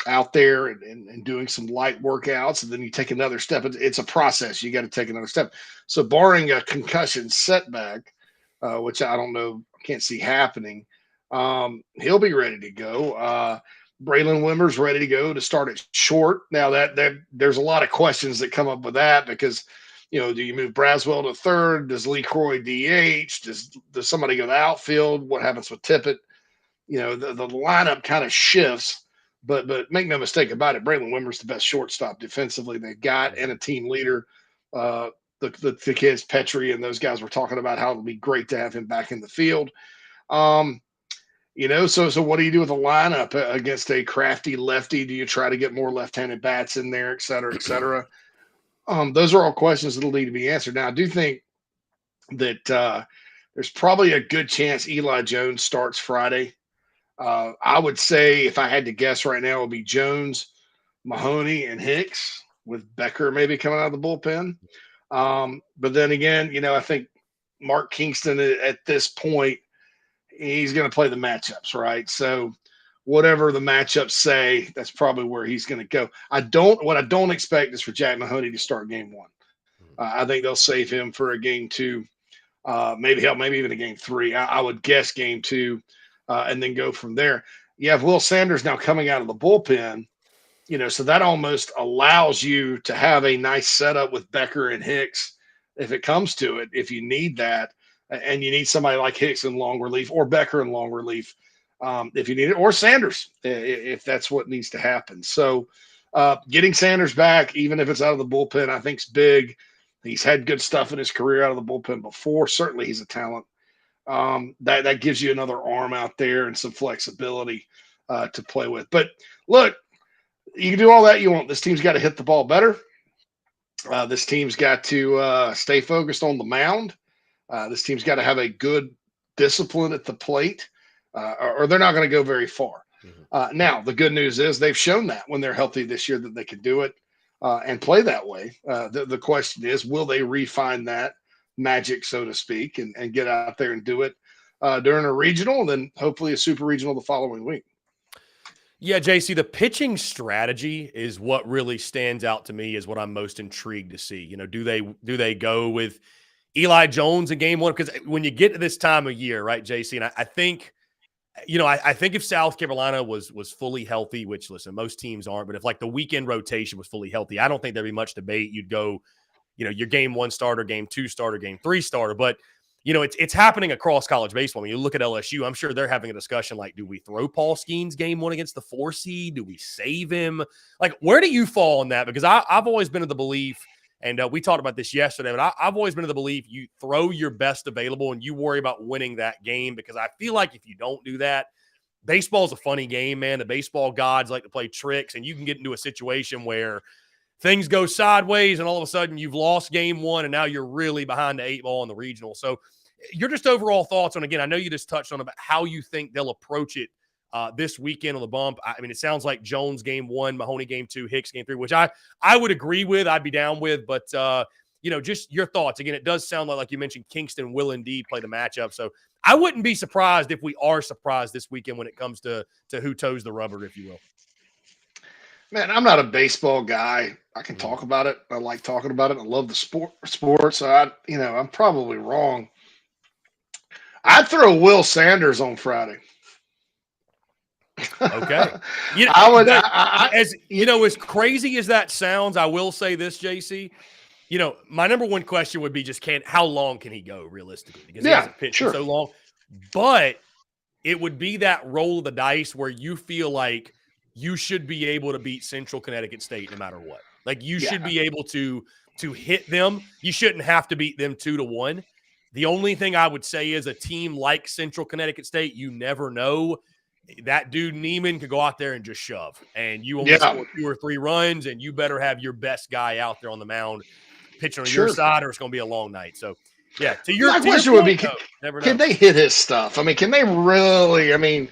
out there and doing some light workouts, and then you take another step. It's a process. You got to take another step. So barring a concussion setback, which I don't know, can't see happening, he'll be ready to go. Braylon Wimmer's ready to go to start at short. Now that there's a lot of questions that come up with that because, do you move Braswell to third? Does Lee Croy DH? Does somebody go to the outfield? What happens with Tippett? The lineup kind of shifts, but make no mistake about it, Braylon Wimmer's the best shortstop defensively they've got and a team leader. The kids, Petrie and those guys were talking about how it'll be great to have him back in the field. So what do you do with a lineup against a crafty lefty? Do you try to get more left-handed bats in there, et cetera, et cetera? Those are all questions that'll need to be answered. Now, I do think that there's probably a good chance Eli Jones starts Friday. I would say if I had to guess right now, it would be Jones, Mahoney, and Hicks with Becker maybe coming out of the bullpen. But then again, I think Mark Kingston at this point, he's going to play the matchups, right? So whatever the matchups say, that's probably where he's going to go. What I don't expect is for Jack Mahoney to start game one. I think they'll save him for a game two, maybe even a game three. I would guess game two, and then go from there. You have Will Sanders now coming out of the bullpen, so that almost allows you to have a nice setup with Becker and Hicks if it comes to it, if you need that, and you need somebody like Hicks in long relief or Becker in long relief. If you need it, or Sanders, if that's what needs to happen. So getting Sanders back, even if it's out of the bullpen, I think is big. He's had good stuff in his career out of the bullpen before. Certainly he's a talent. That gives you another arm out there and some flexibility to play with. But look, you can do all that you want. This team's got to hit the ball better. This team's got to stay focused on the mound. This team's got to have a good discipline at the plate. Or they're not going to go very far. Now, the good news is they've shown that when they're healthy this year that they can do it and play that way. The question is, will they refine that magic, so to speak, and get out there and do it during a regional and then hopefully a super regional the following week? Yeah, JC, the pitching strategy is what really stands out to me, is what I'm most intrigued to see. Do they go with Eli Jones in game one? Because when you get to this time of year, right, JC, and I think – I think if South Carolina was fully healthy, which, listen, most teams aren't, but if like the weekend rotation was fully healthy, I don't think there'd be much debate. You'd go, your game one starter, game two starter, game three starter. But, it's happening across college baseball. When you look at LSU, I'm sure they're having a discussion like, do we throw Paul Skeens game one against the 4 seed? Do we save him? Like, where do you fall on that? Because I've always been of the belief, and we talked about this yesterday, but I've always been of the belief you throw your best available and you worry about winning that game, because I feel like if you don't do that, baseball is a funny game, man. The baseball gods like to play tricks, and you can get into a situation where things go sideways and all of a sudden you've lost game one and now you're really behind the 8 ball in the regional. So your just overall thoughts on, again, I know you just touched on about how you think they'll approach it this weekend on the bump. I mean, it sounds like Jones game 1, Mahoney game 2, Hicks game 3, which I would agree with. I'd be down with, but just your thoughts. Again, it does sound like you mentioned Kingston will indeed play the matchup. So I wouldn't be surprised if we are surprised this weekend when it comes to who toes the rubber, if you will. Man, I'm not a baseball guy. I can Mm. talk about it. I like talking about it. I love the sports. So I'm probably wrong. I'd throw Will Sanders on Friday. Okay. You know, I would. as you know, as crazy as that sounds, I will say this, JC. You know, my number one question would be just how long can he go realistically? Because he Yeah, hasn't pitched in sure. so long. But it would be that roll of the dice where you feel like you should be able to beat Central Connecticut State no matter what. Like you should be able to hit them. You shouldn't have to beat them 2-1. The only thing I would say is a team like Central Connecticut State, you never know. That dude Neiman could go out there and just shove, and you only score 2 or 3 runs, and you better have your best guy out there on the mound pitching on your side, or it's going to be a long night. So, yeah, My question would be, never know. Can they hit his stuff? I mean, can they really? I mean,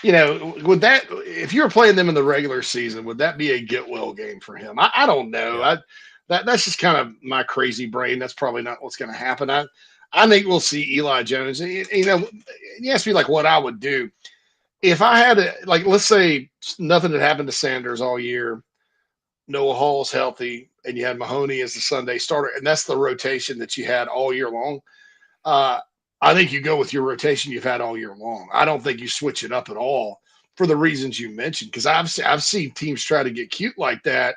would that, if you were playing them in the regular season, would that be a get well game for him? I don't know. Yeah. That's just kind of my crazy brain. That's probably not what's going to happen. I think we'll see Eli Jones. You asked me like what I would do if I had to, like, let's say nothing had happened to Sanders all year. Noah Hall's healthy, and you had Mahoney as the Sunday starter, and that's the rotation that you had all year long. I think you go with your rotation you've had all year long. I don't think you switch it up at all for the reasons you mentioned, because I've seen teams try to get cute like that,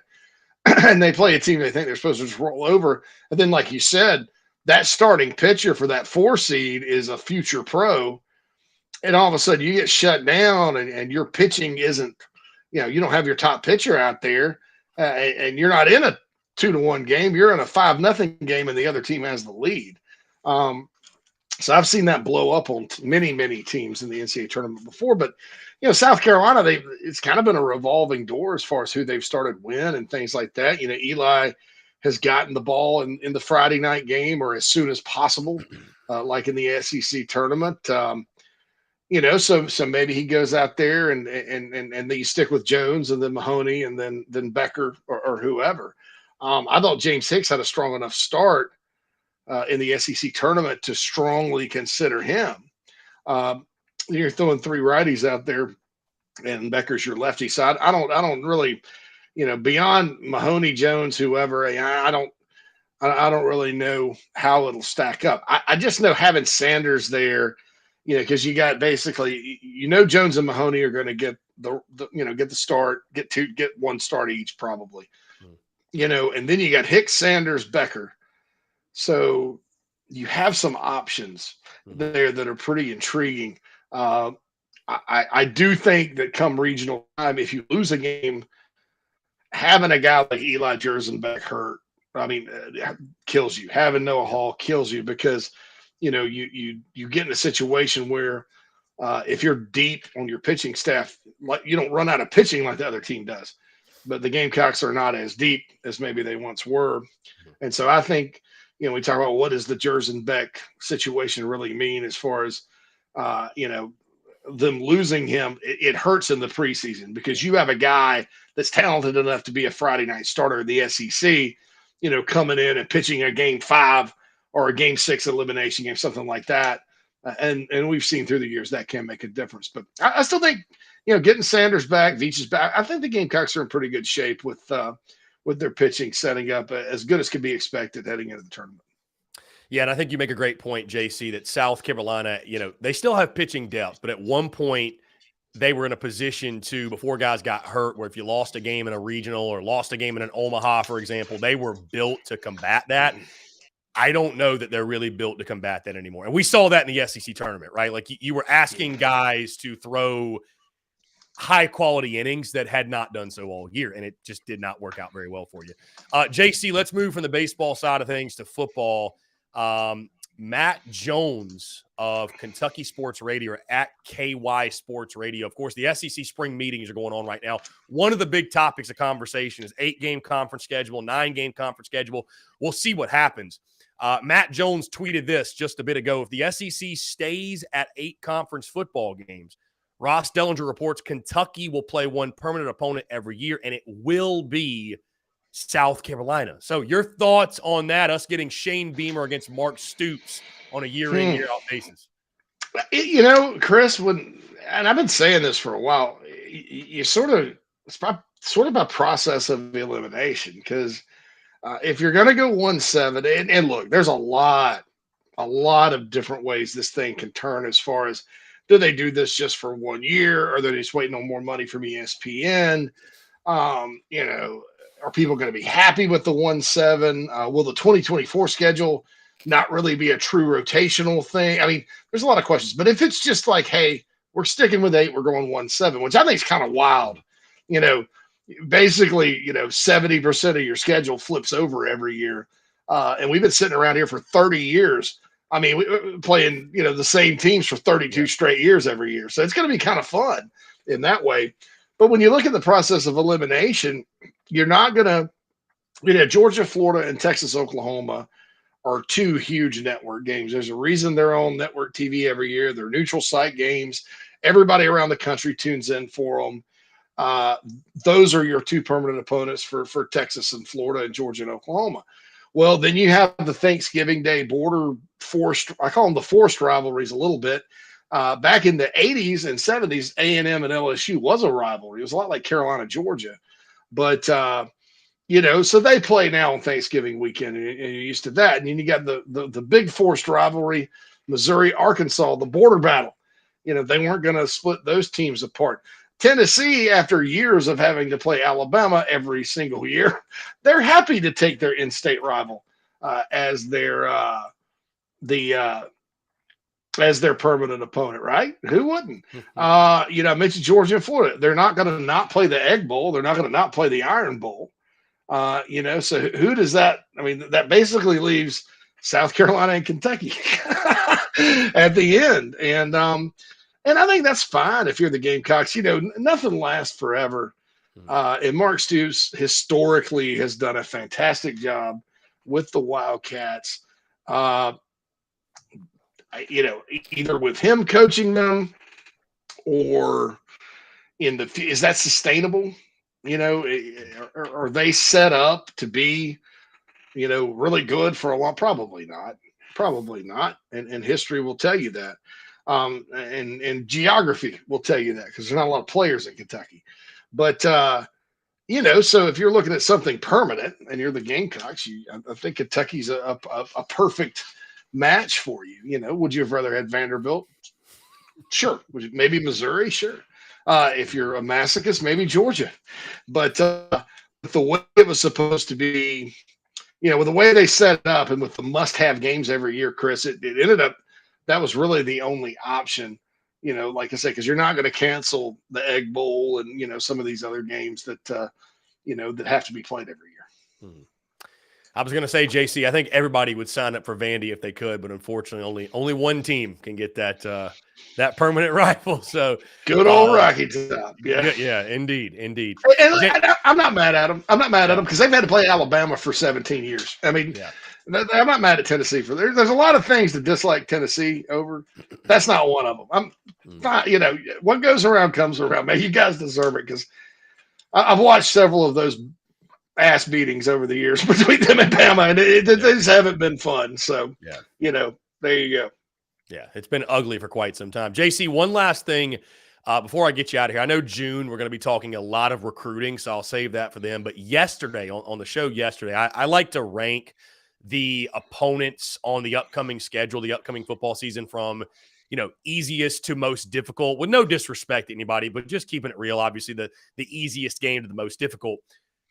and they play a team they think they're supposed to just roll over, and then, like you said, that starting pitcher for that 4 seed is a future pro, and all of a sudden you get shut down, and your pitching isn't, you don't have your top pitcher out there, and you're not in a 2-1 game. You're in a 5-0 game, and the other team has the lead. So I've seen that blow up on many, many teams in the NCAA tournament before. But, South Carolina, it's kind of been a revolving door as far as who they've started win and things like that. Eli has gotten the ball in the Friday night game or as soon as possible, like in the SEC tournament. So maybe he goes out there and then you stick with Jones and then Mahoney and then Becker or whoever. I thought James Hicks had a strong enough start in the SEC tournament to strongly consider him. You're throwing 3 righties out there, and Becker's your lefty side. I don't really, beyond Mahoney, Jones, whoever. I don't really know how it'll stack up. I just know having Sanders there, because you got basically, Jones and Mahoney are going to get get the start, get 1 start each probably, and then you got Hicks, Sanders, Becker. So you have some options there that are pretty intriguing. I do think that come regional time, if you lose a game, having a guy like Eli Jersenbeck hurt, kills you. Having Noah Hall kills you because, you get in a situation where if you're deep on your pitching staff, like you don't run out of pitching like the other team does. But the Gamecocks are not as deep as maybe they once were. And so I think, we talk about what does the Jersenbeck situation really mean as far as, them losing him. It hurts in the preseason because you have a guy that's talented enough to be a Friday night starter in the SEC, coming in and pitching a game 5 or a game 6 elimination game, something like that. And we've seen through the years that can make a difference. But I still think, getting Sanders back, Veach is back. I think the Gamecocks are in pretty good shape with their pitching setting up as good as could be expected heading into the tournament. Yeah, and I think you make a great point, JC, that South Carolina, they still have pitching depth, but at one point they were in a position to, before guys got hurt, where if you lost a game in a regional or lost a game in an Omaha, for example, they were built to combat that. I don't know that they're really built to combat that anymore. And we saw that in the SEC tournament, right? Like you were asking guys to throw high-quality innings that had not done so all year, and it just did not work out very well for you. JC, let's move from the baseball side of things to football. Matt Jones of Kentucky Sports Radio, at KY Sports Radio. Of course, the SEC spring meetings are going on right now. One of the big topics of conversation is 8-game conference schedule, 9-game conference schedule. We'll see what happens. Matt Jones tweeted this just a bit ago. If the SEC stays at 8 conference football games, Ross Dellinger reports Kentucky will play one permanent opponent every year, and it will be South Carolina. So your thoughts on that, us getting Shane Beamer against Mark Stoops on a year-in, year-out basis? Chris, and I've been saying this for a while, you sort of, sort of a process of elimination because if you're going to go 1-7, and look, there's a lot of different ways this thing can turn as far as do they do this just for 1 year or they're just waiting on more money from ESPN? Are people going to be happy with the 1-7? Will the 2024 schedule not really be a true rotational thing? I mean, there's a lot of questions, but if it's just like, hey, we're sticking with 8, we're going 1-7, which I think is kind of wild. Basically, 70% of your schedule flips over every year. And we've been sitting around here for 30 years. I mean, we playing, the same teams for 32 straight years every year. So it's going to be kind of fun in that way. But when you look at the process of elimination, you're not going to, Georgia, Florida, and Texas, Oklahoma are 2 huge network games. There's a reason they're on network TV every year. They're neutral site games. Everybody around the country tunes in for them. Those are your 2 permanent opponents for Texas and Florida and Georgia and Oklahoma. Well, then you have the Thanksgiving Day border forced, I call them the forced rivalries a little bit. Back in the 80s and 70s, A&M and LSU was a rivalry. It was a lot like Carolina, Georgia. But, so they play now on Thanksgiving weekend, and you're used to that. And then you got the big forced rivalry, Missouri, Arkansas, the border battle. They weren't going to split those teams apart. Tennessee, after years of having to play Alabama every single year, they're happy to take their in-state rival as their permanent opponent, right? Who wouldn't? I mentioned Georgia and Florida. They're not going to not play the Egg Bowl. They're not going to not play the Iron Bowl. So who does that? I mean, that basically leaves South Carolina and Kentucky at the end. And I think that's fine if you're the Gamecocks. Nothing lasts forever. And Mark Stoops historically has done a fantastic job with the Wildcats. Either with him coaching them or is that sustainable? Are they set up to be, really good for a while? Probably not. And history will tell you that. And geography will tell you that because there's not a lot of players in Kentucky. But, so if you're looking at something permanent and you're the Gamecocks, I think Kentucky's a perfect match for you. Would you have rather had Vanderbilt? Sure. Maybe Missouri? Sure. If you're a masochist, maybe Georgia. But the way it was supposed to be, with the way they set it up and with the must-have games every year, Chris, it ended up that was really the only option, like I said, because you're not going to cancel the Egg Bowl and, some of these other games that, that have to be played every year. I was going to say, JC, I think everybody would sign up for Vandy if they could, but unfortunately only one team can get that permanent rifle. So good old Rocky Top. Yeah, indeed. And I'm not mad at them. I'm not mad at them because they've had to play Alabama for 17 years. I mean, I'm not mad at Tennessee for there's a lot of things to dislike Tennessee over. That's not one of them. I'm fine. What goes around comes around, man. You guys deserve it because I've watched several of those ass beatings over the years between them and Bama, and they just haven't been fun. So, there you go. Yeah, it's been ugly for quite some time. JC, one last thing before I get you out of here. I know June, we're going to be talking a lot of recruiting, so I'll save that for them. But yesterday, on the show yesterday, I like to rank the opponents on the upcoming schedule, the upcoming football season from, easiest to most difficult, with no disrespect to anybody, but just keeping it real. Obviously, the easiest game to the most difficult.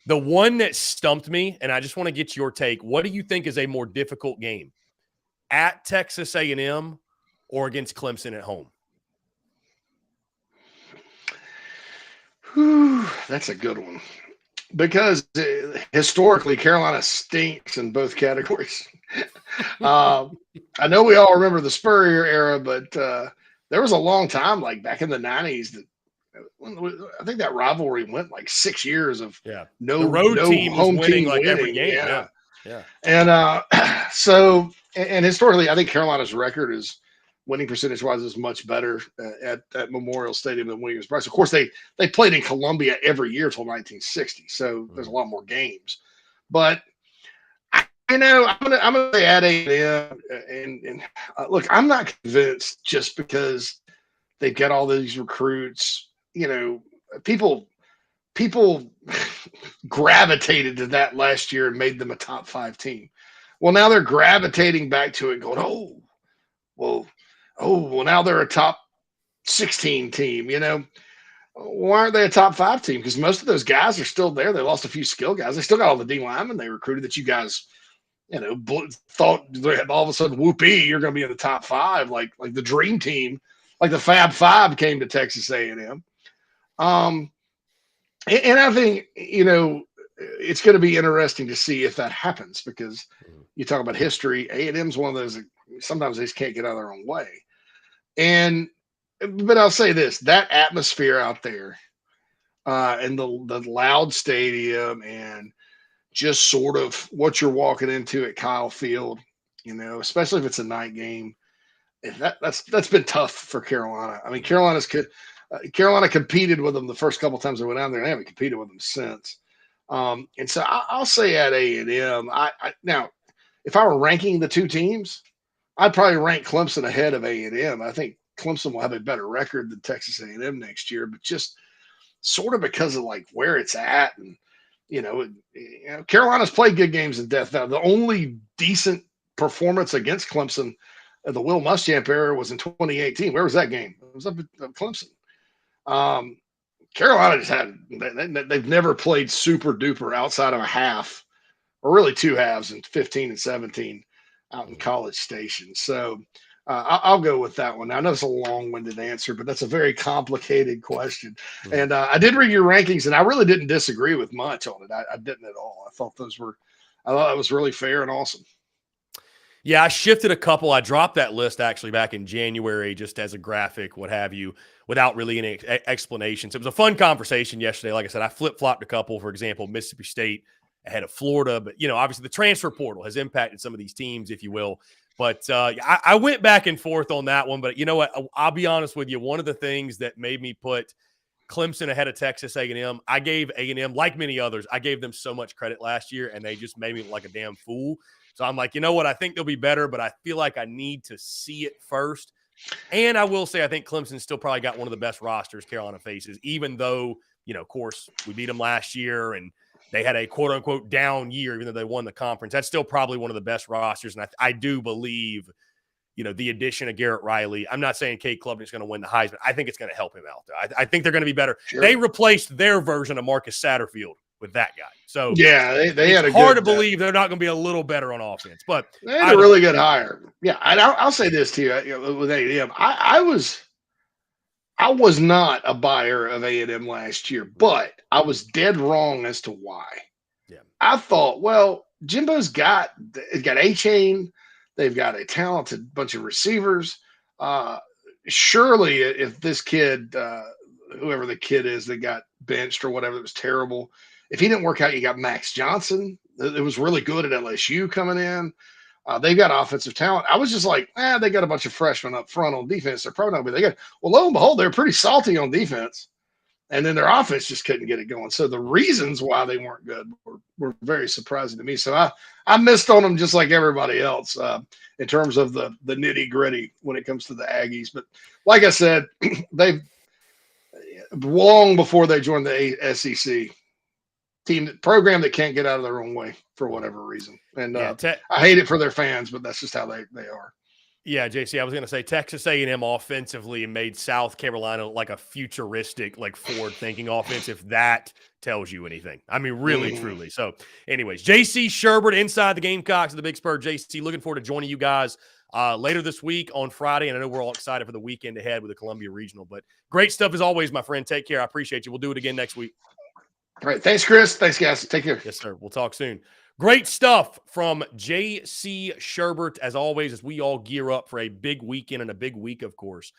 The one that stumped me, and I just want to get your take, what do you think is a more difficult game? At Texas A&M or against Clemson at home? Whew, that's a good one. Because historically, Carolina stinks in both categories. I know we all remember the Spurrier era, but there was a long time, like back in the 90s, that I think that rivalry went like 6 years of no team home was team winning like winning. every game. Yeah. And so historically, I think Carolina's record is winning percentage-wise is much better at Memorial Stadium than Williams-Brice. Of course, they played in Columbia every year until 1960, so there's a lot more games. But I'm gonna say at A&M, and look, I'm not convinced just because they've got all these recruits. People people gravitated to that last year and made them a top 5 team. Well, now they're gravitating back to it, going, well, well, now they're a top 16 team. Why aren't they a top 5 team? Because most of those guys are still there. They lost a few skill guys. They still got all the D linemen they recruited that you guys thought all of a sudden, whoopee, you're going to be in the top 5, like the dream team, like the Fab Five came to Texas A&M. And I think it's going to be interesting to see if that happens, because you talk about history. A&M's one of those that sometimes they just can't get out of their own way. But I'll say this: that atmosphere out there, and the loud stadium, and just sort of what you're walking into at Kyle Field, especially if it's a night game, that's been tough for Carolina. I mean, Carolina competed with them the first couple times they went down there. They haven't competed with them since. And so I'll say at A&M. Now, if I were ranking the two teams, I'd probably rank Clemson ahead of A&M. I think Clemson will have a better record than Texas A&M next year, but just sort of because of like where it's at, and Carolina's played good games in Death Valley. The only decent performance against Clemson the Will Muschamp era was in 2018. Where was that game? It was up at Clemson. Carolina just they've never played super duper outside of a half, or really 2 halves in 15 and 17 out in College Station. So I'll go with that one. Now, I know it's a long-winded answer, but that's a very complicated question. Mm-hmm. And I did read your rankings, and I really didn't disagree with much on it. I didn't at all. I thought that was really fair and awesome. Yeah, I shifted a couple. I dropped that list actually back in January just as a graphic, what have you, without really any explanations. It was a fun conversation yesterday. Like I said, I flip-flopped a couple. For example, Mississippi State ahead of Florida. But, obviously the transfer portal has impacted some of these teams, if you will. But I went back and forth on that one. But you know what? I'll be honest with you. One of the things that made me put Clemson ahead of Texas A&M, I gave A&M, like many others, I gave them so much credit last year, and they just made me look like a damn fool. So I'm like, you know what? I think they'll be better, but I feel like I need to see it first. And I will say I think Clemson's still probably got one of the best rosters Carolina faces, even though, of course, we beat them last year and they had a quote-unquote down year, even though they won the conference. That's still probably one of the best rosters, and I do believe, the addition of Garrett Riley. I'm not saying Cade Klubnik is going to win the Heisman. I think it's going to help him out there. I think they're going to be better. Sure. They replaced their version of Marcus Satterfield with that guy. So yeah, they had a hard to believe they're not going to be a little better on offense, but they had a really good hire. Yeah, and I'll say this to you, with A&M, I was not a buyer of A&M last year, but I was dead wrong as to why. Yeah, I thought, well, Jimbo's got A-Chain, they've got a talented bunch of receivers. Surely, if this kid, whoever the kid is that got benched or whatever, that was terrible. If he didn't work out, you got Max Johnson. It was really good at LSU coming in. They've got offensive talent. I was just like, they got a bunch of freshmen up front on defense. They're probably not going to be good. Well, lo and behold, they're pretty salty on defense. And then their offense just couldn't get it going. So the reasons why they weren't good were very surprising to me. So I missed on them just like everybody else in terms of the nitty gritty when it comes to the Aggies. But like I said, they've long before they joined the SEC, program that can't get out of their own way for whatever reason. And I hate it for their fans, but that's just how they are. Yeah, JC, I was going to say Texas A&M offensively made South Carolina like a futuristic, like forward-thinking offense, if that tells you anything. I mean, really, truly. So, anyways, JC Sherbert inside the Gamecocks of the Big Spur. JC, looking forward to joining you guys later this week on Friday, and I know we're all excited for the weekend ahead with the Columbia Regional. But great stuff as always, my friend. Take care. I appreciate you. We'll do it again next week. All right. Thanks, Chris. Thanks, guys. Take care. Yes, sir. We'll talk soon. Great stuff from J.C. Sherbert, as always, as we all gear up for a big weekend and a big week, of course,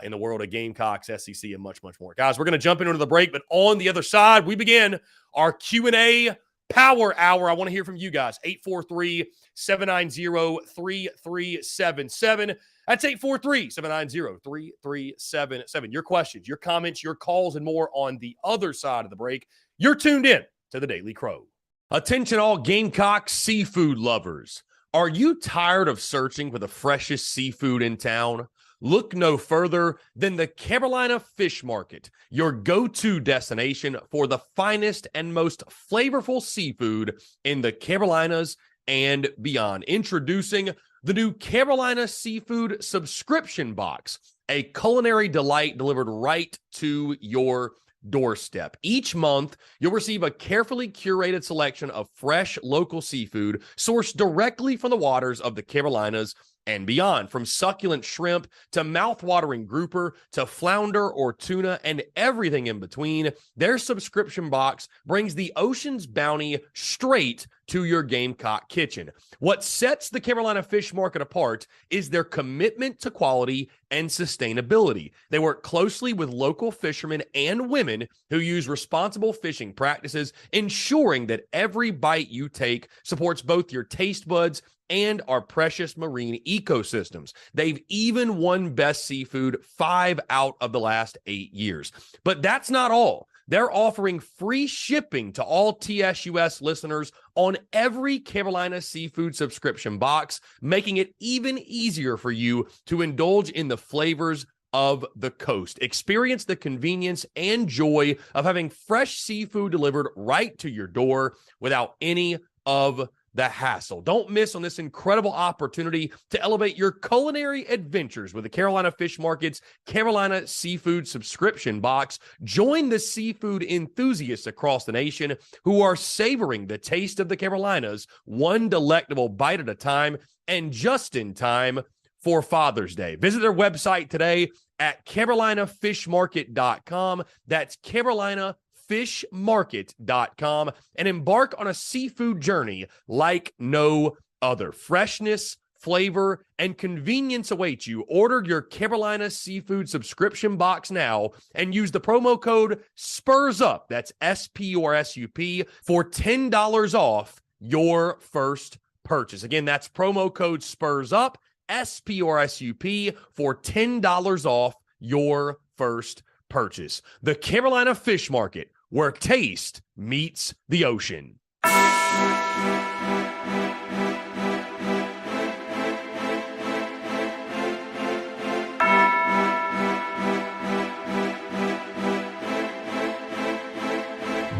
in the world of Gamecocks, SEC, and much, much more. Guys, we're going to jump into the break, but on the other side, we begin our Q&A Power Hour. I want to hear from you guys. 843-790-3377. That's 843-790-3377. Your questions, your comments, your calls, and more on the other side of the break. You're tuned in to the Daily Crow. Attention all Gamecock seafood lovers. Are you tired of searching for the freshest seafood in town? Look no further than the Carolina Fish Market, your go-to destination for the finest and most flavorful seafood in the Carolinas and beyond. Introducing the new Carolina Seafood Subscription Box, a culinary delight delivered right to your doorstep. Each month, you'll receive a carefully curated selection of fresh local seafood sourced directly from the waters of the Carolinas and beyond. From succulent shrimp to mouth-watering grouper to flounder or tuna and everything in between, their subscription box brings the ocean's bounty straight to your Gamecock kitchen. What sets the Carolina Fish Market apart is their commitment to quality and sustainability. They work closely with local fishermen and women who use responsible fishing practices, ensuring that every bite you take supports both your taste buds and our precious marine ecosystems. They've even won Best Seafood 5 out of the last 8 years. But that's not all. They're offering free shipping to all TSUS listeners on every Carolina Seafood subscription box, making it even easier for you to indulge in the flavors of the coast. Experience the convenience and joy of having fresh seafood delivered right to your door without any of the hassle. Don't miss on this incredible opportunity to elevate your culinary adventures with the Carolina Fish Market's Carolina Seafood Subscription Box. Join the seafood enthusiasts across the nation who are savoring the taste of the Carolinas, one delectable bite at a time, and just in time for Father's Day. Visit their website today at carolinafishmarket.com. That's carolinafishmarket.com, and embark on a seafood journey like no other. Freshness, flavor, and convenience await you. Order your Carolina Seafood subscription box now and use the promo code SPURSUP, that's SPURSUP, for $10 off your first purchase. Again, that's promo code SPURSUP, SPURSUP, for $10 off your first purchase. The Carolina Fish Market, where taste meets the ocean.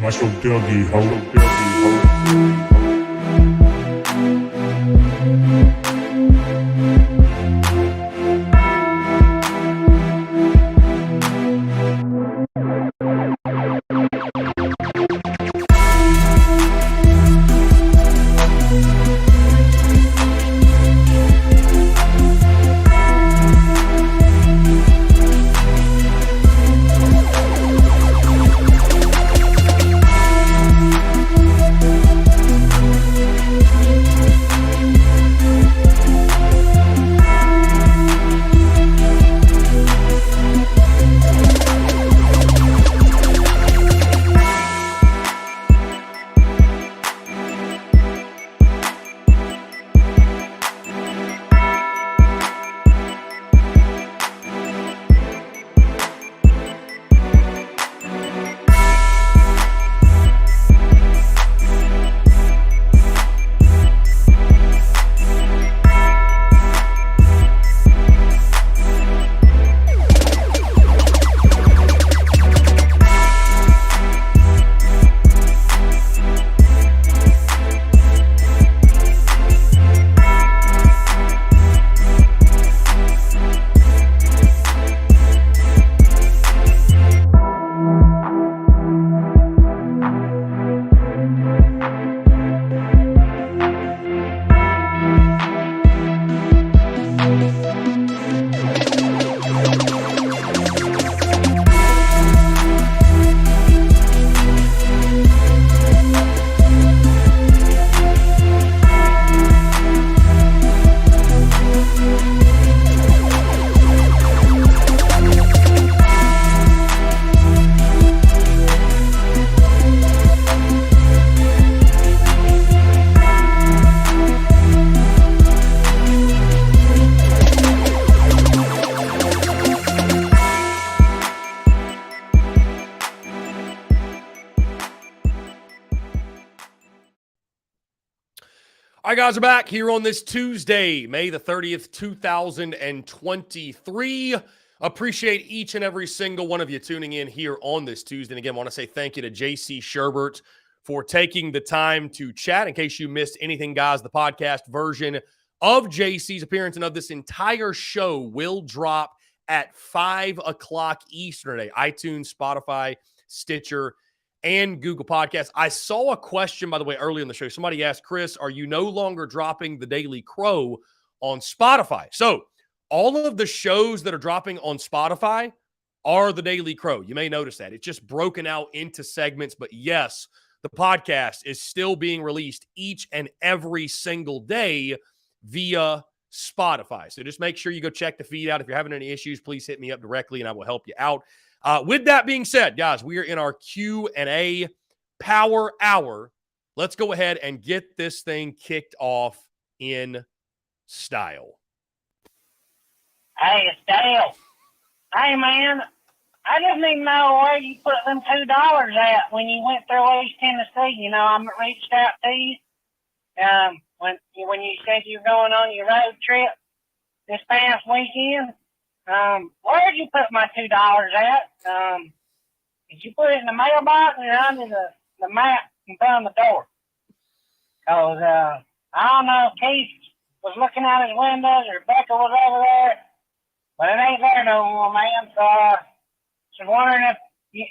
Muscle Dougie, ho. All right, guys, we're back here on this Tuesday, May the 30th, 2023. Appreciate each and every single one of you tuning in here on this Tuesday. And again, I want to say thank you to JC Sherbert for taking the time to chat. In case you missed anything, guys, the podcast version of JC's appearance and of this entire show will drop at 5 o'clock Eastern today. iTunes, Spotify, Stitcher, and Google Podcasts. I saw a question, by the way, earlier in the show. Somebody asked, Chris, are you no longer dropping the Daily Crow on Spotify? So all of the shows that are dropping on Spotify are the Daily Crow. You may notice that. It's just broken out into segments. But yes, the podcast is still being released each and every single day via Spotify. So just make sure you go check the feed out. If you're having any issues, please hit me up directly and I will help you out. With that being said, guys, we are in our Q&A Power Hour. Let's go ahead and get this thing kicked off in style. Hey, it's Dale. Hey, man, I just need to know where you put them $2 at when you went through East Tennessee. You know, I reached out to you when you said you were going on your road trip this past weekend. Where'd you put my $2 at? Did you put it in the mailbox or under the mat in front of the door? Cause I don't know if Keith was looking out his windows or Becca was over there, but it ain't there no more, man. So I was wondering if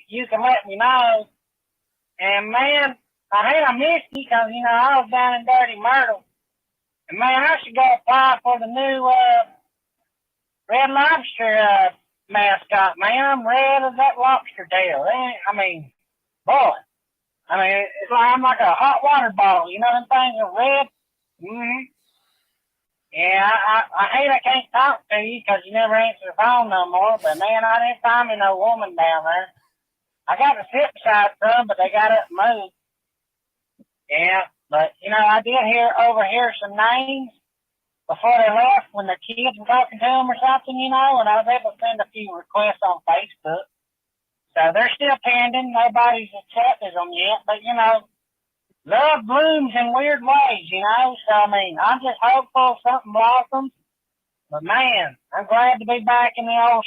you could let me know. And man, I hate I missed you because you know I was down in Dirty Myrtle, and man, I should go apply for the new Red Lobster mascot, man. I'm red as that lobster tail. I mean, boy. I mean, it's like I'm like a hot water bottle. You know them things are red? Mm-hmm. Yeah, I hate I can't talk to you because you never answer the phone no more. But, man, I didn't find me no woman down there. I got to sit beside some, but they got up and moved. Yeah, but, you know, I did overhear some names before they left when the kids were talking to them or something, you know, and I was able to send a few requests on Facebook. So they're still pending. Nobody's accepted them yet, but, you know, love blooms in weird ways, you know. So, I mean, I'm just hopeful something blossoms. But, man, I'm glad to be back in my old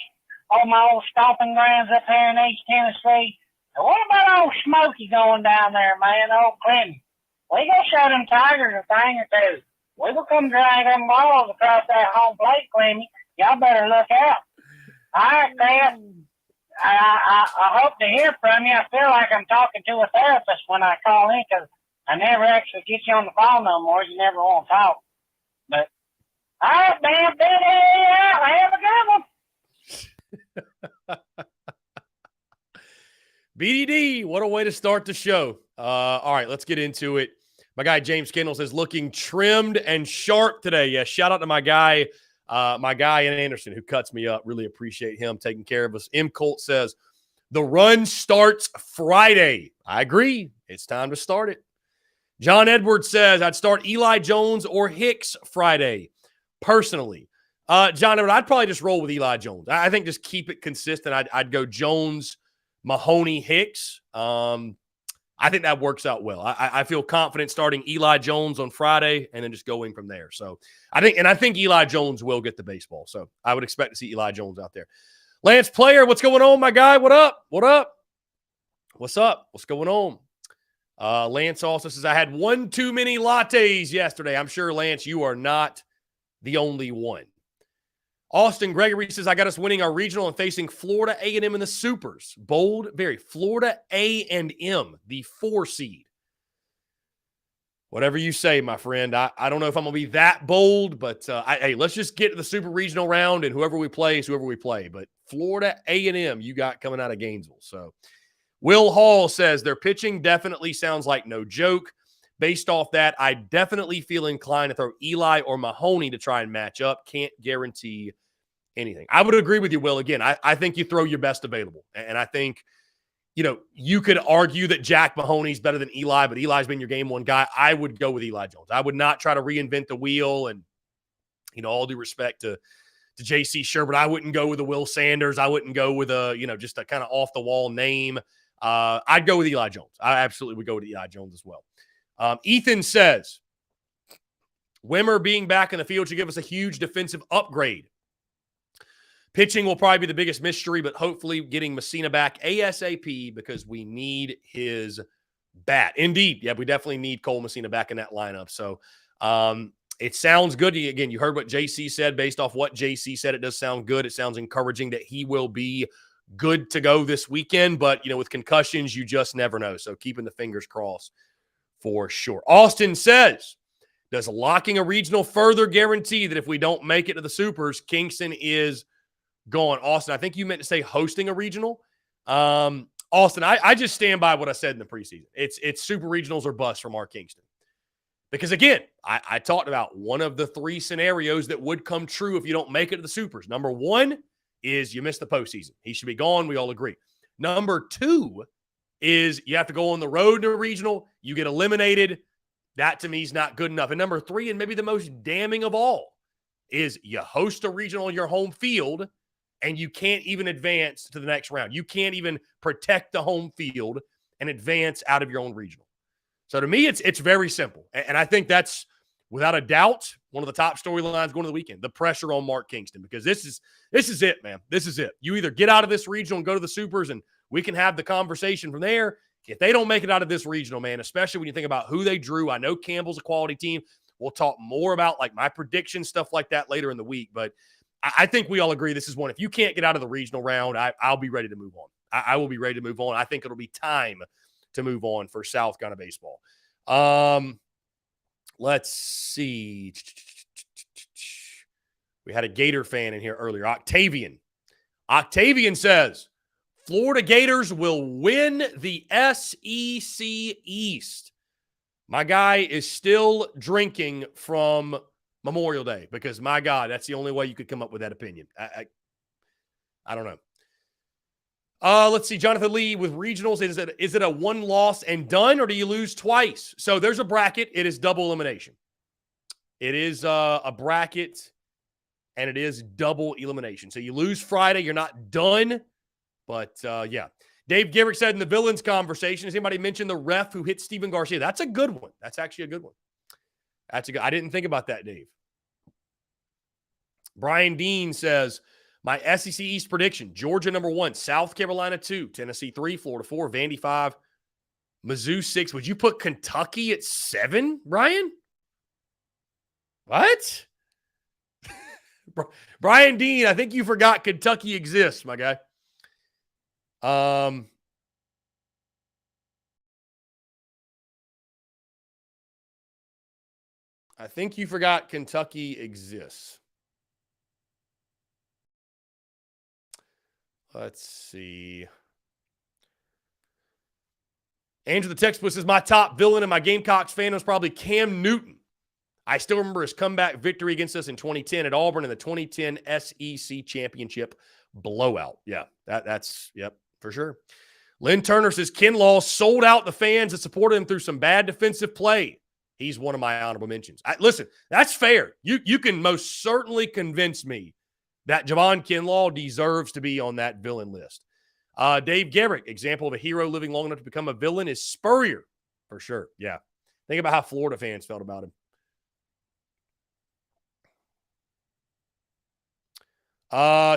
stomping grounds up here in East Tennessee. And what about old Smokey going down there, man, old Clinton? We gonna show them Tigers a thing or two. We will come drag them balls across that home plate, Clemmy. Y'all better look out. All right, man. I hope to hear from you. I feel like I'm talking to a therapist when I call in because I never actually get you on the phone no more. You never want to talk. But, all right, man. Have a good one. BDD, what a way to start the show. All right, let's get into it. My guy James Kendall says, looking trimmed and sharp today. Yeah, shout out to my guy Ian Anderson, who cuts me up. Really appreciate him taking care of us. M. Colt says, the run starts Friday. I agree. It's time to start it. John Edwards says, I'd start Eli Jones or Hicks Friday, personally. John Edwards, I'd probably just roll with Eli Jones. I think just keep it consistent. I'd go Jones, Mahoney, Hicks. I think that works out well. I feel confident starting Eli Jones on Friday and then just going from there. So I think Eli Jones will get the baseball. So I would expect to see Eli Jones out there. Lance Player, what's going on, my guy? What up? What's up? What's going on? Lance also says, I had one too many lattes yesterday. I'm sure, Lance, you are not the only one. Austin Gregory says, I got us winning our regional and facing Florida A&M in the Supers. Bold, very. Florida A&M, the 4 seed. Whatever you say, my friend. I don't know if I'm going to be that bold, but hey, let's just get to the Super Regional round, and whoever we play is whoever we play. But Florida A&M, you got coming out of Gainesville. So Will Hall says, their pitching definitely sounds like no joke. Based off that, I definitely feel inclined to throw Eli or Mahoney to try and match up. Can't guarantee anything. I would agree with you, Will. Again, I think you throw your best available. And I think, you know, you could argue that Jack Mahoney's better than Eli, but Eli's been your game one guy. I would go with Eli Jones. I would not try to reinvent the wheel. And, you know, all due respect to JC Sherbert, I wouldn't go with a Will Sanders. I wouldn't go with a, you know, just a kind of off the wall name. I'd go with Eli Jones. I absolutely would go with Eli Jones as well. Ethan says, Wimmer being back in the field should give us a huge defensive upgrade. Pitching will probably be the biggest mystery, but hopefully getting Messina back ASAP because we need his bat. Indeed. Yeah, we definitely need Cole Messina back in that lineup. So it sounds good. Again, you heard what JC said. Based off what JC said, it does sound good. It sounds encouraging that he will be good to go this weekend. But, with concussions, you just never know. So keeping the fingers crossed for sure. Austin says, does locking a regional further guarantee that if we don't make it to the Supers, Kingston is gone? Austin, I think you meant to say hosting a regional. Austin, I just stand by what I said in the preseason. It's super regionals or bust from our Kingston. Because, again, I talked about one of the three scenarios that would come true if you don't make it to the Supers. Number one is you miss the postseason. He should be gone. We all agree. Number two is you have to go on the road to a regional. You get eliminated. That, to me, is not good enough. And number three, and maybe the most damning of all, is you host a regional on your home field, and you can't even advance to the next round. You can't even protect the home field and advance out of your own regional. So to me, it's very simple. And I think that's, without a doubt, one of the top storylines going to the weekend, the pressure on Mark Kingston, because this is it, man. This is it. You either get out of this regional and go to the Supers, and we can have the conversation from there. If they don't make it out of this regional, man, especially when you think about who they drew, I know Campbell's a quality team. We'll talk more about like my predictions, stuff like that later in the week. But I think we all agree this is one. If you can't get out of the regional round, I'll be ready to move on. I will be ready to move on. I think it'll be time to move on for South Carolina baseball. Let's see. We had a Gator fan in here earlier, Octavian. Octavian says, Florida Gators will win the SEC East. My guy is still drinking from Memorial Day because, my God, that's the only way you could come up with that opinion. I don't know. Let's see. Jonathan Lee with regionals. Is it a one loss and done, or do you lose twice? So there's a bracket. It is double elimination. It is a bracket, and it is double elimination. So you lose Friday. You're not done. But, yeah. Dave Garrick said in the villains conversation, has anybody mentioned the ref who hit Steven Garcia? That's a good one. That's actually a good one. I didn't think about that, Dave. Brian Dean says, my SEC East prediction, Georgia number 1, South Carolina 2, Tennessee 3, Florida 4, Vandy 5, Mizzou 6. Would you put Kentucky at 7, Brian? What? Brian Dean, I think you forgot Kentucky exists, my guy. I think you forgot Kentucky exists. Let's see. Andrew the textbook says, my top villain and my Gamecocks fan was probably Cam Newton. I still remember his comeback victory against us in 2010 at Auburn in the 2010 SEC Championship blowout. Yeah, that's yep, for sure. Lynn Turner says, Kinlaw sold out the fans that supported him through some bad defensive play. He's one of my honorable mentions. Listen, that's fair. You can most certainly convince me that Javon Kinlaw deserves to be on that villain list. Dave Garrick, example of a hero living long enough to become a villain is Spurrier, for sure. Yeah. Think about how Florida fans felt about him.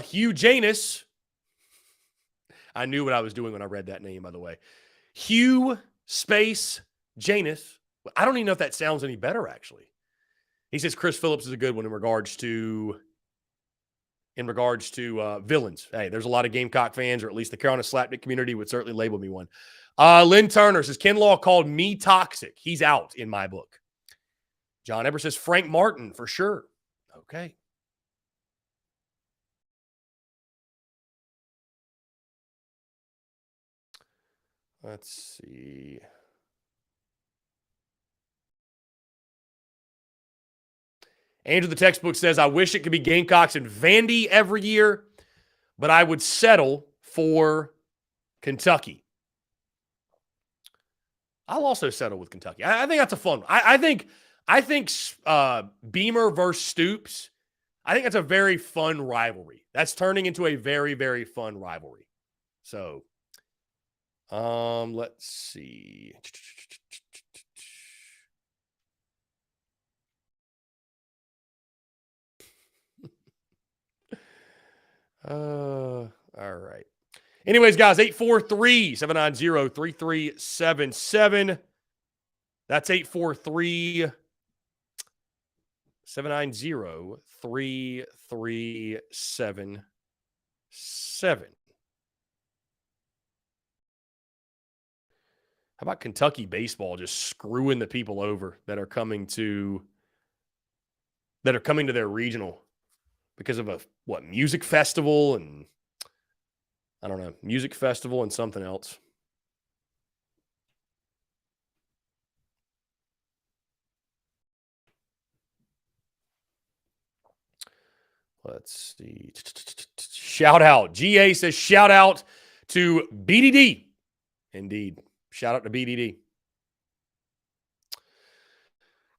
Hugh Janus. I knew what I was doing when I read that name, by the way. Hugh space Janus. I don't even know if that sounds any better, actually. He says Chris Phillips is a good one in regards to villains. Hey, there's a lot of Gamecock fans, or at least the Carolina Slapdick community would certainly label me one. Lynn Turner says, Kinlaw called me toxic. He's out in my book. John Eber says Frank Martin for sure. Okay. Let's see. Andrew the textbook says, I wish it could be Gamecocks and Vandy every year, but I would settle for Kentucky. I'll also settle with Kentucky. I think that's a fun one. I think Beamer versus Stoops, I think that's a very fun rivalry. That's turning into a very, very fun rivalry. So, let's see. All right. Anyways, guys, 843-790-3377. That's 843-790-3377. How about Kentucky baseball just screwing the people over that are coming to their regional because of a music festival and I don't know, music festival and something else. Let's see. Shout out. GA says shout out to BDD. Indeed. Shout out to BDD.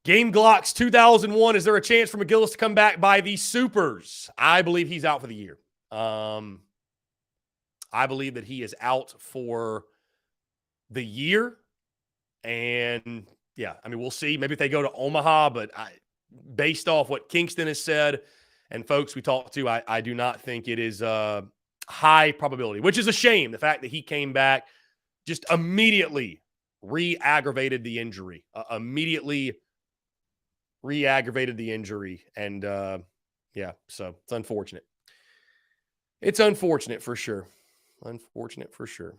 Gamecocks 2001. Is there a chance for McGillis to come back by the Supers? I believe he's out for the year. I believe that he is out for the year. And, yeah, I mean, we'll see. Maybe if they go to Omaha, but based off what Kingston has said and folks we talked to, I do not think it is high probability, which is a shame. The fact that he came back just immediately re-aggravated the injury. And, yeah, so it's unfortunate. It's unfortunate for sure. Unfortunate for sure.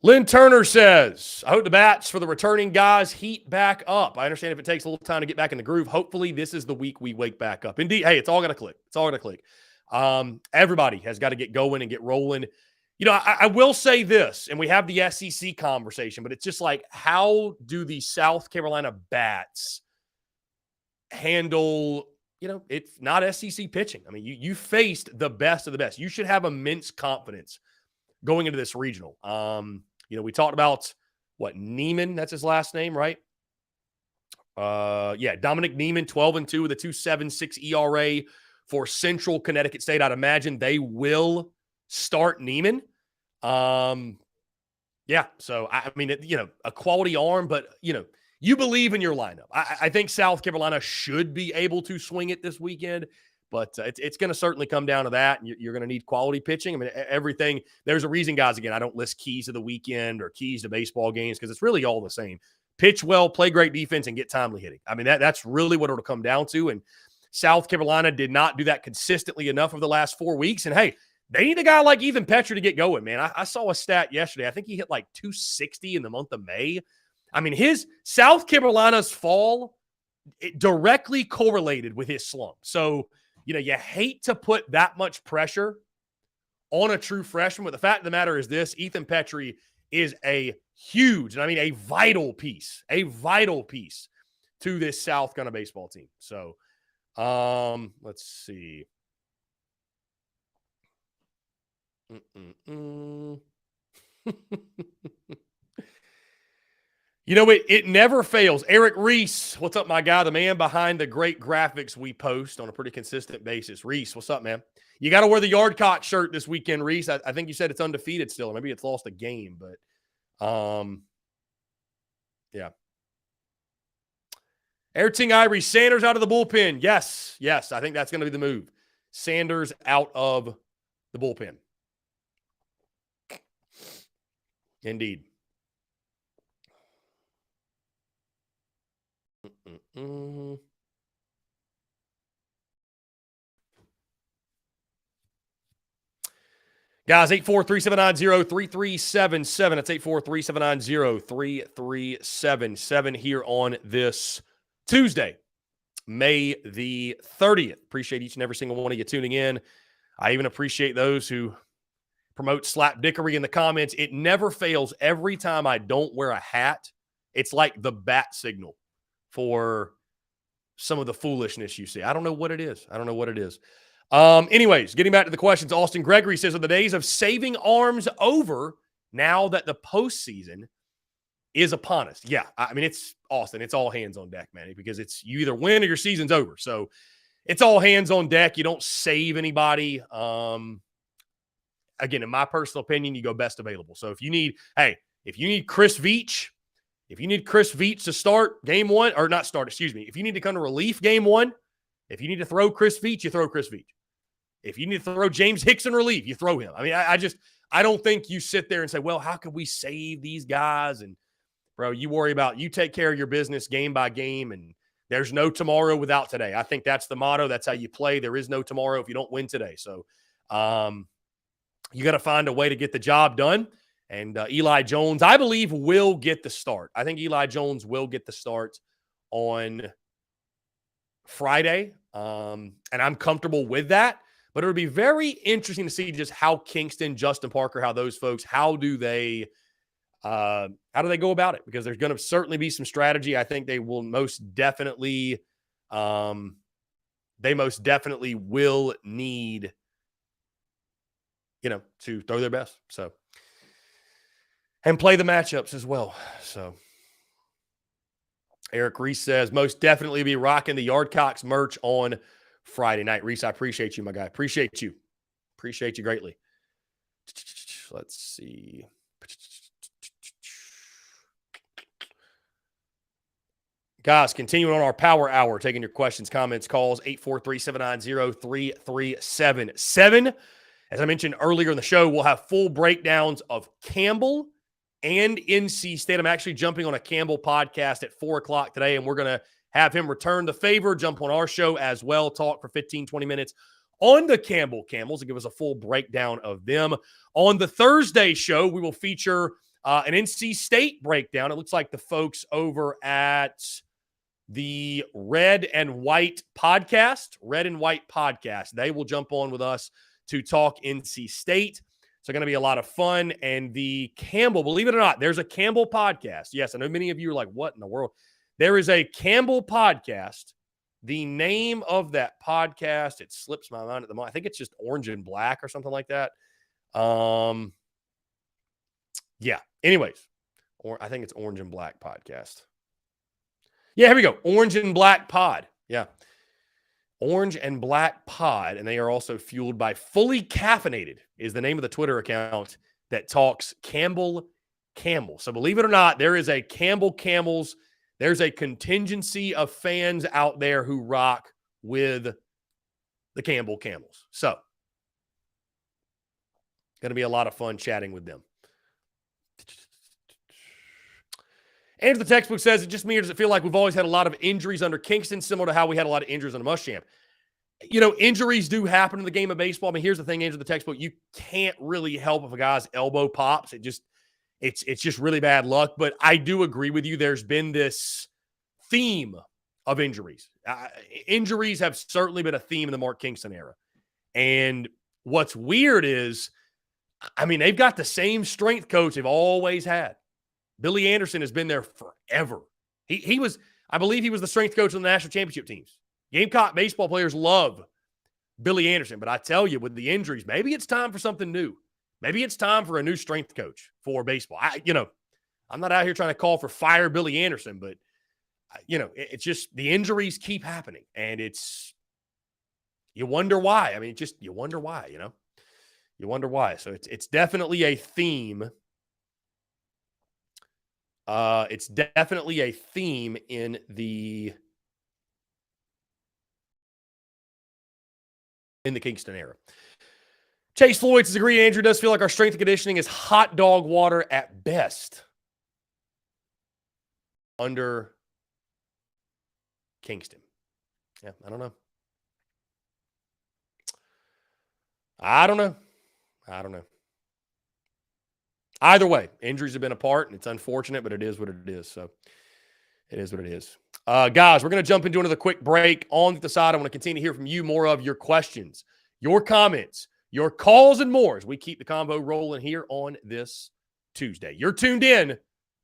Lynn Turner says, I hope the bats for the returning guys heat back up. I understand if it takes a little time to get back in the groove. Hopefully this is the week we wake back up. Indeed, hey, it's all going to click. It's all going to click. Everybody has got to get going and get rolling. You know, I will say this, and we have the SEC conversation, but it's just like, how do the South Carolina bats handle, you know, it's not SEC pitching. I mean, you faced the best of the best. You should have immense confidence going into this regional. You know, we talked about Neiman, that's his last name, right? Yeah, Dominic Neiman, 12-2 with a 2.76 ERA for Central Connecticut State. I'd imagine they will start Neiman. Yeah, so I mean, you know, a quality arm, but you know, you believe in your lineup. I think South Carolina should be able to swing it this weekend, but it's going to certainly come down to that. And you're going to need quality pitching. I mean, everything. There's a reason, guys. Again, I don't list keys of the weekend or keys to baseball games because it's really all the same. Pitch well, play great defense, and get timely hitting. I mean, that's really what it'll come down to. And South Carolina did not do that consistently enough over the last 4 weeks. And hey, they need a guy like Ethan Petrie to get going, man. I saw a stat yesterday. I think he hit like 260 in the month of May. I mean, his South Carolina's fall directly correlated with his slump. So, you know, you hate to put that much pressure on a true freshman, but the fact of the matter is this: Ethan Petrie is a huge, and I mean a vital piece to this South Carolina baseball team. So, let's see. You know, it never fails. Eric Reese, what's up, my guy? The man behind the great graphics we post on a pretty consistent basis. Reese, what's up, man? You got to wear the Yardcock shirt this weekend, Reese. I think you said it's undefeated still. Maybe it's lost a game, but yeah. Airting Ivory, Sanders out of the bullpen. Yes. I think that's going to be the move. Sanders out of the bullpen. Indeed. Guys, 843-790-3377. That's 843-790-3377 here on this Tuesday, May the 30th. Appreciate each and every single one of you tuning in. I even appreciate those who promote slapdickery in the comments. It never fails. Every time I don't wear a hat, it's like the bat signal for some of the foolishness you see. I don't know what it is. Anyways, getting back to the questions, Austin Gregory says, are the days of saving arms over now that the postseason is upon us? Yeah, I mean, it's Austin. It's all hands on deck, man, because it's you either win or your season's over. So it's all hands on deck. You don't save anybody. Again, in my personal opinion, you go best available. So if you need Chris Veach, to start game one, or not start, excuse me. If you need to come to relief game one, if you need to throw Chris Veach, you throw Chris Veach. If you need to throw James Hicks in relief, you throw him. I mean, I don't think you sit there and say, well, how can we save these guys? And bro, you take care of your business game by game, and there's no tomorrow without today. I think that's the motto. That's how you play. There is no tomorrow if you don't win today. So, you got to find a way to get the job done. And Eli Jones, I believe, will get the start. I think Eli Jones will get the start on Friday. And I'm comfortable with that. But it would be very interesting to see just how Kingston, Justin Parker, how those folks, how do they go about it? Because there's going to certainly be some strategy. I think they will most definitely will need to throw their best. So, and play the matchups as well. So, Eric Reese says, most definitely be rocking the Yardcocks merch on Friday night. Reese, I appreciate you, my guy. Appreciate you greatly. Let's see. Guys, continuing on our power hour, taking your questions, comments, calls, 843-790-3377. As I mentioned earlier in the show, we'll have full breakdowns of Campbell and NC State. I'm actually jumping on a Campbell podcast at 4 o'clock today, and we're going to have him return the favor, jump on our show as well, talk for 15, 20 minutes on the Campbell Camels and give us a full breakdown of them. On the Thursday show, we will feature an NC State breakdown. It looks like the folks over at the Red and White podcast, they will jump on with us to talk NC State. So going to be a lot of fun. And the Campbell, believe it or not, there's a Campbell podcast. Yes, I know many of you are like, what in the world? There is a Campbell podcast. The name of that podcast, it slips my mind at the moment. I think it's just Orange and Black or something like that. Yeah. Anyways, I think it's Orange and Black podcast. Yeah, here we go. Orange and Black Pod. Yeah. Orange and Black Pod. And they are also fueled by Fully Caffeinated is the name of the Twitter account that talks Campbell Camels. So believe it or not, there is a Campbell Camels. There's a contingency of fans out there who rock with the Campbell Camels. So going to be a lot of fun chatting with them. And the textbook says, it just me, or does it feel like we've always had a lot of injuries under Kingston, similar to how we had a lot of injuries under Muschamp? Injuries do happen in the game of baseball. I mean, here's the thing, Andrew, the textbook, you can't really help if a guy's elbow pops. It's just really bad luck. But I do agree with you. There's been this theme of injuries. Injuries have certainly been a theme in the Mark Kingston era. And what's weird is, I mean, they've got the same strength coach they've always had. Billy Anderson has been there forever. I believe he was the strength coach on the national championship teams. Gamecock baseball players love Billy Anderson, but I tell you, with the injuries, maybe it's time for something new. Maybe it's time for a new strength coach for baseball. I'm not out here trying to call for fire Billy Anderson, but it's just the injuries keep happening, and you wonder why. I mean, you wonder why. You wonder why. So it's definitely a theme. It's definitely a theme in the Kingston era. Chase Floyd has agreed. Andrew does feel like our strength and conditioning is hot dog water at best under Kingston. Yeah, I don't know. Either way, injuries have been a part, and it's unfortunate, but it is what it is. So it is what it is. Guys, we're going to jump into another quick break. On the side, I want to continue to hear from you more of your questions, your comments, your calls, and more as we keep the convo rolling here on this Tuesday. You're tuned in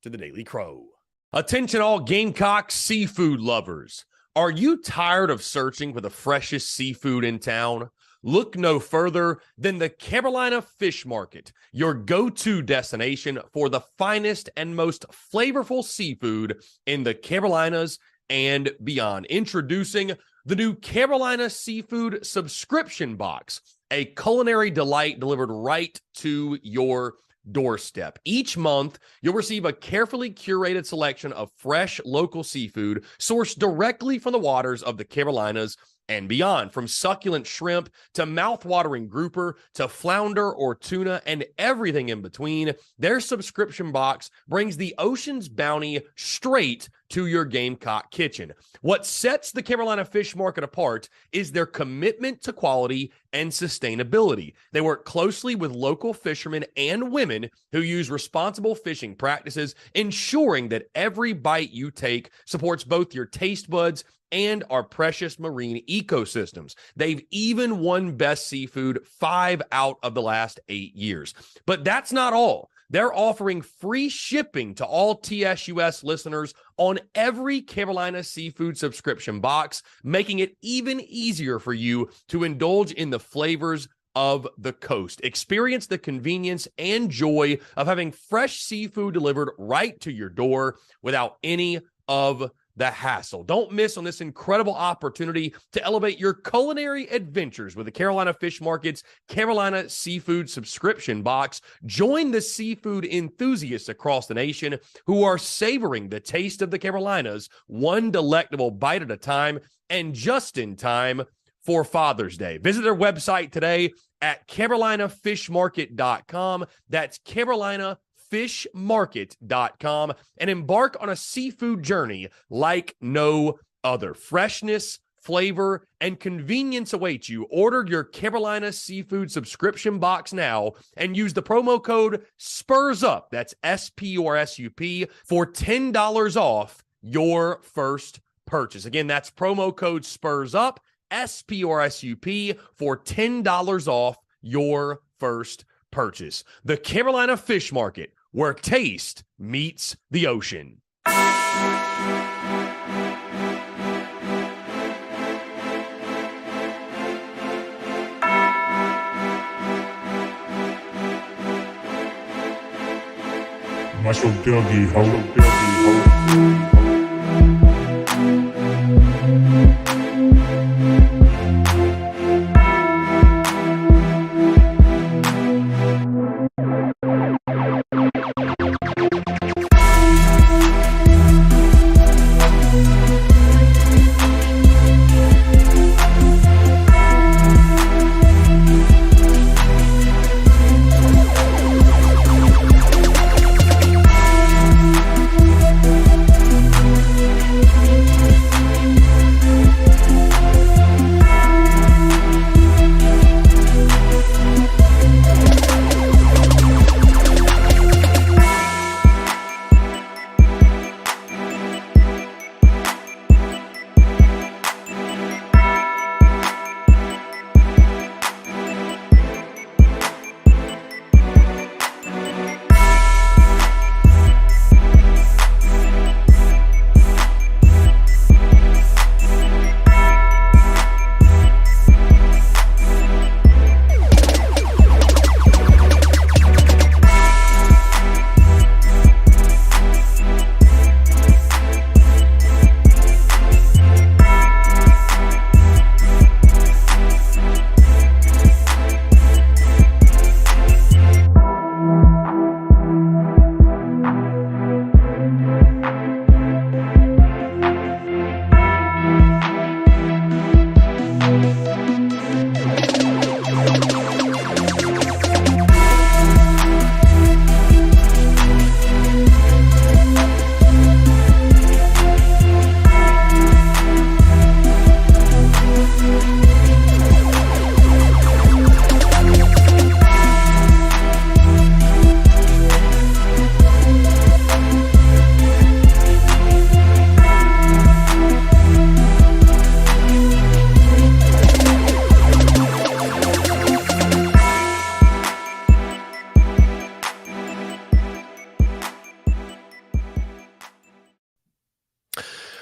to the Daily Crow. Attention all Gamecock seafood lovers. Are you tired of searching for the freshest seafood in town? Look no further than the Carolina Fish Market, your go-to destination for the finest and most flavorful seafood in the Carolinas and beyond. Introducing the new Carolina Seafood Subscription Box, a culinary delight delivered right to your doorstep. Each month, you'll receive a carefully curated selection of fresh local seafood sourced directly from the waters of the Carolinas and beyond. From succulent shrimp to mouth-watering grouper to flounder or tuna and everything in between, their subscription box brings the ocean's bounty straight to your Gamecock kitchen. What sets the Carolina Fish Market apart is their commitment to quality and sustainability. They work closely with local fishermen and women who use responsible fishing practices, ensuring that every bite you take supports both your taste buds and our precious marine ecosystems. They've even won Best Seafood 5 out of the last 8 years. But that's not all. They're offering free shipping to all TSUS listeners on every Carolina Seafood subscription box, making it even easier for you to indulge in the flavors of the coast. Experience the convenience and joy of having fresh seafood delivered right to your door without any of the hassle. Don't miss on this incredible opportunity to elevate your culinary adventures with the Carolina Fish Market's Carolina Seafood Subscription Box. Join the seafood enthusiasts across the nation who are savoring the taste of the Carolinas, one delectable bite at a time, and just in time for Father's Day. Visit their website today at carolinafishmarket.com. That's carolinafishmarket.com, and embark on a seafood journey like no other. Freshness, flavor, and convenience await you. Order your Carolina Seafood subscription box now and use the promo code SPURSUP, that's SPURSUP, for $10 off your first purchase. Again, that's promo code SPURSUP, SPURSUP, for $10 off your first purchase. The Carolina Fish Market, where taste meets the ocean. Muscle Dougie, ho.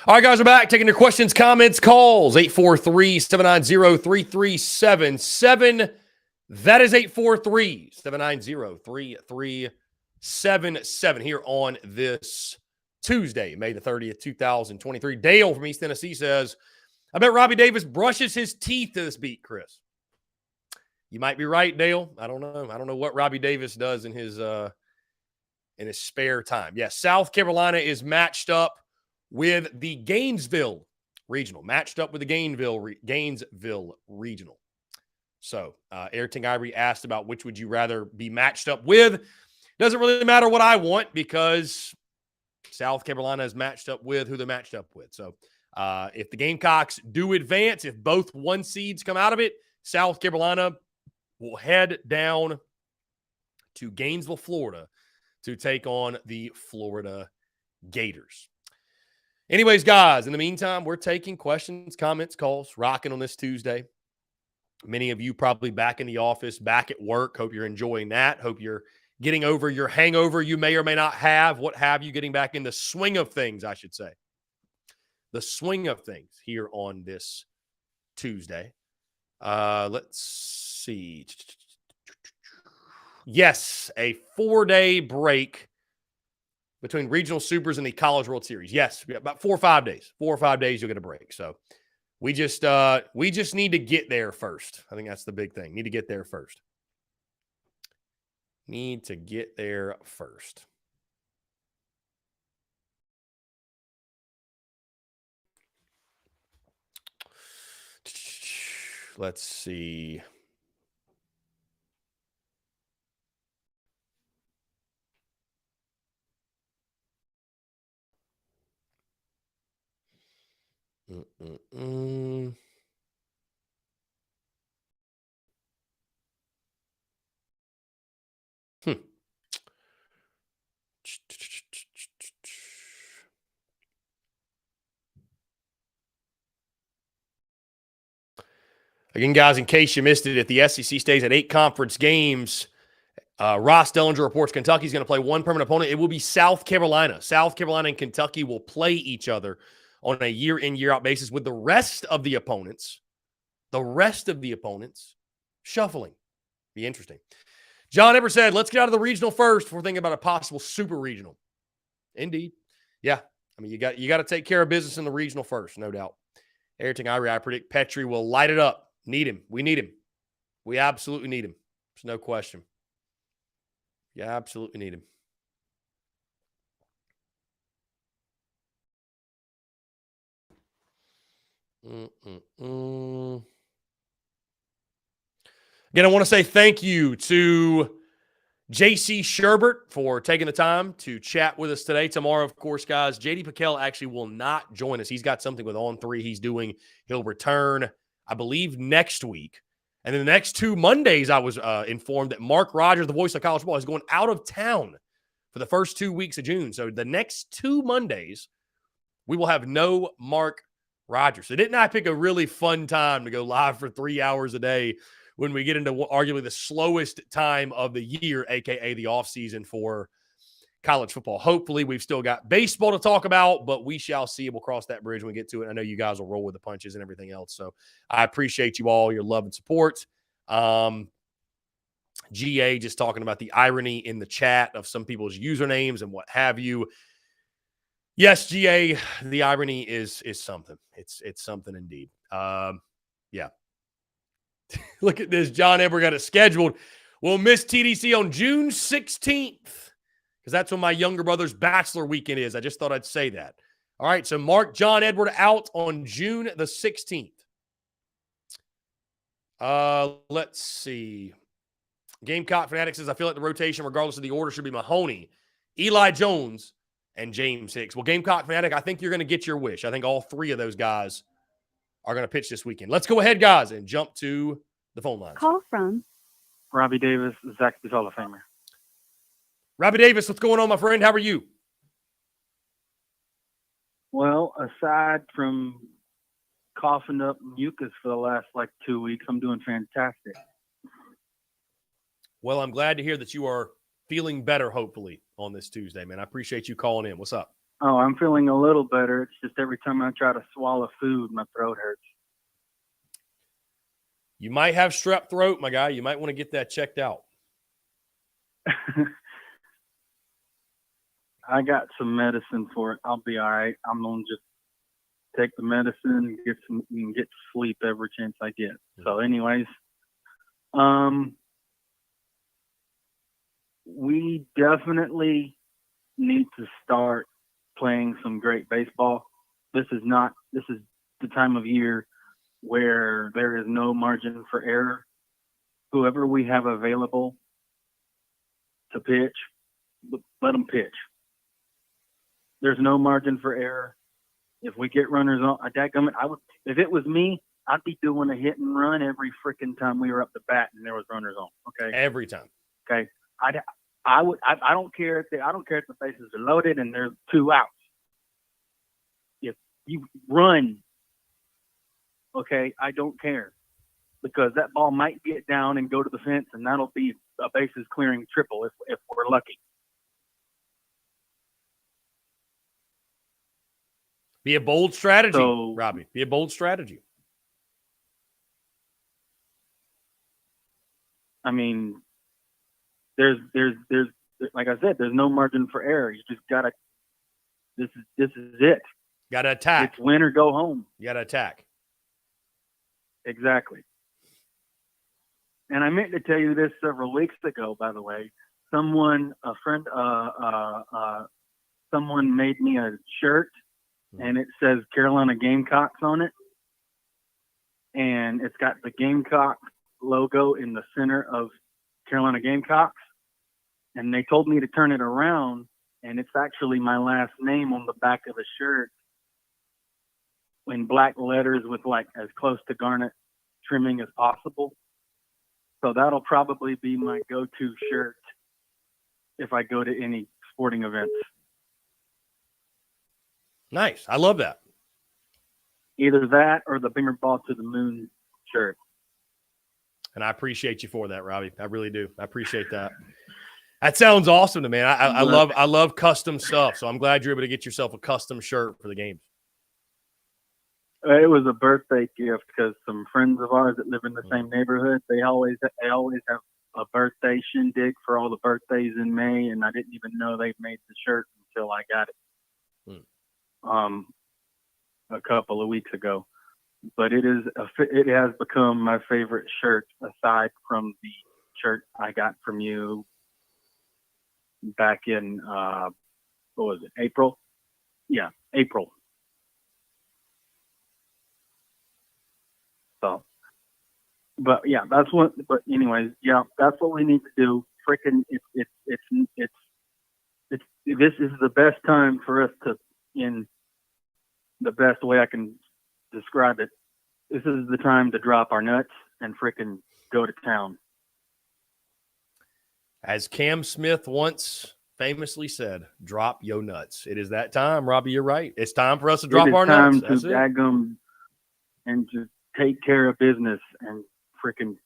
All right, guys, we're back. Taking your questions, comments, calls. 843-790-3377. That is 843-790-3377 here on this Tuesday, May the 30th, 2023. Dale from East Tennessee says, I bet Robbie Davis brushes his teeth to this beat, Chris. You might be right, Dale. I don't know. I don't know what Robbie Davis does in his spare time. Yes, South Carolina is matched up with the Gainesville Regional. Matched up with the Gainesville Regional. So, Airting Ivory asked about which would you rather be matched up with. Doesn't really matter what I want because South Carolina is matched up with who they're matched up with. So, if the Gamecocks do advance, if both 1 seeds come out of it, South Carolina will head down to Gainesville, Florida to take on the Florida Gators. Anyways, guys, in the meantime, we're taking questions, comments, calls, rocking on this Tuesday. Many of you probably back in the office, back at work. Hope you're enjoying that. Hope you're getting over your hangover you may or may not have. What have you, getting back in the swing of things, I should say. The swing of things here on this Tuesday. Let's see. Yes, a 4-day break between regional supers and the College World Series. Yes, about 4 or 5 days. 4 or 5 days, you'll get a break. So we just need to get there first. I think that's the big thing. Need to get there first. Need to get there first. Let's see. Again, guys, in case you missed it, if the SEC stays at 8 conference games, Ross Dellinger reports Kentucky's going to play 1 permanent opponent. It will be South Carolina. South Carolina and Kentucky will play each other on a year-in, year-out basis with the rest of the opponents shuffling. Be interesting. John Eber said, let's get out of the regional first before thinking about a possible super regional. Indeed. Yeah. I mean, you got to take care of business in the regional first, no doubt. Airting Ivory, I predict Petrie will light it up. Need him. We need him. We absolutely need him. There's no question. You absolutely need him. Again, I want to say thank you to JC Sherbert for taking the time to chat with us today. Tomorrow, of course, guys, JD Piquel actually will not join us. He's got something with On 3 he's doing. He'll return, I believe, next week. And then the next 2 Mondays, I was informed that Mark Rogers, the voice of college football, is going out of town for the first 2 weeks of June. So the next 2 Mondays, we will have no Mark Rogers. So didn't I pick a really fun time to go live for 3 hours a day when we get into arguably the slowest time of the year, a.k.a. the offseason for college football? Hopefully, we've still got baseball to talk about, but we shall see. We'll cross that bridge when we get to it. I know you guys will roll with the punches and everything else. So I appreciate you all, your love and support. GA just talking about the irony in the chat of some people's usernames and what have you. Yes, GA, the irony is something. It's something indeed. Yeah. Look at this. John Eber got it scheduled. We'll miss TDC on June 16th because that's when my younger brother's bachelor weekend is. I just thought I'd say that. All right, so mark John Edward out on June the 16th. Let's see. Gamecock Fanatic says, I feel like the rotation, regardless of the order, should be Mahoney, Eli Jones, and James Hicks. Well, Gamecock Fanatic, I think you're going to get your wish. I think all 3 of those guys are going to pitch this weekend. Let's go ahead, guys, and jump to the phone lines. Call from Robbie Davis, Zaxby's Hall of Famer. Robbie Davis, what's going on, my friend? How are you? Well, aside from coughing up mucus for the last 2 weeks, I'm doing fantastic. Well, I'm glad to hear that you are feeling better, hopefully, on this Tuesday, man. I appreciate you calling in. What's up? Oh, I'm feeling a little better. It's just every time I try to swallow food, my throat hurts. You might have strep throat, my guy. You might want to get that checked out. I got some medicine for it. I'll be all right. I'm gonna just take the medicine and get sleep every chance I get. So, anyways, we definitely need to start playing some great baseball. This is the time of year where there is no margin for error. Whoever we have available to pitch, let them pitch. There's no margin for error. If we get runners on, if it was me, I'd be doing a hit and run every freaking time we were up the bat and there was runners on. Okay. Every time. Okay. I don't care if the bases are loaded and there's 2 outs. If you run, okay, I don't care, because that ball might get down and go to the fence, and that'll be a bases clearing triple if we're lucky. Be a bold strategy, So, Robbie. Be a bold strategy. I mean, there's like I said, there's no margin for error. You just gotta. This is it. Got to attack. It's win or go home. You got to attack. Exactly. And I meant to tell you this several weeks ago, by the way. Someone made me a shirt, and it says Carolina Gamecocks on it. And it's got the Gamecock logo in the center of Carolina Gamecocks. And they told me to turn it around, and it's actually my last name on the back of the shirt in black letters with like as close to garnet trimming as possible. So that'll probably be my go-to shirt if I go to any sporting events. Nice. I love that. Either that or the Beamer Ball to the Moon shirt. And I appreciate you for that, Robbie. I really do. I appreciate that. That sounds awesome to me. I love custom stuff. So I'm glad you're able to get yourself a custom shirt for the game. It was a birthday gift because some friends of ours that live in the same neighborhood, they always have a birthday shindig for all the birthdays in May, and I didn't even know they made the shirt until I got it a couple of weeks ago. But it has become my favorite shirt aside from the shirt I got from you back in what was it, April? Yeah, April. So, but yeah, that's what. But anyways, yeah, that's what we need to do. Freaking, this is the best time for us to, in the best way I can describe it. This is the time to drop our nuts and freaking go to town. As Cam Smith once famously said, drop your nuts. It is that time, Robbie. You're right. It's time for us to drop our nuts. It is time to daggum and to take care of business and freaking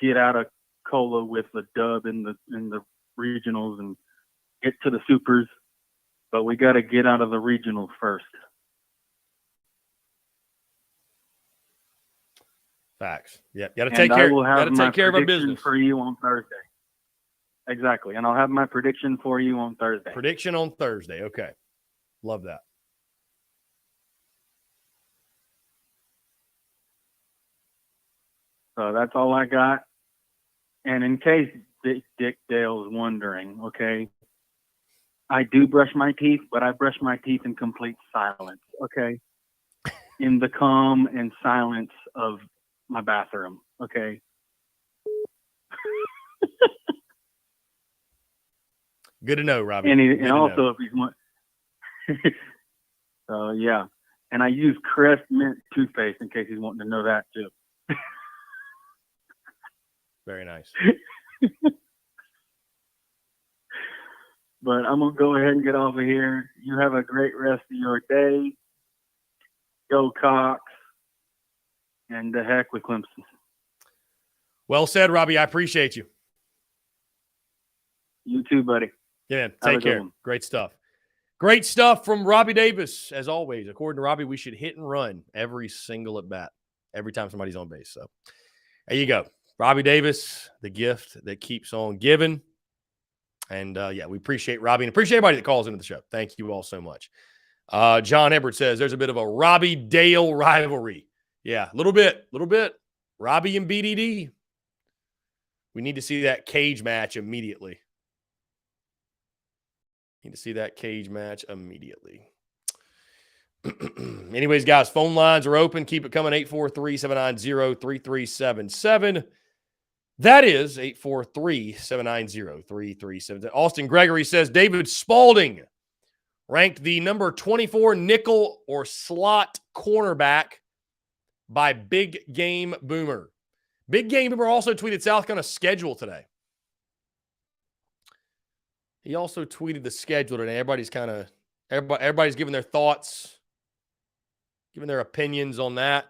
get out of cola with the dub in the regionals and get to the supers. But we got to get out of the regionals first. Facts. Yeah, got to take care. Got to take care of our business for you on Thursday. Exactly, and I'll have my prediction for you on Thursday. Prediction on Thursday. Okay, love that. So that's all I got. And in case Dick Dale's wondering, okay, I do brush my teeth, but I brush my teeth in complete silence. Okay, in the calm and silence of my bathroom. Okay. Good to know, Robbie. And also, if he's want, so yeah, and I use Crest Mint toothpaste in case he's wanting to know that too. Very nice. But I'm gonna go ahead and get off of here. You have a great rest of your day. Go Cox, and the heck with Clemson. Well said, Robbie. I appreciate you. You too, buddy. Yeah, take care. Great stuff. Great stuff from Robbie Davis, as always. According to Robbie, we should hit and run every single at bat, every time somebody's on base. So there you go. Robbie Davis, the gift that keeps on giving. And yeah, we appreciate Robbie and appreciate everybody that calls into the show. Thank you all so much. John Edwards says there's a bit of a Robbie Dale rivalry. Yeah, a little bit. Robbie and BDD. We need to see that cage match immediately. Anyways, guys, phone lines are open. Keep it coming. 843-790-3377. That is 843-790-3377. Austin Gregory says David Spalding ranked the number 24 nickel or slot cornerback by Big Game Boomer. Big Game Boomer also tweeted South Carolina's schedule today. He also tweeted the schedule today. Everybody's giving their thoughts, giving their opinions on that.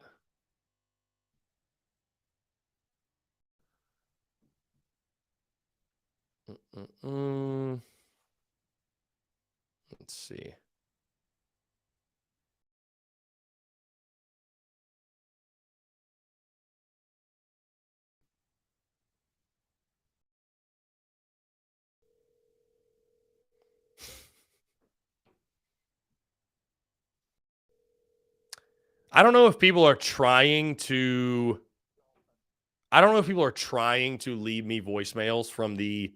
Let's see. I don't know if people are trying to leave me voicemails from the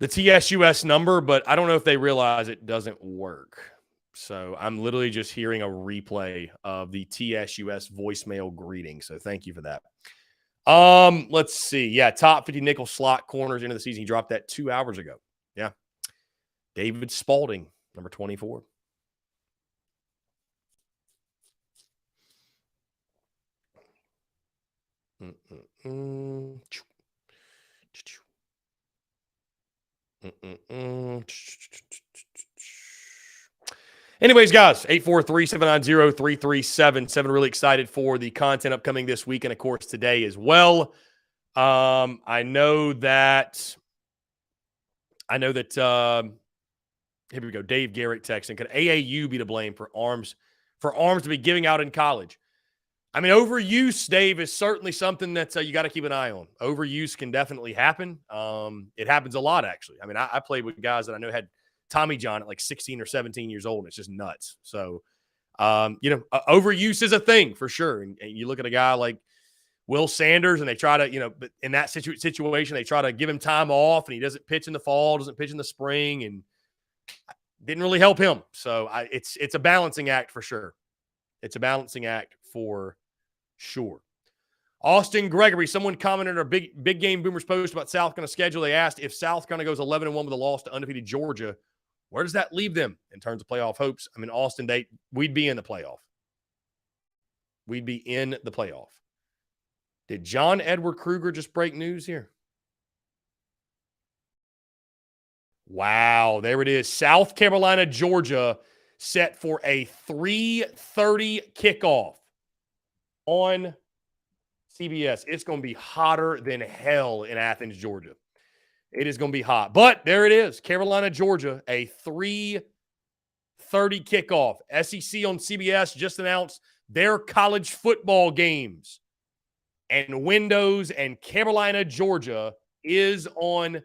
TSUS number, but I don't know if they realize it doesn't work. So I'm literally just hearing a replay of the TSUS voicemail greeting. So thank you for that. Let's see. Yeah, top 50 nickel slot corners into the season. He dropped that 2 hours ago. Yeah. David Spalding, number 24. Anyways, guys, 843-790-3377. Really excited for the content upcoming this week and, of course, today as well. I know that here we go. Dave Garrett texting. Could AAU be to blame for arms to be giving out in college? I mean, overuse, Dave, is certainly something that you got to keep an eye on. Overuse can definitely happen. It happens a lot, actually. I mean, I played with guys that I know had Tommy John at like 16 or 17 years old. And it's just nuts. So, overuse is a thing for sure. And you look at a guy like Will Sanders and they try to, but in that situation, they try to give him time off and he doesn't pitch in the fall, doesn't pitch in the spring, and didn't really help him. So it's a balancing act for sure. It's a balancing act for sure. Austin Gregory, someone commented on our big game Boomers post about South Carolina schedule. They asked if South Carolina goes 11-1 with a loss to undefeated Georgia, where does that leave them in terms of playoff hopes? I mean, Austin, we'd be in the playoff. We'd be in the playoff. Did John Edward Kruger just break news here? Wow, there it is. South Carolina, Georgia, set for a 3:30 kickoff on CBS. It's going to be hotter than hell in Athens, Georgia. It is going to be hot. But there it is. Carolina, Georgia, a 3:30 kickoff. SEC on CBS just announced their college football games. And Windows and Carolina, Georgia is on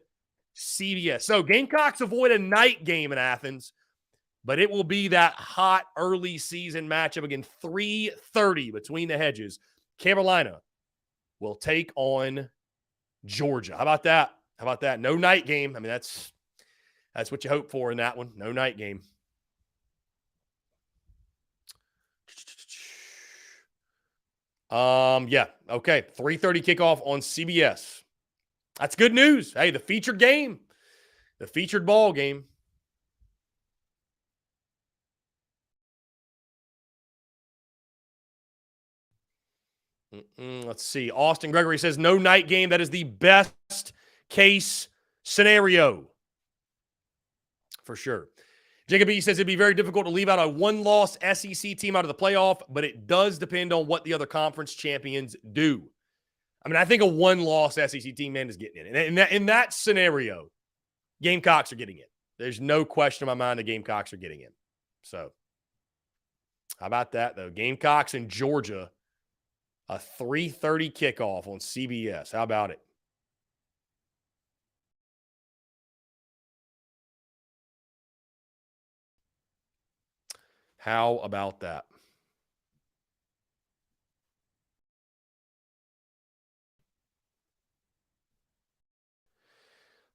CBS. So Gamecocks avoid a night game in Athens, but it will be that hot early season matchup again, 3:30 between the hedges. Carolina will take on Georgia. How about that? No night game. I mean, that's what you hope for in that one. No night game. Yeah. Okay. 3:30 kickoff on CBS. That's good news. Hey, the featured game. The featured ball game. Let's see. Austin Gregory says no night game. That is the best case scenario. For sure. Jacob E. says it'd be very difficult to leave out a one-loss SEC team out of the playoff, but it does depend on what the other conference champions do. I mean, I think a one-loss SEC team, man, is getting in. In that scenario, Gamecocks are getting in. There's no question in my mind the Gamecocks are getting in. So, how about that, though? Gamecocks in Georgia, a 3:30 kickoff on CBS. How about it? How about that?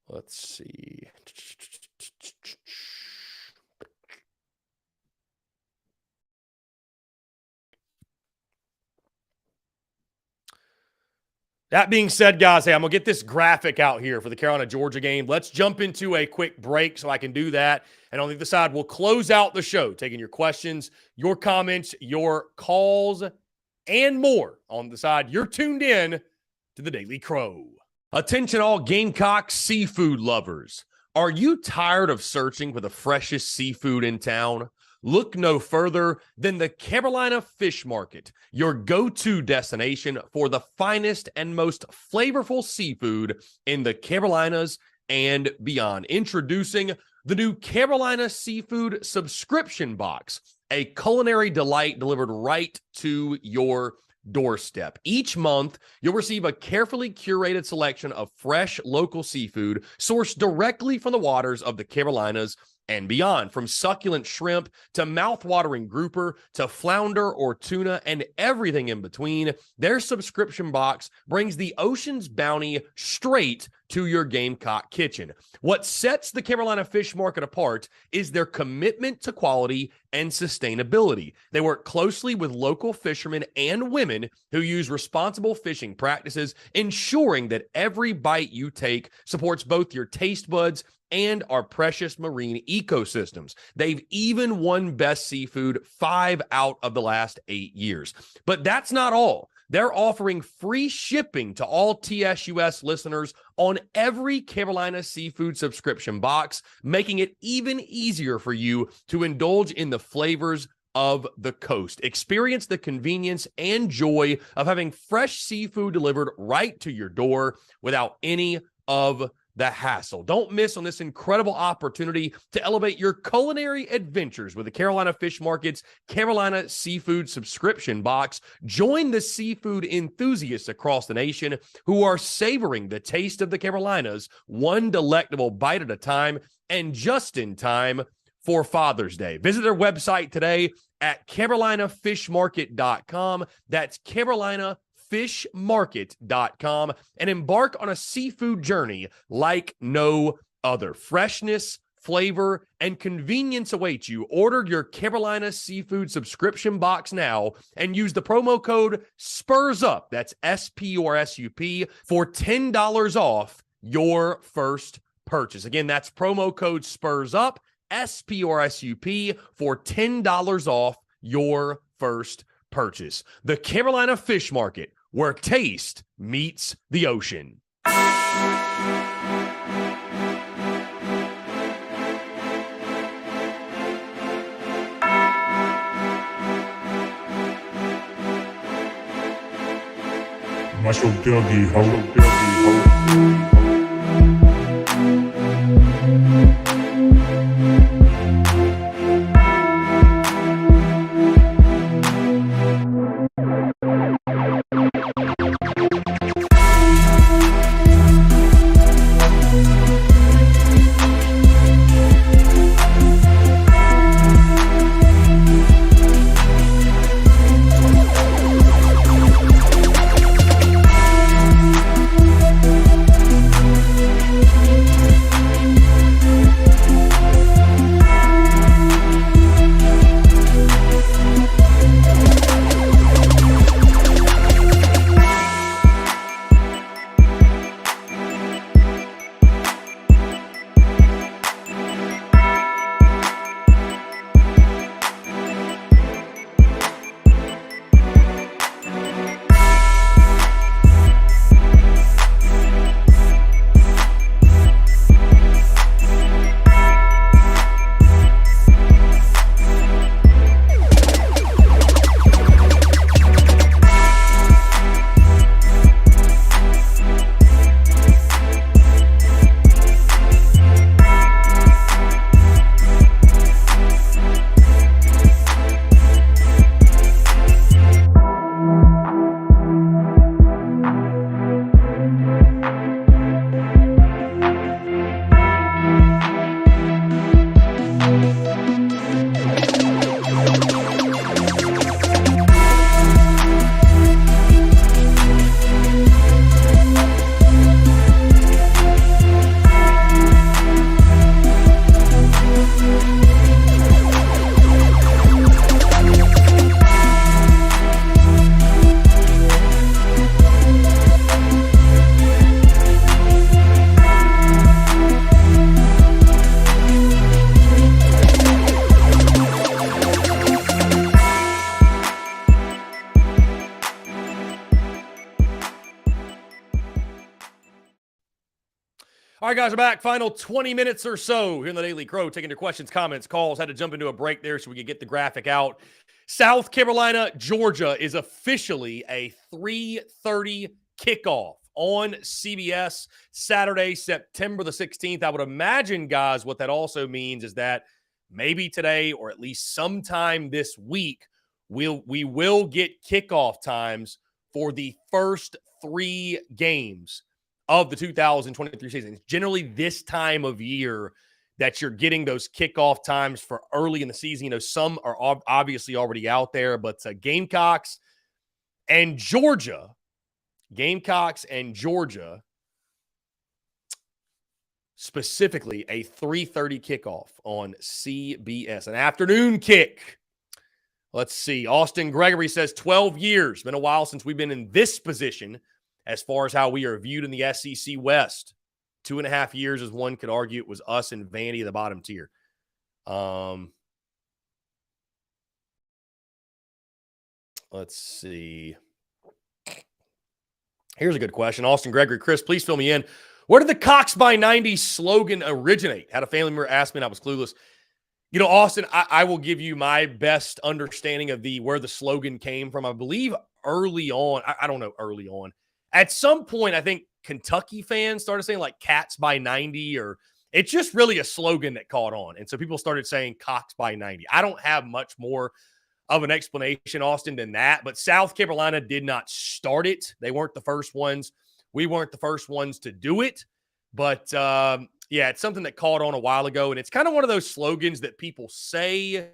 Let's see. That being said, guys, hey, I'm going to get this graphic out here for the Carolina-Georgia game. Let's jump into a quick break so I can do that. And on the other side, we'll close out the show, taking your questions, your comments, your calls, and more. On the side, you're tuned in to the Daily Crow. Attention all Gamecocks seafood lovers. Are you tired of searching for the freshest seafood in town? Look no further than the Carolina Fish Market, your go-to destination for the finest and most flavorful seafood in the Carolinas and beyond. Introducing the new Carolina Seafood Subscription Box, a culinary delight delivered right to your doorstep. Each month, you'll receive a carefully curated selection of fresh local seafood sourced directly from the waters of the Carolinas and beyond. From succulent shrimp to mouth-watering grouper to flounder or tuna and everything in between, their subscription box brings the ocean's bounty straight to your Gamecock kitchen. What sets the Carolina Fish Market apart is their commitment to quality and sustainability. They work closely with local fishermen and women who use responsible fishing practices, ensuring that every bite you take supports both your taste buds and our precious marine ecosystems. They've even won Best Seafood 5 out of the last 8 years. But that's not all. They're offering free shipping to all TSUS listeners on every Carolina Seafood subscription box, making it even easier for you to indulge in the flavors of the coast. Experience the convenience and joy of having fresh seafood delivered right to your door without any of the hassle. Don't miss on this incredible opportunity to elevate your culinary adventures with the Carolina Fish Market's Carolina Seafood Subscription Box. Join the seafood enthusiasts across the nation who are savoring the taste of the Carolinas, one delectable bite at a time, and just in time for Father's Day. Visit their website today at carolinafishmarket.com. That's carolinafishmarket.com, and embark on a seafood journey like no other. Freshness, flavor, and convenience await you. Order your Carolina Seafood subscription box now and use the promo code SPURSUP, that's SPURSUP, for $10 off your first purchase. Again, that's promo code SPURSUP, SPURSUP, for $10 off your first purchase. The Carolina Fish Market, where taste meets the ocean. Marshall Dougie, ho. All right, guys, we're back. Final 20 minutes or so here in the Daily Crow, taking your questions, comments, calls. Had to jump into a break there so we could get the graphic out. South Carolina, Georgia is officially a 3:30 kickoff on CBS Saturday, September the 16th. I would imagine, guys, what that also means is that maybe today or at least sometime this week, we will get kickoff times for the first 3 games of the 2023 season. It's generally this time of year that you're getting those kickoff times for early in the season. You know, some are obviously already out there, but Gamecocks and Georgia, specifically a 3:30 kickoff on CBS, an afternoon kick. Let's see. Austin Gregory says 12 years. Been a while since we've been in this position as far as how we are viewed in the SEC West. 2.5 years, as one could argue, it was us and Vandy at the bottom tier. Let's see. Here's a good question. Austin Gregory, Chris, please fill me in. Where did the Cox by 90 slogan originate? Had a family member ask me and I was clueless. You know, Austin, I will give you my best understanding of where the slogan came from. I believe early on, I don't know, early on. At some point, I think Kentucky fans started saying like Cats by 90, or it's just really a slogan that caught on. And so people started saying Cox by 90. I don't have much more of an explanation, Austin, than that. But South Carolina did not start it. They weren't the first ones. We weren't the first ones to do it. But yeah, it's something that caught on a while ago. And it's kind of one of those slogans that people say.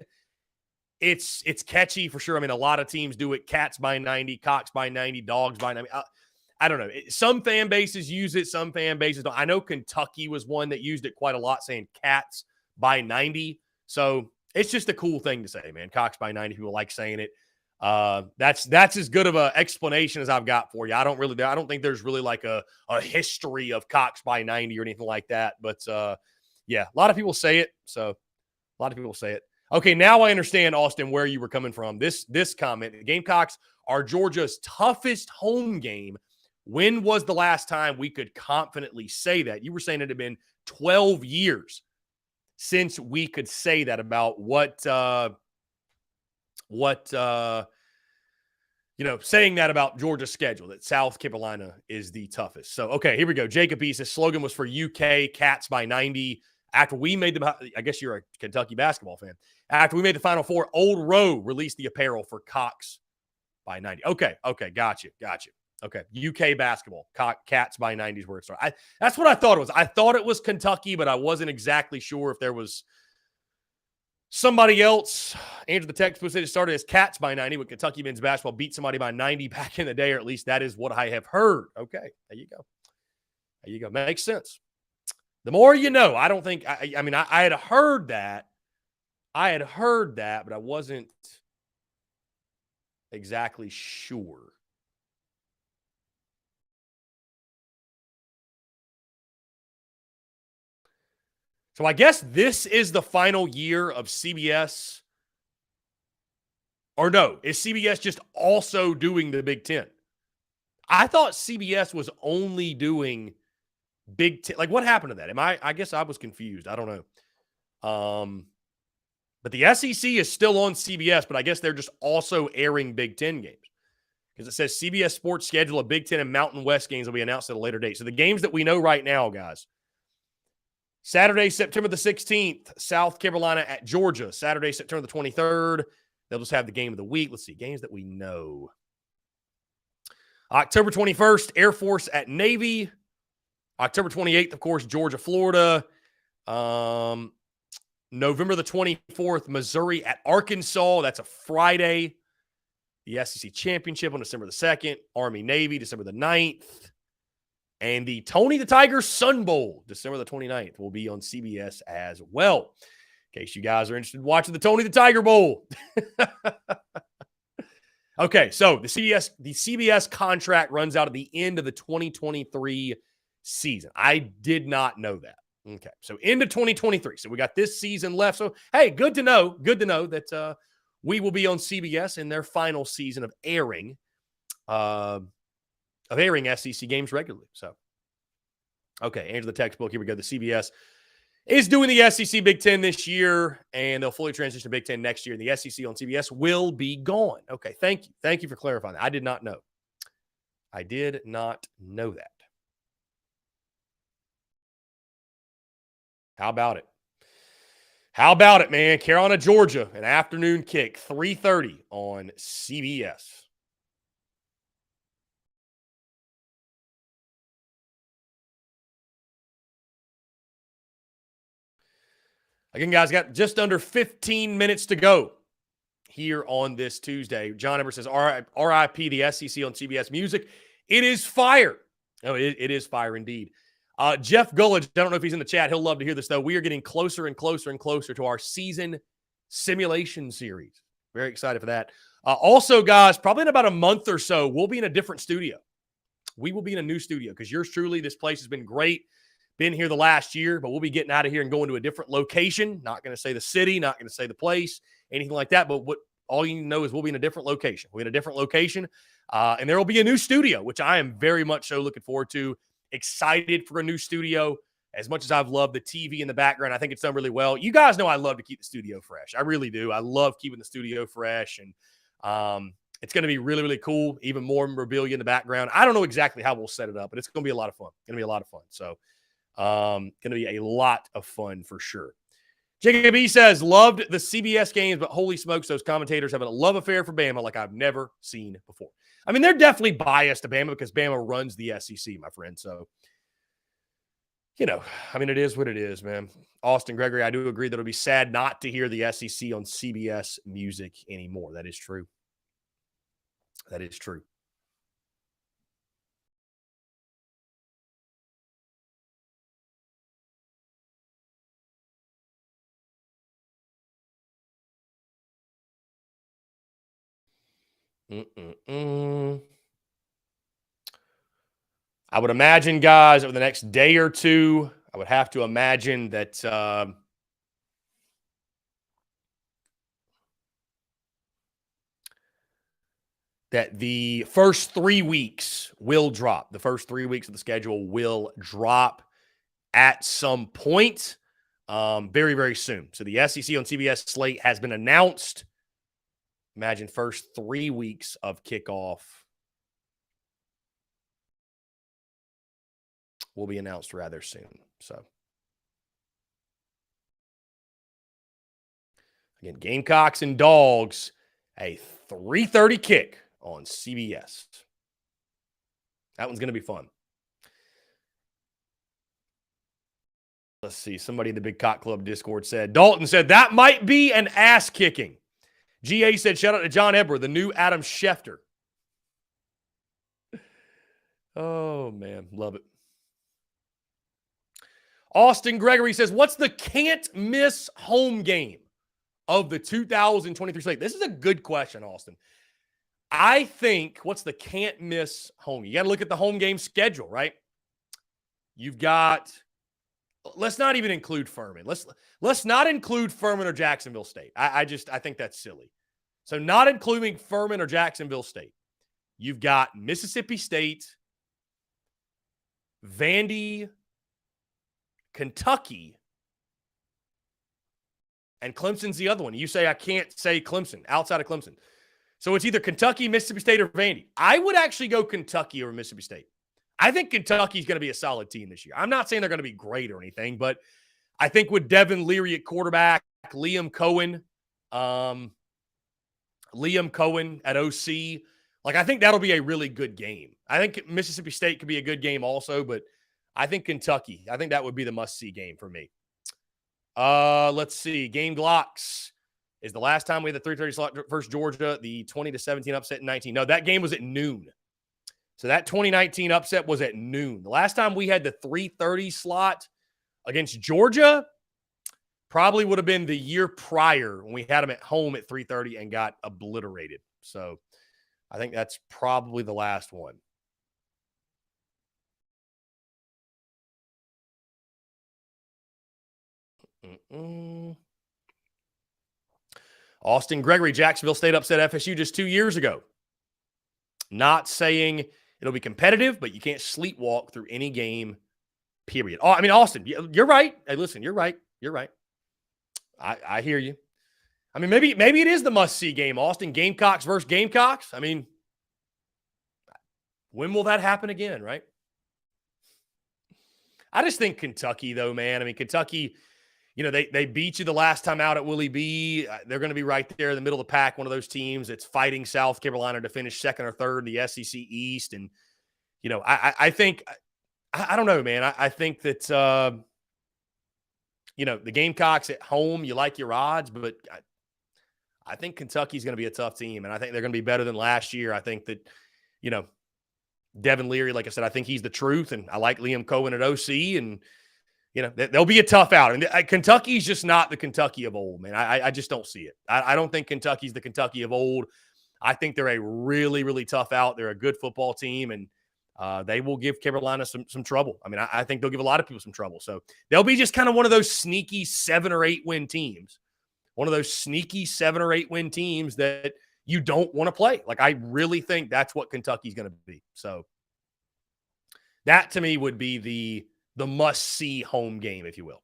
It's catchy for sure. I mean, a lot of teams do it. Cats by 90, Cox by 90, Dogs by 90. I don't know. Some fan bases use it. Some fan bases don't. I know Kentucky was one that used it quite a lot, saying Cats by 90. So it's just a cool thing to say, man. Cox by 90. People like saying it. That's as good of an explanation as I've got for you. I don't think there's really like a history of Cox by 90 or anything like that. But yeah, a lot of people say it. So a lot of people say it. Okay, now I understand, Austin, where you were coming from. This comment: the Gamecocks are Georgia's toughest home game. When was the last time we could confidently say that? You were saying it had been 12 years since we could say that about saying that about Georgia's schedule, that South Carolina is the toughest. So, okay, here we go. Jacob B. says slogan was for UK Cats by 90. After we made them, I guess you're a Kentucky basketball fan. After we made the Final Four, Old Row released the apparel for Cox by 90. Okay, got you. Okay, UK basketball, Cats by 90 is where it started. That's what I thought it was. I thought it was Kentucky, but I wasn't exactly sure if there was somebody else. Andrew the text said it started as Cats by 90, but Kentucky men's basketball beat somebody by 90 back in the day, or at least that is what I have heard. Okay, there you go. Makes sense. The more you know. I don't think, I mean, I had heard that. But I wasn't exactly sure. So I guess this is the final year of CBS. Or no, is CBS just also doing the Big Ten? I thought CBS was only doing Big Ten. Like, what happened to that? I guess I was confused. I don't know. But the SEC is still on CBS, but I guess they're just also airing Big Ten games. Because it says CBS Sports schedule of Big Ten and Mountain West games will be announced at a later date. So the games that we know right now, guys. Saturday, September the 16th, South Carolina at Georgia. Saturday, September the 23rd, they'll just have the game of the week. Let's see, games that we know. October 21st, Air Force at Navy. October 28th, of course, Georgia, Florida. November the 24th, Missouri at Arkansas. That's a Friday. The SEC Championship on December the 2nd. Army, Navy, December the 9th. And the Tony the Tiger Sun Bowl, December the 29th, will be on CBS as well. In case you guys are interested in watching the Tony the Tiger Bowl. Okay, so the CBS contract runs out at the end of the 2023 season. I did not know that. Okay, so into 2023. So we got this season left. So, hey, good to know. Good to know that we will be on CBS in their final season of airing SEC games regularly. So Okay, answer the textbook. Here we go. The CBS is doing the SEC Big Ten this year, and they'll fully transition to Big Ten next year. And the SEC on CBS will be gone. Okay, thank you. Thank you for clarifying that. I did not know. I did not know that. How about it? How about it, man? Carolina, Georgia, an afternoon kick, 3:30 on CBS. Again, guys, got just under 15 minutes to go here on this Tuesday. John Ever says, RIP the SEC on CBS Music. It is fire. Oh, it is fire indeed. Jeff Gullidge, I don't know if he's in the chat. He'll love to hear this, though. We are getting closer and closer and closer to our season simulation series. Very excited for that. Also, guys, probably in about a month or so, we'll be in a different studio. We will be in a new studio because yours truly, this place has been great. Been here the last year, but we'll be getting out of here and going to a different location. Not going to say the city, not going to say the place, anything like that. But what all you need to know is we'll be in a different location. We're in a different location, and there will be a new studio, which I am very much so looking forward to. Excited for a new studio. As much as I've loved the TV in the background, I think it's done really well. You guys know I love to keep the studio fresh. I really do. I love keeping the studio fresh, and it's going to be really, really cool. Even more memorabilia in the background. I don't know exactly how we'll set it up, but it's going to be a lot of fun. Going to be a lot of fun. So, going to be a lot of fun for sure. Jacob E says, loved the CBS games, but holy smokes, those commentators have a love affair for Bama like I've never seen before. I mean, they're definitely biased to Bama because Bama runs the SEC, my friend. So, you know, I mean, it is what it is, man. Austin Gregory, I do agree that it'll be sad not to hear the SEC on CBS Music anymore. That is true. That is true. I would imagine, guys, over the next day or two, I would have to imagine that that the first 3 weeks will drop. The first 3 weeks of the schedule will drop at some point very, very soon. So the SEC on CBS slate has been announced. Imagine first 3 weeks of kickoff will be announced rather soon. So, again, Gamecocks and Dogs, a 3:30 kick on CBS. That one's going to be fun. Let's see. Somebody in the Big Cock Club Discord said, Dalton said, that might be an ass kicking. GA said, shout out to John Eber, the new Adam Schefter. Oh, man. Love it. Austin Gregory says, what's the can't miss home game of the 2023 slate? This is a good question, Austin. I think what's the can't miss home? You got to look at the home game schedule, right? You've got, let's not even include Furman. Let's not include Furman or Jacksonville State. I think that's silly. So not including Furman or Jacksonville State. You've got Mississippi State, Vandy, Kentucky, and Clemson's the other one. You say I can't say Clemson outside of Clemson. So it's either Kentucky, Mississippi State, or Vandy. I would actually go Kentucky over Mississippi State. I think Kentucky's going to be a solid team this year. I'm not saying they're going to be great or anything, but I think with Devin Leary at quarterback, Liam Cohen at OC, like I think that'll be a really good game. I think Mississippi State could be a good game also, but I think Kentucky, I think that would be the must-see game for me. Let's see. Gamecocks is the last time we had the 3:30 slot versus Georgia, the 20-17 upset in 19. No, that game was at noon. So that 2019 upset was at noon. The last time we had the 3:30 slot against Georgia probably would have been the year prior when we had them at home at 3:30 and got obliterated. So I think that's probably the last one. Austin Gregory, Jacksonville State upset FSU just 2 years ago. Not saying it'll be competitive, but you can't sleepwalk through any game period. Oh, I mean, Austin, you're right. Hey, listen, you're right. You're right. I hear you. I mean, maybe it is the must-see game, Austin. Gamecocks versus Gamecocks. I mean, when will that happen again, right? I just think Kentucky, though, man. I mean, Kentucky, they beat you the last time out at Willie B. They're going to be right there in the middle of the pack, one of those teams that's fighting South Carolina to finish second or third in the SEC East. And, I think – I don't know, man. I think that, the Gamecocks at home, you like your odds, but I think Kentucky's going to be a tough team, and I think they're going to be better than last year. I think that, Devin Leary, like I said, I think he's the truth, and I like Liam Cohen at OC, and, they'll be a tough out. And Kentucky's just not the Kentucky of old, man. I just don't see it. I don't think Kentucky's the Kentucky of old. I think they're a really, really tough out. They're a good football team, and they will give Carolina some trouble. I mean, I think they'll give a lot of people some trouble. So they'll be just kind of one of those sneaky 7 or 8 win teams. One of those sneaky 7 or 8 win teams that you don't want to play. Like, I really think that's what Kentucky's going to be. So that to me would be the must-see home game, if you will.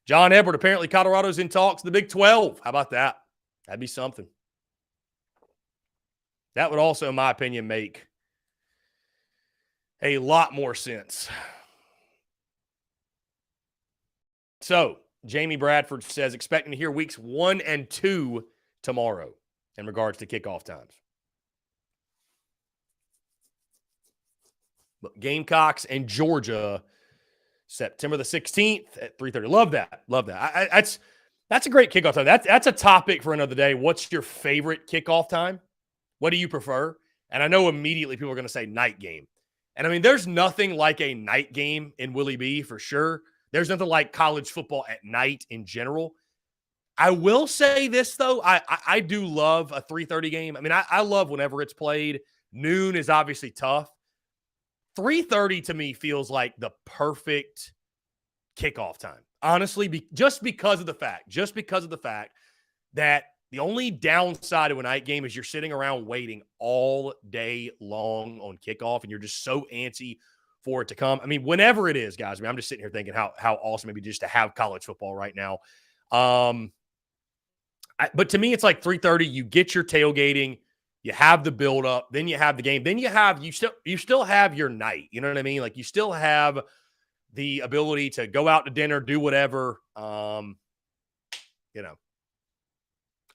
John Edward, apparently Colorado's in talks the Big 12. How about that? That'd be something. That would also, in my opinion, make a lot more sense. So, Jamie Bradford says, expecting to hear weeks 1 and 2 tomorrow in regards to kickoff times. But Gamecocks and Georgia, September the 16th at 3:30. Love that. Love that. That's a great kickoff time. That's a topic for another day. What's your favorite kickoff time? What do you prefer? And I know immediately people are going to say night game. And I mean, there's nothing like a night game in Willie B for sure. There's nothing like college football at night in general. I will say this, though. I do love a 3:30 game. I mean, I love whenever it's played. Noon is obviously tough. 3:30 to me feels like the perfect kickoff time. Honestly, just because of the fact that the only downside of a night game is you're sitting around waiting all day long on kickoff, and you're just so antsy for it to come. I mean, whenever it is, guys, I mean, I'm just sitting here thinking how awesome it'd be just to have college football right now. But to me, it's like 3:30. You get your tailgating, you have the build up, then you have the game, then you still have your night. You know what I mean? Like, you still have the ability to go out to dinner, do whatever. I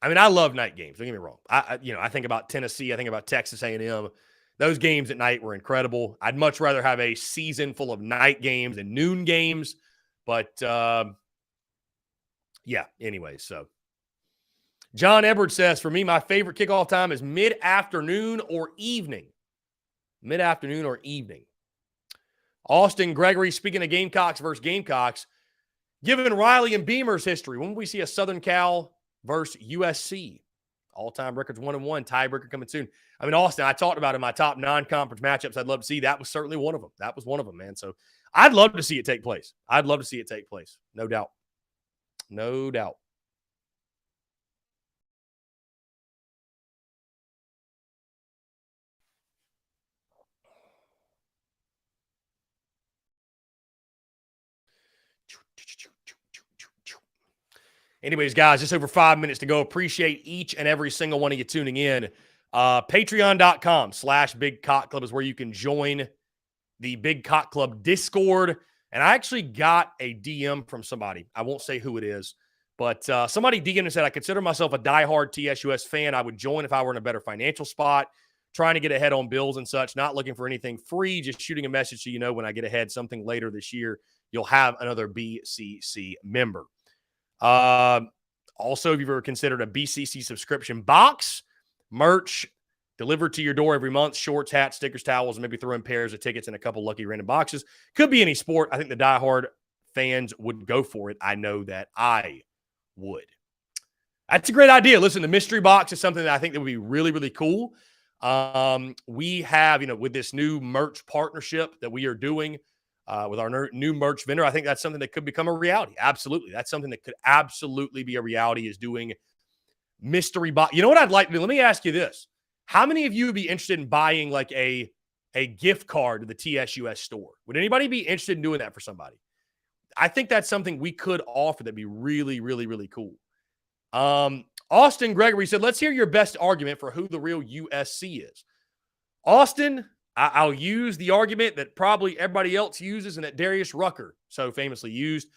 mean, I love night games. Don't get me wrong. I think about Tennessee. I think about Texas A&M. Those games at night were incredible. I'd much rather have a season full of night games and noon games. But, yeah, anyway, so. John Edwards says, for me, my favorite kickoff time is mid-afternoon or evening. Mid-afternoon or evening. Austin Gregory, speaking of Gamecocks versus Gamecocks, given Riley and Beamer's history, when will we see a Southern Cal versus USC? All-time records 1-1, tiebreaker coming soon. I mean, Austin, I talked about in my top non-conference matchups I'd love to see. That was certainly one of them. That was one of them, man. So I'd love to see it take place. No doubt. No doubt. Anyways, guys, just over 5 minutes to go. Appreciate each and every single one of you tuning in. Patreon.com/Big Cock Club is where you can join the Big Cock Club Discord. And I actually got a DM from somebody. I won't say who it is, but somebody DM'd and said, I consider myself a diehard TSUS fan. I would join if I were in a better financial spot, trying to get ahead on bills and such, not looking for anything free, just shooting a message so you know when I get ahead something later this year, you'll have another BCC member. Also, if you've ever considered a BCC subscription box, merch delivered to your door every month, shorts, hats, stickers, towels, and maybe throw in pairs of tickets in a couple lucky random boxes. Could be any sport. I think the diehard fans would go for it. I know that I would. That's a great idea. Listen, the mystery box is something that I think that would be really, really cool. We have, with this new merch partnership that we are doing, with our new merch vendor, I think that's something that could become a reality. Absolutely. That's something that could absolutely be a reality, is doing mystery box. You know what I'd like to do? Let me ask you this. How many of you would be interested in buying like a a gift card to the TSUS store. Would anybody be interested in doing that for somebody? I think that's something we could offer that'd be really, really, really cool. Austin Gregory said, let's hear your best argument for who the real USC is. Austin, I'll use the argument that probably everybody else uses and that Darius Rucker so famously used.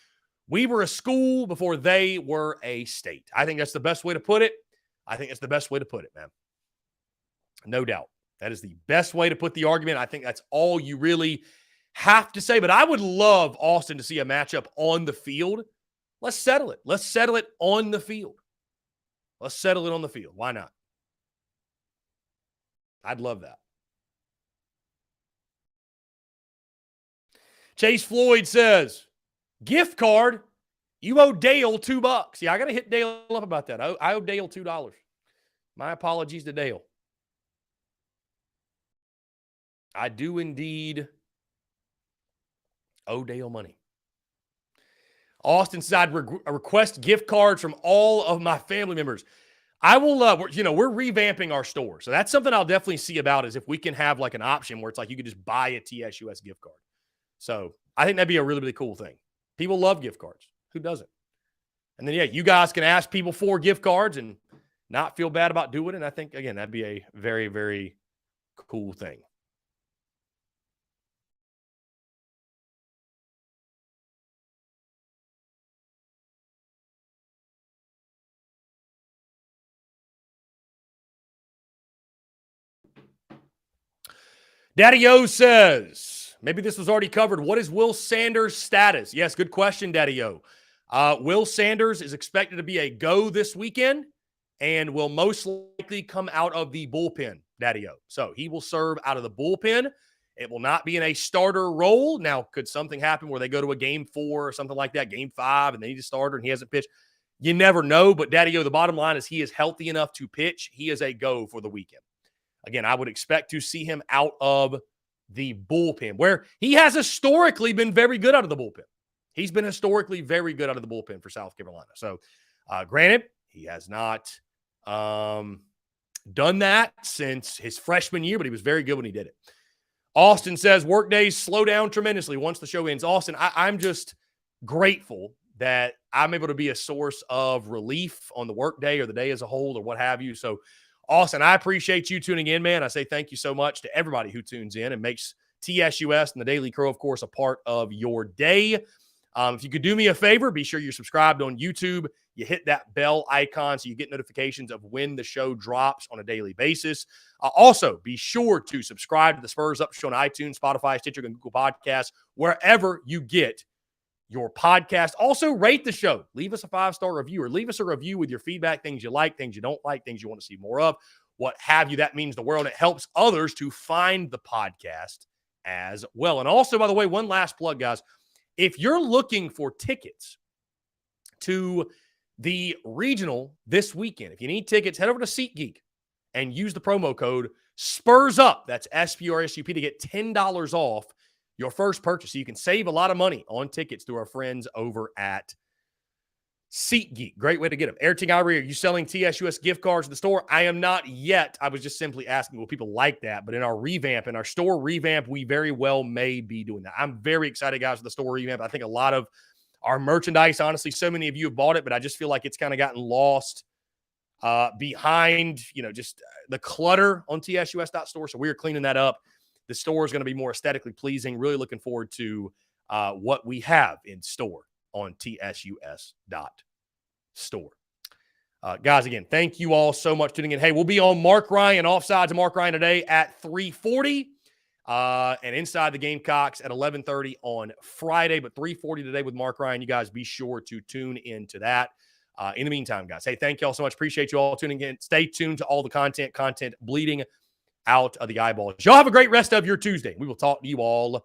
We were a school before they were a state. I think that's the best way to put it. Man. No doubt. That is the best way to put the argument. I think that's all you really have to say. But I would love Austin to see a matchup on the field. Let's settle it. Let's settle it on the field. Why not? I'd love that. Chase Floyd says, gift card, you owe Dale $2. Yeah, I got to hit Dale up about that. I owe Dale $2. My apologies to Dale. I do indeed owe Dale money. Austin said, I request gift cards from all of my family members. I will, we're revamping our store. So that's something I'll definitely see about is if we can have like an option where it's like you could just buy a TSUS gift card. So I think that'd be a really, really cool thing. People love gift cards. Who doesn't? And then, yeah, you guys can ask people for gift cards and not feel bad about doing it. And I think, again, that'd be a very, very cool thing. Daddy O says, maybe this was already covered. What is Will Sanders' status? Yes, good question, Daddy O. Will Sanders is expected to be a go this weekend and will most likely come out of the bullpen, Daddy O. So he will serve out of the bullpen. It will not be in a starter role. Now, could something happen where they go to a game 4 or something like that, game 5, and they need a starter and he hasn't pitched? You never know, but Daddy O, the bottom line is he is healthy enough to pitch. He is a go for the weekend. Again, I would expect to see him out of the bullpen, where he has historically been very good out of the bullpen. He's been historically very good out of the bullpen for South Carolina. So, granted, he has not done that since his freshman year, but he was very good when he did it. Austin says, work days slow down tremendously once the show ends. Austin, I'm just grateful that I'm able to be a source of relief on the work day or the day as a whole or what have you. So, Austin, I appreciate you tuning in, man. I say thank you so much to everybody who tunes in and makes TSUS and the Daily Crow, of course, a part of your day. If you could do me a favor, be sure you're subscribed on YouTube. You hit that bell icon so you get notifications of when the show drops on a daily basis. Also, be sure to subscribe to the Spurs Up Show on iTunes, Spotify, Stitcher, and Google Podcasts, wherever you get your podcast. Also, rate the show. Leave us a 5-star review or leave us a review with your feedback, things you like, things you don't like, things you want to see more of, what have you. That means the world. It helps others to find the podcast as well. And also, by the way, one last plug, guys. If you're looking for tickets to the regional this weekend, if you need tickets, head over to SeatGeek and use the promo code SPURSUP. That's SPRSUP to get $10 off your first purchase. So you can save a lot of money on tickets through our friends over at SeatGeek. Great way to get them. Airting Ivory, are you selling TSUS gift cards at the store? I am not yet. I was just simply asking, will people like that? But in our store revamp, we very well may be doing that. I'm very excited, guys, for the store revamp. I think a lot of our merchandise, honestly, so many of you have bought it, but I just feel like it's kind of gotten lost behind, just the clutter on TSUS.store. So we're cleaning that up. The store is going to be more aesthetically pleasing. Really looking forward to what we have in store on TSUS.store. Guys, again, thank you all so much for tuning in. Hey, we'll be on Mark Ryan, Offsides of Mark Ryan today at 3:40 and Inside the Gamecocks at 11:30 on Friday, but 3:40 today with Mark Ryan. You guys be sure to tune into that. In the meantime, guys, hey, thank you all so much. Appreciate you all tuning in. Stay tuned to all the content bleeding out of the eyeballs. Y'all have a great rest of your Tuesday. We will talk to you all